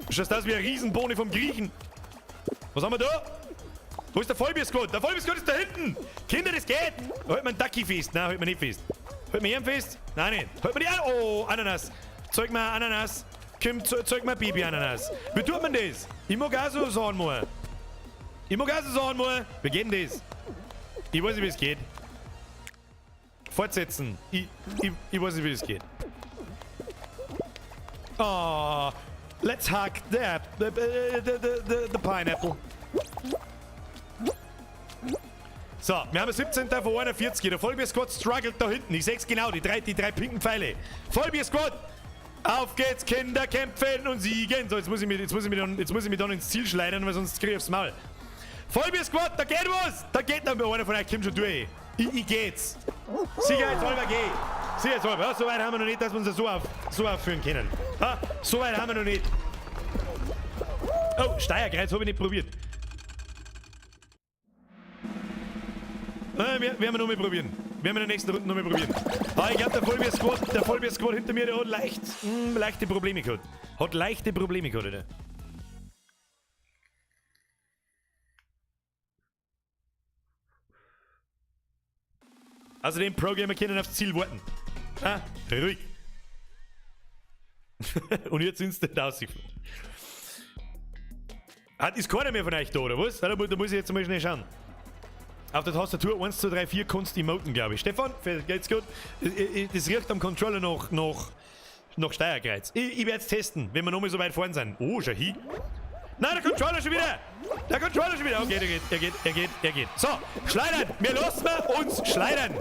Schaust aus wie ein Riesenbohne vom Griechen. Was haben wir da? Wo ist der Vollbiersgott? Der Vollbiersgott ist da hinten. Kinder, das geht. Halt mir einen Ducky fest. Nein, halt mir nicht fest. Halt mir einen fest. Nein, nicht. Halt mir die an. Oh, Ananas. Zeig mir Ananas. Komm, zeig mir Baby-Ananas. Wie tut man das? Ich mag auch so sagen, Mann. Ich mag auch so sagen, Mann. Wie geht denn das? Ich weiß nicht, wie es geht. Fortsetzen. Ich weiß nicht, wie es geht. Oh, let's hack that. The pineapple. So, wir haben 17. von 41. Der Vollbier-Squad struggelt da hinten. Ich seh's genau, die drei pinken Pfeile. Vollbier-Squad! Auf geht's, Kinder, kämpfen und siegen. So, jetzt muss ich mich dann ins Ziel schleudern, weil sonst krieg ich aufs Maul. Vollbier-Squad, da geht was! Da geht noch einer von euch, kommt schon durch. Ich geht's. Sicherheitshalber geh. Sicherheitshalber. Ja, so weit haben wir noch nicht, dass wir uns so aufführen können. Ja, so weit haben wir noch nicht. Oh, Steierkreuz habe ich nicht probiert. Wir werden noch mal probieren. Wir werden in der nächsten Runde noch mal probieren. Ah, ich glaube, der Vollbier-Squad hinter mir, der hat leichte Probleme gehabt. Hat leichte Probleme gehabt, oder? Außerdem, Pro-Gamer können aufs Ziel warten. Ah, ruhig. Und jetzt sind sie nicht ausgeflogen. Ist keiner mehr von euch da, oder was? Da muss ich jetzt mal schnell schauen. Auf der Tastatur 1, 2, 3, 4 kannst du emoten, glaube ich. Stefan, geht's gut? Das riecht am Controller nach Steierkreuz. Ich werde es testen, wenn wir noch mal so weit vorne sind. Oh, schau hin. Nein, der Controller schon wieder! Der Controller schon wieder! Okay, er geht. So, schleudern! Wir lassen uns schleudern!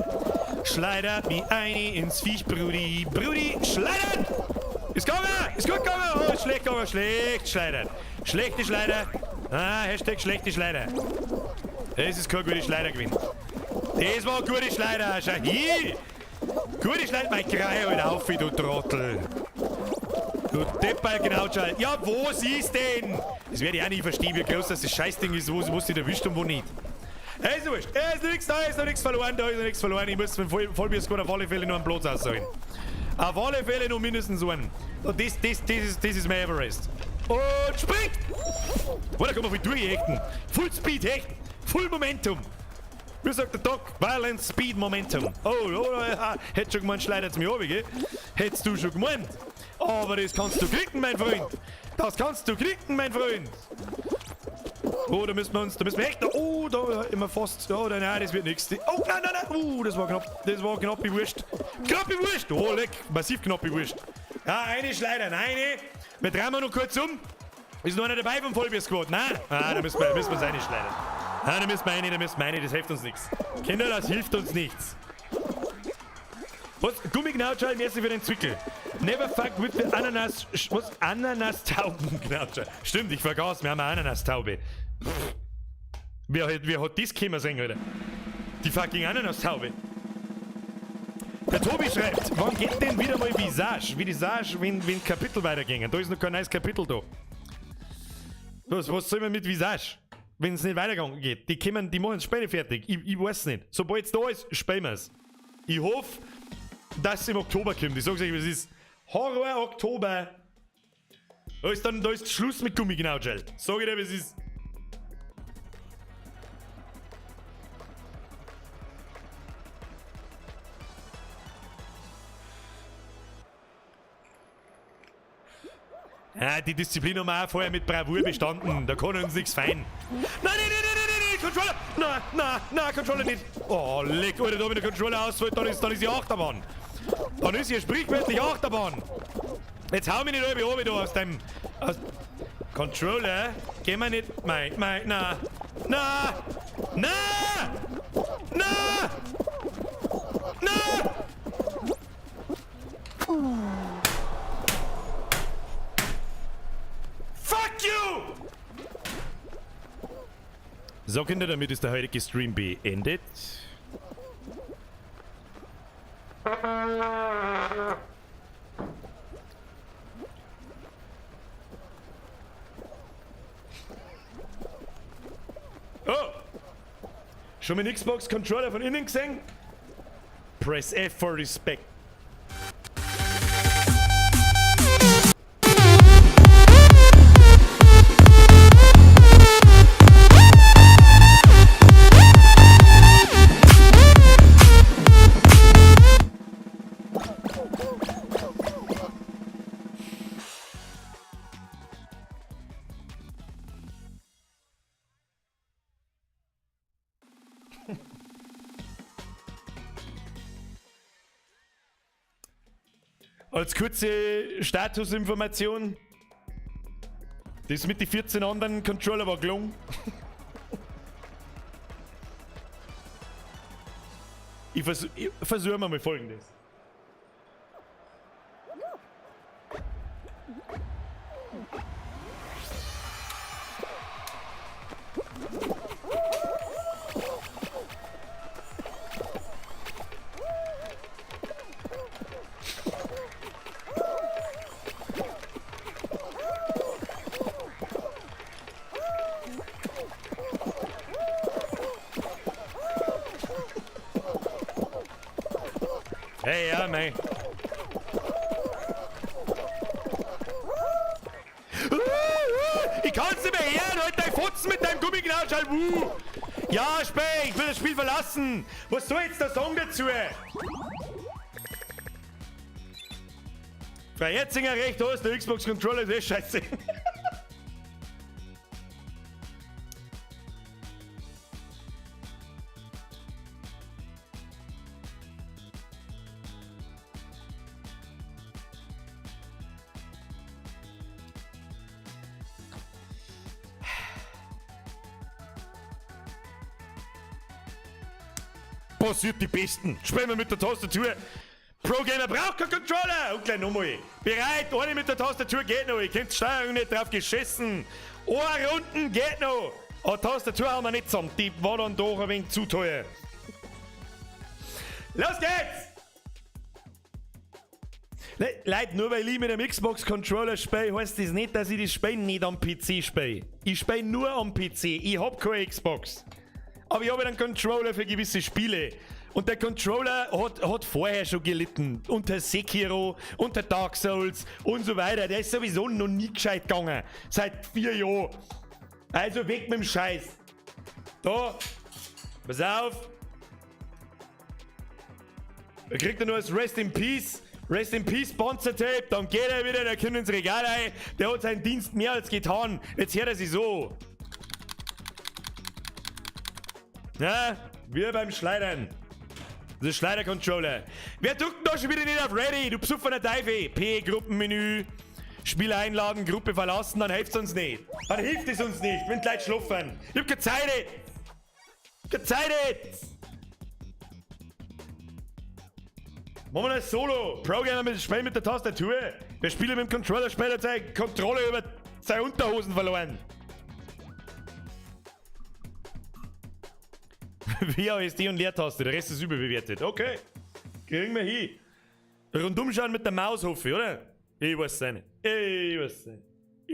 Schleider wie eine ins Viech, Brudi. Brudi, schleudern! Ist gegangen! Ist gut gegangen! Oh, ist schlecht gegangen! Schlecht schleudern! Schlechte Schleider! Ah, Hashtag schlechte Schleider. Das ist kein guter Schleider gewesen. Das war ein guter Schleider. Schau hier! Gute Schleider, mein Krei, halt auf, du Trottel! Du Deppal, genau, schau. Ja, wo siehst denn? Das werde ich auch nicht verstehen, wie groß das Scheißding ist, wo sie da erwischt und wo nicht. Ist wurscht. Ist noch nichts verloren, da ist noch nichts verloren. Ich muss von Vollbier-Squad auf alle Fälle nur einen Platz aussuchen. Auf alle Fälle noch mindestens einen. Und das ist mein Everest. Und springt! Oh, da kann man viel durchhechten. Full Speed hechten. Full Momentum. Wie sagt der Doc? Violence, Speed, Momentum. Hättest schon gemeint, schleudert mich runter, gell? Hättest du schon gemeint. Aber das kannst du kriegen, mein Freund. Das kannst du kriegen, mein Freund. Oh, da müssen wir echt. Oh, da immer fast. Oh, nein, das wird nichts. Oh, nein. Das war knapp. Das war knapp gewurscht. Knapp gewurscht. Oh, leck. Massiv knapp gewurscht. Ja, eine schleudern. Eine. Wir drehen noch kurz um. Ist noch einer dabei vom Vollbiersquad? Nein. Da müssen wir es eine schleudern. Da müssen wir eine. Das hilft uns nichts. Kinder, das hilft uns nichts. Was? Gummiknautschal, merci für den Zwickel. Never fuck with the Ananas. Was? Ananas-Tauben-Knautscher. Stimmt, ich vergaß, wir haben eine Ananas-Taube. Wer hat das können sehen, Alter? Die fucking Ananas-Taube. Der Tobi schreibt, wann geht denn wieder mal Visage? Wie Visage, wenn Kapitel weitergingen. Da ist noch kein neues Kapitel da. Was soll man mit Visage? Wenn es nicht weitergegangen geht. Die machen das Spiel fertig. Ich weiß nicht. Sobald es da ist, spielen wir es. Ich hoffe, dass es im Oktober kommt. Ich sag's euch, was ist. Horror Oktober. Da ist Schluss mit Gummiknautschal. Sag ich dir, was ist. Ja, die Disziplin haben wir auch vorher mit Bravour bestanden. Da kann uns nichts fein. Nein, Controller! Nein, Controller nicht! Oh, leck, Alter, da wenn der Controller ausfällt, dann ist die Achterbahn. Dann ist hier sprichwörtlich Achterbahn. Jetzt hau mich nicht halb oben da aus dem... Controller? Geh mal nicht... Na! Fuck you! So, Kinder, damit ist der heutige Stream beendet. Oh! Schon mal einen Xbox-Controller von innen gesehen? Press F for respect. Als kurze Statusinformation. Das mit den 14 anderen Controller war gelungen. Ich versuche mal Folgendes. Hey, ja, mei. Ich kann's nicht mehr hören, halt dein Fotzen mit deinem Gummiknautschal. Ja, Spey, ich will das Spiel verlassen. Was soll jetzt der Song dazu? Frau Herzinger, recht hast, der Xbox-Controller ist eh scheiße. Passiert die Besten. Spielen wir mit der Tastatur. Pro-Gamer braucht keinen Controller. Und gleich nochmal. Bereit, eine mit der Tastatur geht noch. Ich kennt die Steuerung nicht drauf geschissen. Runden geht noch. Aber Tastatur haben wir nicht zusammen. Die war dann doch ein wenig zu teuer. Los geht's! Leute, nur weil ich mit einem Xbox-Controller spiele, heißt das nicht, dass ich das Spiel nicht am PC spiele. Ich spiele nur am PC. Ich hab keine Xbox. Aber ich habe einen Controller für gewisse Spiele. Und der Controller hat vorher schon gelitten. Unter Sekiro, unter Dark Souls und so weiter. Der ist sowieso noch nie gescheit gegangen. Seit 4 Jahren. Also weg mit dem Scheiß. Da. Pass auf. Da kriegt er nur das Rest in Peace Sponsor Tape. Dann geht er wieder, der kommt ins Regal rein. Der hat seinen Dienst mehr als getan. Jetzt hört er sich so. Ja, wir beim Schleidern. Das Schleider-Controller. Wer drückt da schon wieder nicht auf Ready? Du besoffener Teufel. P-Gruppenmenü. Spieler einladen, Gruppe verlassen, dann hilft es uns nicht. Dann hilft es uns nicht, wenn die Leute schlafen. Ich hab keine Zeit. Keine Zeit. Machen wir das Solo. Pro-Gamer mit Spiel mit der Tastatur. Wer spielt mit dem Controller, spielt hat seine Kontrolle über seine Unterhosen verloren. WASD und Leertaste, der Rest ist überbewertet. Okay, kriegen wir hin. Rundum schauen mit der Maus, hoffe ich, oder? Ich weiß es nicht. Ich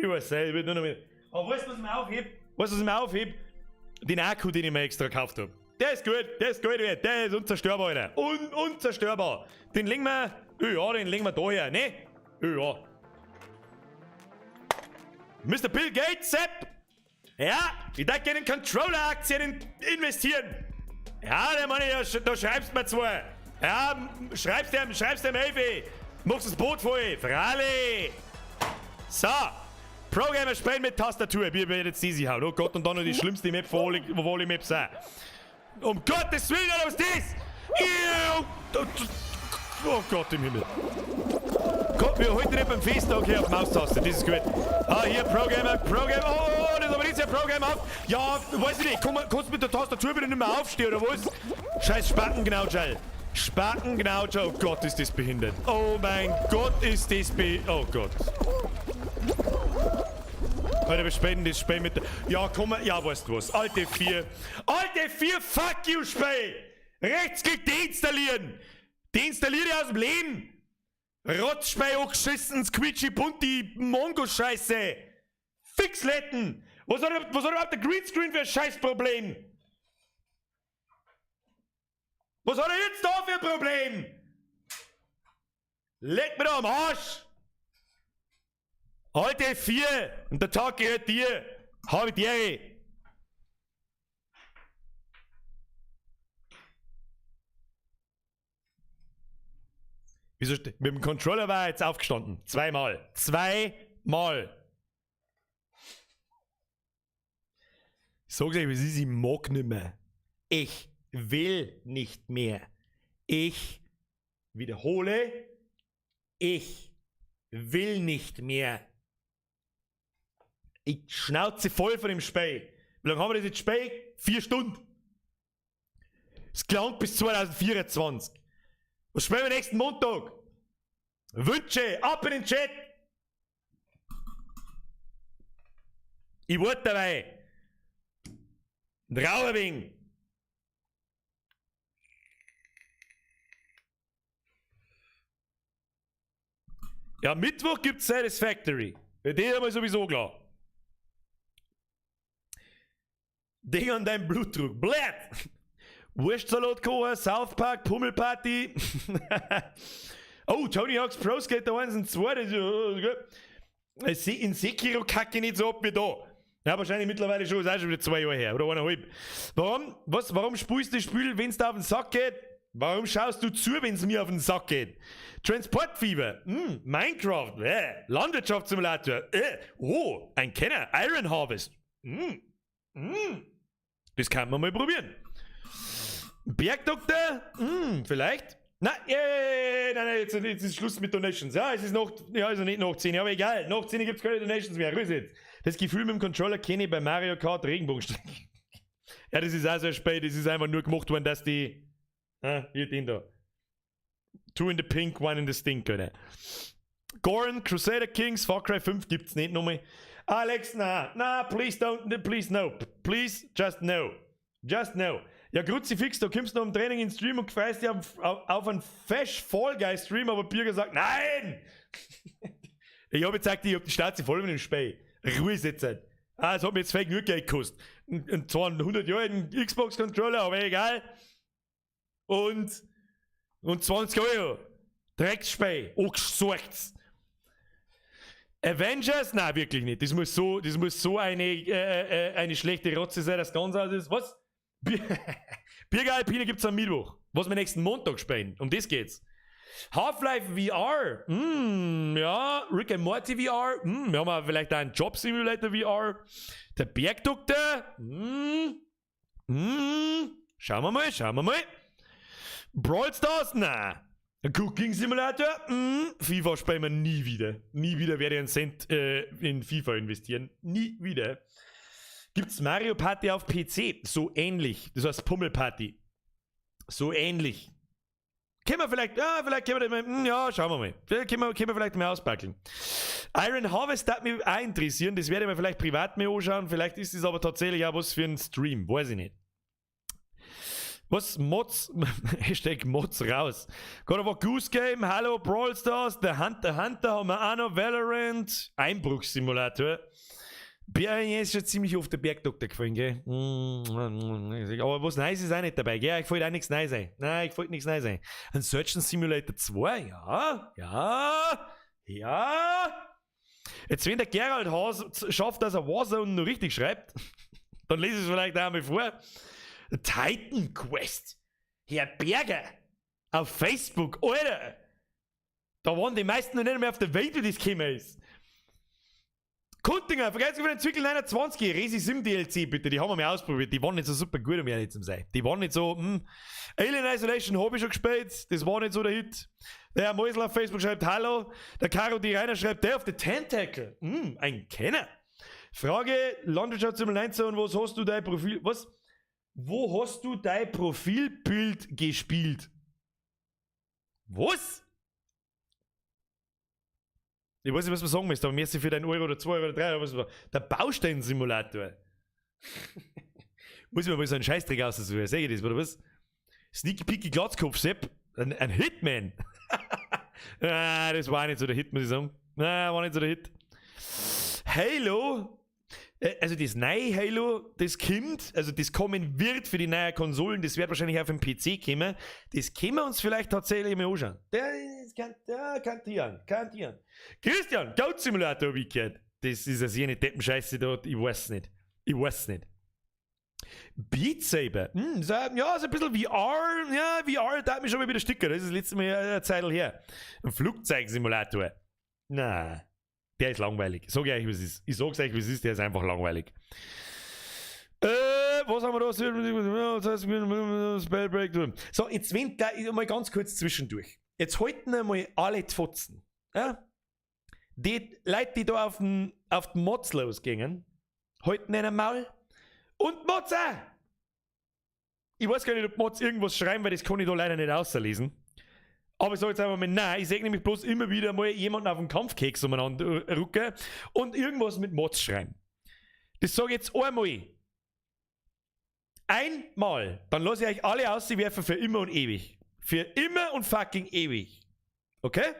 will nur noch mit. Aber weißt du, was mir aufhebt? Den Akku, den ich mir extra gekauft habe. Der ist gut, der ist unzerstörbar, Alter. Unzerstörbar. Den legen wir daher, ne? Ja. Mr. Bill Gates, Sepp. Ja, ich darf in den Controller-Aktien investieren. Ja, der Mann, da schreibst du mir zwei. Ja, schreibst dem Elfi. Machst das Boot voll. Fralli. So. Pro-Gamer spielen mit Tastatur. Wir werden jetzt diese hauen. Oh Gott, und dann noch die schlimmste Map von alle Maps sein. Um Gottes Willen, was ist das? Oh Gott im Himmel. Gott, wir heute nicht beim Festtag hier auf Maustaste. Das ist gut. Ah, hier, Pro-Gamer. Oh, das ist aber nicht der Pro-Gamer auf. Ja, weiß ich nicht. Kannst du mit der Tastatur wieder nicht mehr aufstehen, oder was? Scheiß Spackengnautschall. Oh Gott, ist das behindert. Oh mein Gott, ist das oh Gott. Alter, wir spielen das Spiel mit der... Ja, komm mal. Ja, weißt du was. Alte 4, fuck you, Spiel. Rechtsklick deinstallieren. Deinstalliere ich aus dem Leben. Rotzspiel angeschissen, Squidgy Bunti, Mongo-Scheiße. Fixletten. Was hat überhaupt der Greenscreen für ein Scheißproblem? Was hat er jetzt da für ein Problem? Leg mir da am Arsch! Alte 4 und der Tag gehört dir. Habe dir. Wieso mit dem Controller war er jetzt aufgestanden? Zweimal. Ich sag's euch, was ist, ich mag nicht mehr. Ich will nicht mehr. Ich wiederhole, ich will nicht mehr. Ich schnauze voll von dem Spiel. Wie lange haben wir das jetzt gespielt? 4 Stunden. Es gelangt bis 2024. Was spielen wir nächsten Montag? Wünsche, ab in den Chat. Ich warte dabei. Trauerwing. Ja, Mittwoch gibt's Satisfactory. Bei dir haben wir sowieso klar. Ding an deinem Blutdruck. Blätt! Wurstsalat kochen, South Park, Pummelparty. Oh, Tony Hawk's Pro Skater 1 und 2. Das ist gut. In Sekiro kacke ich nicht so ab wie da. Ja, wahrscheinlich mittlerweile schon, ist auch schon wieder 2 Jahre her. Oder 1,5. Warum spielst du das Spiel, wenn es dir auf den Sack geht? Warum schaust du zu, wenn es mir auf den Sack geht? Transportfieber. Minecraft. Landwirtschaftssimulator. Oh, ein Kenner. Iron Harvest. Das kann man mal probieren. Bergdoktor? Vielleicht? Nein, jetzt ist Schluss mit Donations. Ja, es ist noch, ja, also nicht noch 10, aber egal. Noch 10 gibt es keine Donations mehr. Grüß jetzt. Das Gefühl mit dem Controller kenne ich bei Mario Kart Regenbogenstrecken. Ja, das ist auch so spät. Das ist einfach nur gemacht worden, dass die. Hier den da. 2 in the pink, 1 in the stink, oder? Goran, Crusader Kings, Far Cry 5 gibt's nicht nochmal. Alex, please don't, please no. Please, just no. Just no. Ja, Kruzifix, da kommst du noch im Training in den Stream und freust dich auf einen Fesch Fall Guy Stream, aber Bürger sagt, nein! Ich habe gesagt, ich habe die Schnauze voll mit dem Spiel. Ruhe sitzen. Es hat mir jetzt Fake nur Geld gekostet. Und zwar einen 100 Jahre Xbox Controller, aber egal. und 20 Euro. Drecksspei. Angesucht. Avengers? Nein, wirklich nicht. Das muss so eine schlechte Rotze sein, das Ganze ist. Was? Bierger Alpine gibt's am Mittwoch. Was wir nächsten Montag spielen. Um das geht's. Half-Life VR. Ja. Rick and Morty VR. Wir haben vielleicht auch einen Job Simulator VR. Der Bergdoktor. Schauen wir mal. Brawl Stars? Nein. Ein Cooking Simulator? FIFA spielen wir nie wieder. Nie wieder werde ich einen Cent in FIFA investieren. Nie wieder. Gibt's Mario Party auf PC? So ähnlich. Das heißt Pummelparty. So ähnlich. Können wir vielleicht, können wir das mal, schauen wir mal. Können wir vielleicht mal ausbackeln. Iron Harvest hat mich auch interessieren. Das werde ich mir vielleicht privat mal anschauen. Vielleicht ist es aber tatsächlich auch was für einen Stream. Weiß ich nicht. Was? Mods? Hashtag Mods raus. God of War Goose Game, Hallo, Brawl Stars, The Hunter haben wir auch noch, Valorant, Einbruchssimulator. Mir ist schon ziemlich oft der Bergdoktor gefallen, gell? Aber was Neues ist auch nicht dabei, gell? Ich wollte auch nichts Neues sein. Nein, ich wollte nichts Neues sein. Ein Surgeon Simulator 2, ja. Jetzt, wenn der Gerald Haas schafft, dass er Warzone noch richtig schreibt, dann lese ich es vielleicht auch einmal vor. Titan Quest. Herr Berger. Auf Facebook. Alter. Da waren die meisten noch nicht mehr auf der Welt, wie das gekommen ist. Kuntinger, vergesst über den Zirkel 29. Resi Sim DLC, bitte. Die haben wir mal ausprobiert. Die waren nicht so super gut, um ehrlich zu sein. Die waren nicht so, Alien Isolation habe ich schon gespielt. Das war nicht so der Hit. Der Mäusel auf Facebook schreibt Hallo. Der Caro die Rainer schreibt Day of the Tentacle. Ein Kenner. Frage, Landwirtschaft 19, was hast du dein Profil... Was? Wo hast du dein Profilbild gespielt? Was? Ich weiß nicht, was man sagen müsste, aber merci für deinen Euro oder 2 Euro oder 3 Euro. Was war. Der Bausteinsimulator. Muss ich mir mal so einen Scheißdreck aussuchen, sehe ich das, oder was? Sneaky Peaky Glatzkopf, Sepp. Ein Hitman. Das war nicht so der Hit, muss ich sagen. Nein, war nicht so der Hit. Halo. Also das neue Halo, das kommt, also das kommen wird für die neuen Konsolen, das wird wahrscheinlich auf dem PC kommen. Das können wir uns vielleicht tatsächlich mal anschauen. Das kantieren. Christian, Goat Simulator habe ich gehört. Das ist also eine Deppenscheiße dort, ich weiß nicht. Beat Saber, so ein bisschen VR, VR, da hat mich schon mal wieder Stücker, das ist das letzte Mal eine Zeit her. Ein Flugzeugsimulator. Na. Der ist langweilig. Ich sag's euch, wie es ist, der ist einfach langweilig. Was haben wir da? Spellbreak. So, jetzt mal ganz kurz zwischendurch. Jetzt halten einmal alle die Fotzen. Ja? Die Leute, die da auf den Mods losgingen, halten einen Maul. Und Mods auch! Ich weiß gar nicht, ob Mods irgendwas schreiben, weil das kann ich da leider nicht auslesen. Aber ich sage jetzt einfach mal, nein, ich sehe nämlich bloß immer wieder mal jemanden auf den Kampfkeks umeinander rucken und irgendwas mit Mods schreiben. Das sage ich jetzt einmal. Einmal. Dann lasse ich euch alle auswerfen für immer und ewig. Für immer und fucking ewig. Okay?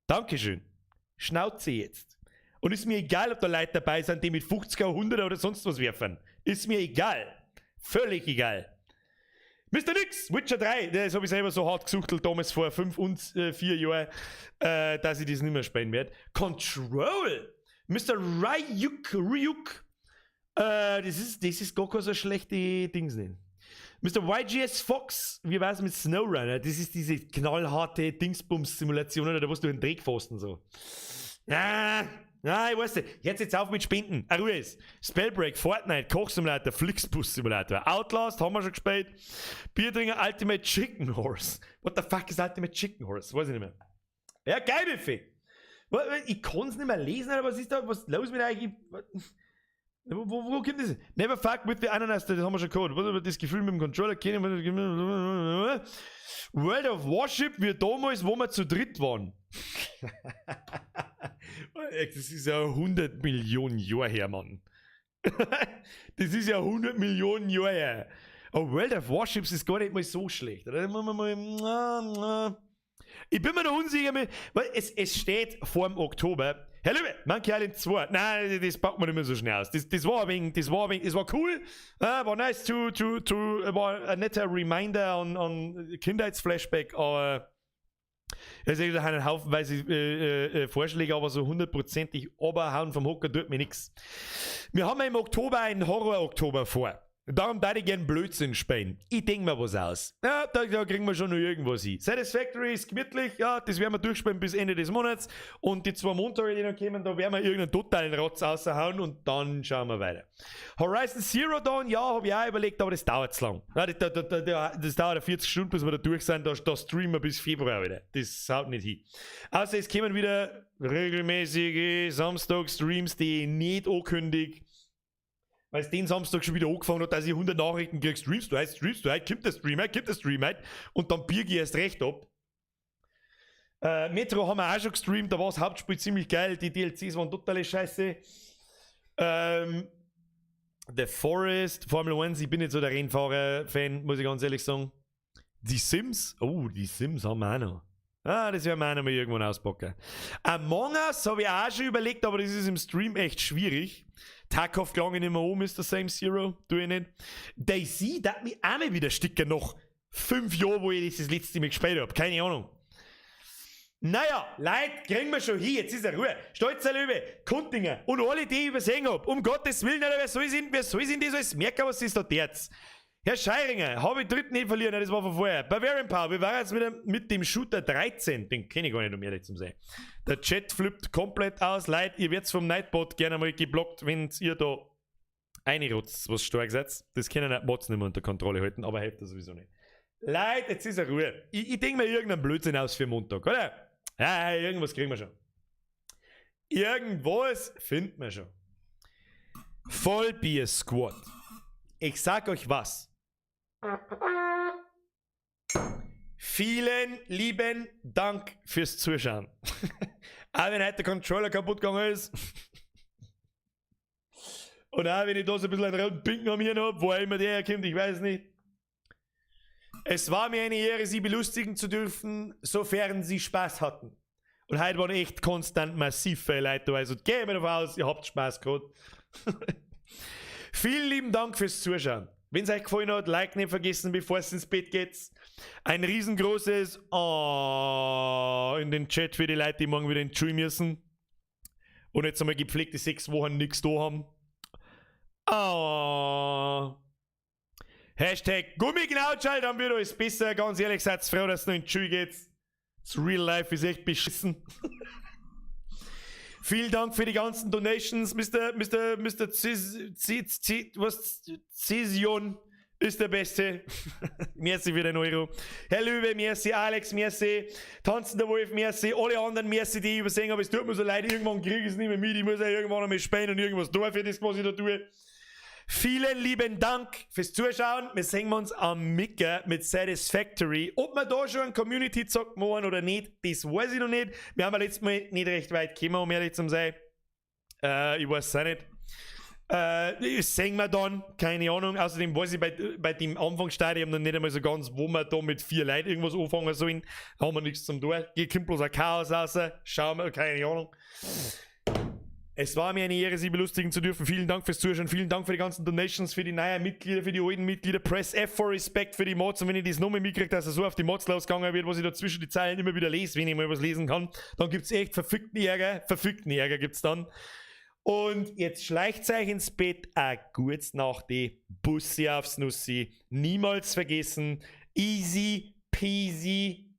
Dankeschön. Schnauze jetzt. Und ist mir egal, ob da Leute dabei sind, die mit 50er, 100er oder sonst was werfen. Ist mir egal. Völlig egal. Mr. Nix, Witcher 3, das habe ich selber so hart gesuchtelt damals vor 5 und 4 Jahren, dass ich das nicht mehr spielen werde. Control, Mr. Ryuk, das ist gar keine so schlechte Dings nicht. Mr. YGS Fox, wie war's mit SnowRunner? Das ist diese knallharte Dingsbums-Simulation, oder was du in den Dreck fährst und so. Nein, ich weiß nicht. Jetzt auf mit Spenden. Ruhes. Spellbreak, Fortnite, Kochsimulator, Flixbus-Simulator. Outlast haben wir schon gespielt. Bierdringer Ultimate Chicken Horse. What the fuck ist Ultimate Chicken Horse? Weiß ich nicht mehr. Ja, geil, Biffy. Ich kann es nicht mehr lesen, aber was ist da? Was los mit euch? Wo kommt das? Never fuck with the Ananas, das haben wir schon gehört. Was über das Gefühl mit dem Controller kennen? World of Warship wie damals, wo wir zu dritt waren. Das ist ja 100 Millionen Jahre her, Mann. Das ist ja 100 Millionen Jahre her. Aber World of Warships ist gar nicht mal so schlecht. Oder? Ich bin mir noch unsicher, weil es steht vor dem Oktober. Herr Löwe, manche Island 2. Nein, das packt man nicht mehr so schnell aus. Das war cool. War nice war ein netter Reminder an Kindheitsflashback, aber es ist einen haufenweise Vorschläge, aber so hundertprozentig oberhauen vom Hocker tut mir nichts. Wir haben im Oktober einen Horror-Oktober vor. Darum würde ich gerne Blödsinn spielen. Ich denke mir was aus. Ja, da kriegen wir schon noch irgendwas hin. Satisfactory ist gemütlich, ja, das werden wir durchspielen bis Ende des Monats. Und die 2 Montage, die noch kommen, da werden wir irgendeinen totalen Rotz raushauen und dann schauen wir weiter. Horizon Zero Dawn, ja, habe ich auch überlegt, aber das dauert zu lang. Ja, das dauert 40 Stunden, bis wir da durch sind. Da streamen wir bis Februar wieder. Das haut nicht hin. Außer es kommen wieder regelmäßige Samstag-Streams, die ich nicht ankündige. Weil es den Samstag schon wieder angefangen hat, dass ich 100 Nachrichten kriege, streamst du heute, kommt der Stream heute. Und dann biege ich erst recht ab. Metro haben wir auch schon gestreamt, da war das Hauptspiel ziemlich geil, die DLCs waren totale Scheiße. The Forest, Formel 1, ich bin nicht so der Rennfahrer-Fan, muss ich ganz ehrlich sagen. Die Sims haben wir auch noch. Das werden wir auch noch mal irgendwann auspacken. Among Us habe ich auch schon überlegt, aber das ist im Stream echt schwierig. Tarkov klang ich nicht mehr um, Mr. Same Zero, tue ich nicht. DayZ, da hat mich auch mal wieder sticken nach 5 Jahren, wo ich das letzte Mal gespielt habe. Keine Ahnung. Naja, Leute, kriegen wir schon hin. Jetzt ist er Ruhe. Stolzer Löwe, Kuntinger und alle, die ich übersehen habe. Um Gottes Willen, Alter, wer soll sind das alles merken, was ist da jetzt? Herr Scheiringer, habe ich dritten nicht verlieren, das war von vorher. Bavarian Power, wir waren jetzt wieder mit dem Shooter 13. Den kenne ich gar nicht, um ehrlich zu sein. Der Chat flippt komplett aus. Leute, ihr werdet vom Nightbot gerne mal geblockt, wenn ihr da reinrutzt, was stark seid. Das können die Bots nicht mehr unter Kontrolle halten, aber hilft das sowieso nicht. Leute, jetzt ist er Ruhe. Ich denke mir irgendeinen Blödsinn aus für Montag, oder? Ja, irgendwas kriegen wir schon. Irgendwas finden wir schon. Vollbier Squad. Ich sag euch was. Vielen lieben Dank fürs Zuschauen. Auch wenn heute der Controller kaputt gegangen ist. Und auch wenn ich da so ein bisschen einen roten Pinken am Hirn habe, wo auch immer der herkommt, ich weiß nicht. Es war mir eine Ehre, Sie belustigen zu dürfen, sofern Sie Spaß hatten. Und heute waren echt konstant massiv viele Leute da. Also geh mir davon aus, ihr habt Spaß gehabt. Vielen lieben Dank fürs Zuschauen. Wenn es euch gefallen hat, Like nicht vergessen, bevor es ins Bett geht. Ein riesengroßes in den Chat für die Leute, die morgen wieder in die Schule müssen. Und jetzt einmal gepflegte 6 Wochen nichts da haben. Hashtag Gummiknautschall, dann wird alles besser. Ganz ehrlich, seid froh, dass es noch in die Schule geht. Das Real Life ist echt beschissen. Vielen Dank für die ganzen Donations, Mr. Cision ist der Beste. Merci für den Euro. Herr Löwe, merci. Alex, merci. Tanzender Wolf, merci. Alle anderen, merci, die ich übersehen habe. Es tut mir so leid, irgendwann kriege ich es nicht mehr mit. Ich muss ja irgendwann einmal spielen und irgendwas tun für das, was ich da tue. Vielen lieben Dank fürs Zuschauen. Wir sehen uns am Mittwoch mit Satisfactory. Ob wir da schon ein Community-Zock machen oder nicht, das weiß ich noch nicht. Wir haben ja letztes Mal nicht recht weit gekommen, um ehrlich zu sein. Ich weiß es auch nicht. Das sehen wir dann, keine Ahnung. Außerdem weiß ich bei dem Anfangsstadium noch nicht einmal so ganz, wo wir da mit 4 Leuten irgendwas anfangen sollen. Da haben wir nichts zum tun. Hier kommt bloß ein Chaos raus. Schauen wir, keine Ahnung. Es war mir eine Ehre, Sie belustigen zu dürfen. Vielen Dank fürs Zuschauen. Vielen Dank für die ganzen Donations, für die neuen Mitglieder, für die alten Mitglieder. Press F for Respect für die Mods. Und wenn ich das nochmal mitkriege, dass er so auf die Mods losgegangen wird, was ich da zwischen die Zeilen immer wieder lese, wenn ich mal was lesen kann, dann gibt es echt verfickten Ärger. Verfickten Ärger gibt es dann. Und jetzt schleicht euch ins Bett. Gute Nacht, Bussi aufs Nussi. Niemals vergessen. Easy peasy.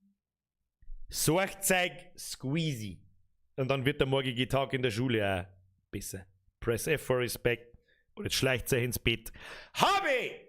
Sorgzeug squeezy. Und dann wird der morgige Tag in der Schule auch besser. Press F for Respect. Und jetzt schleicht euch ins Bett. Habe!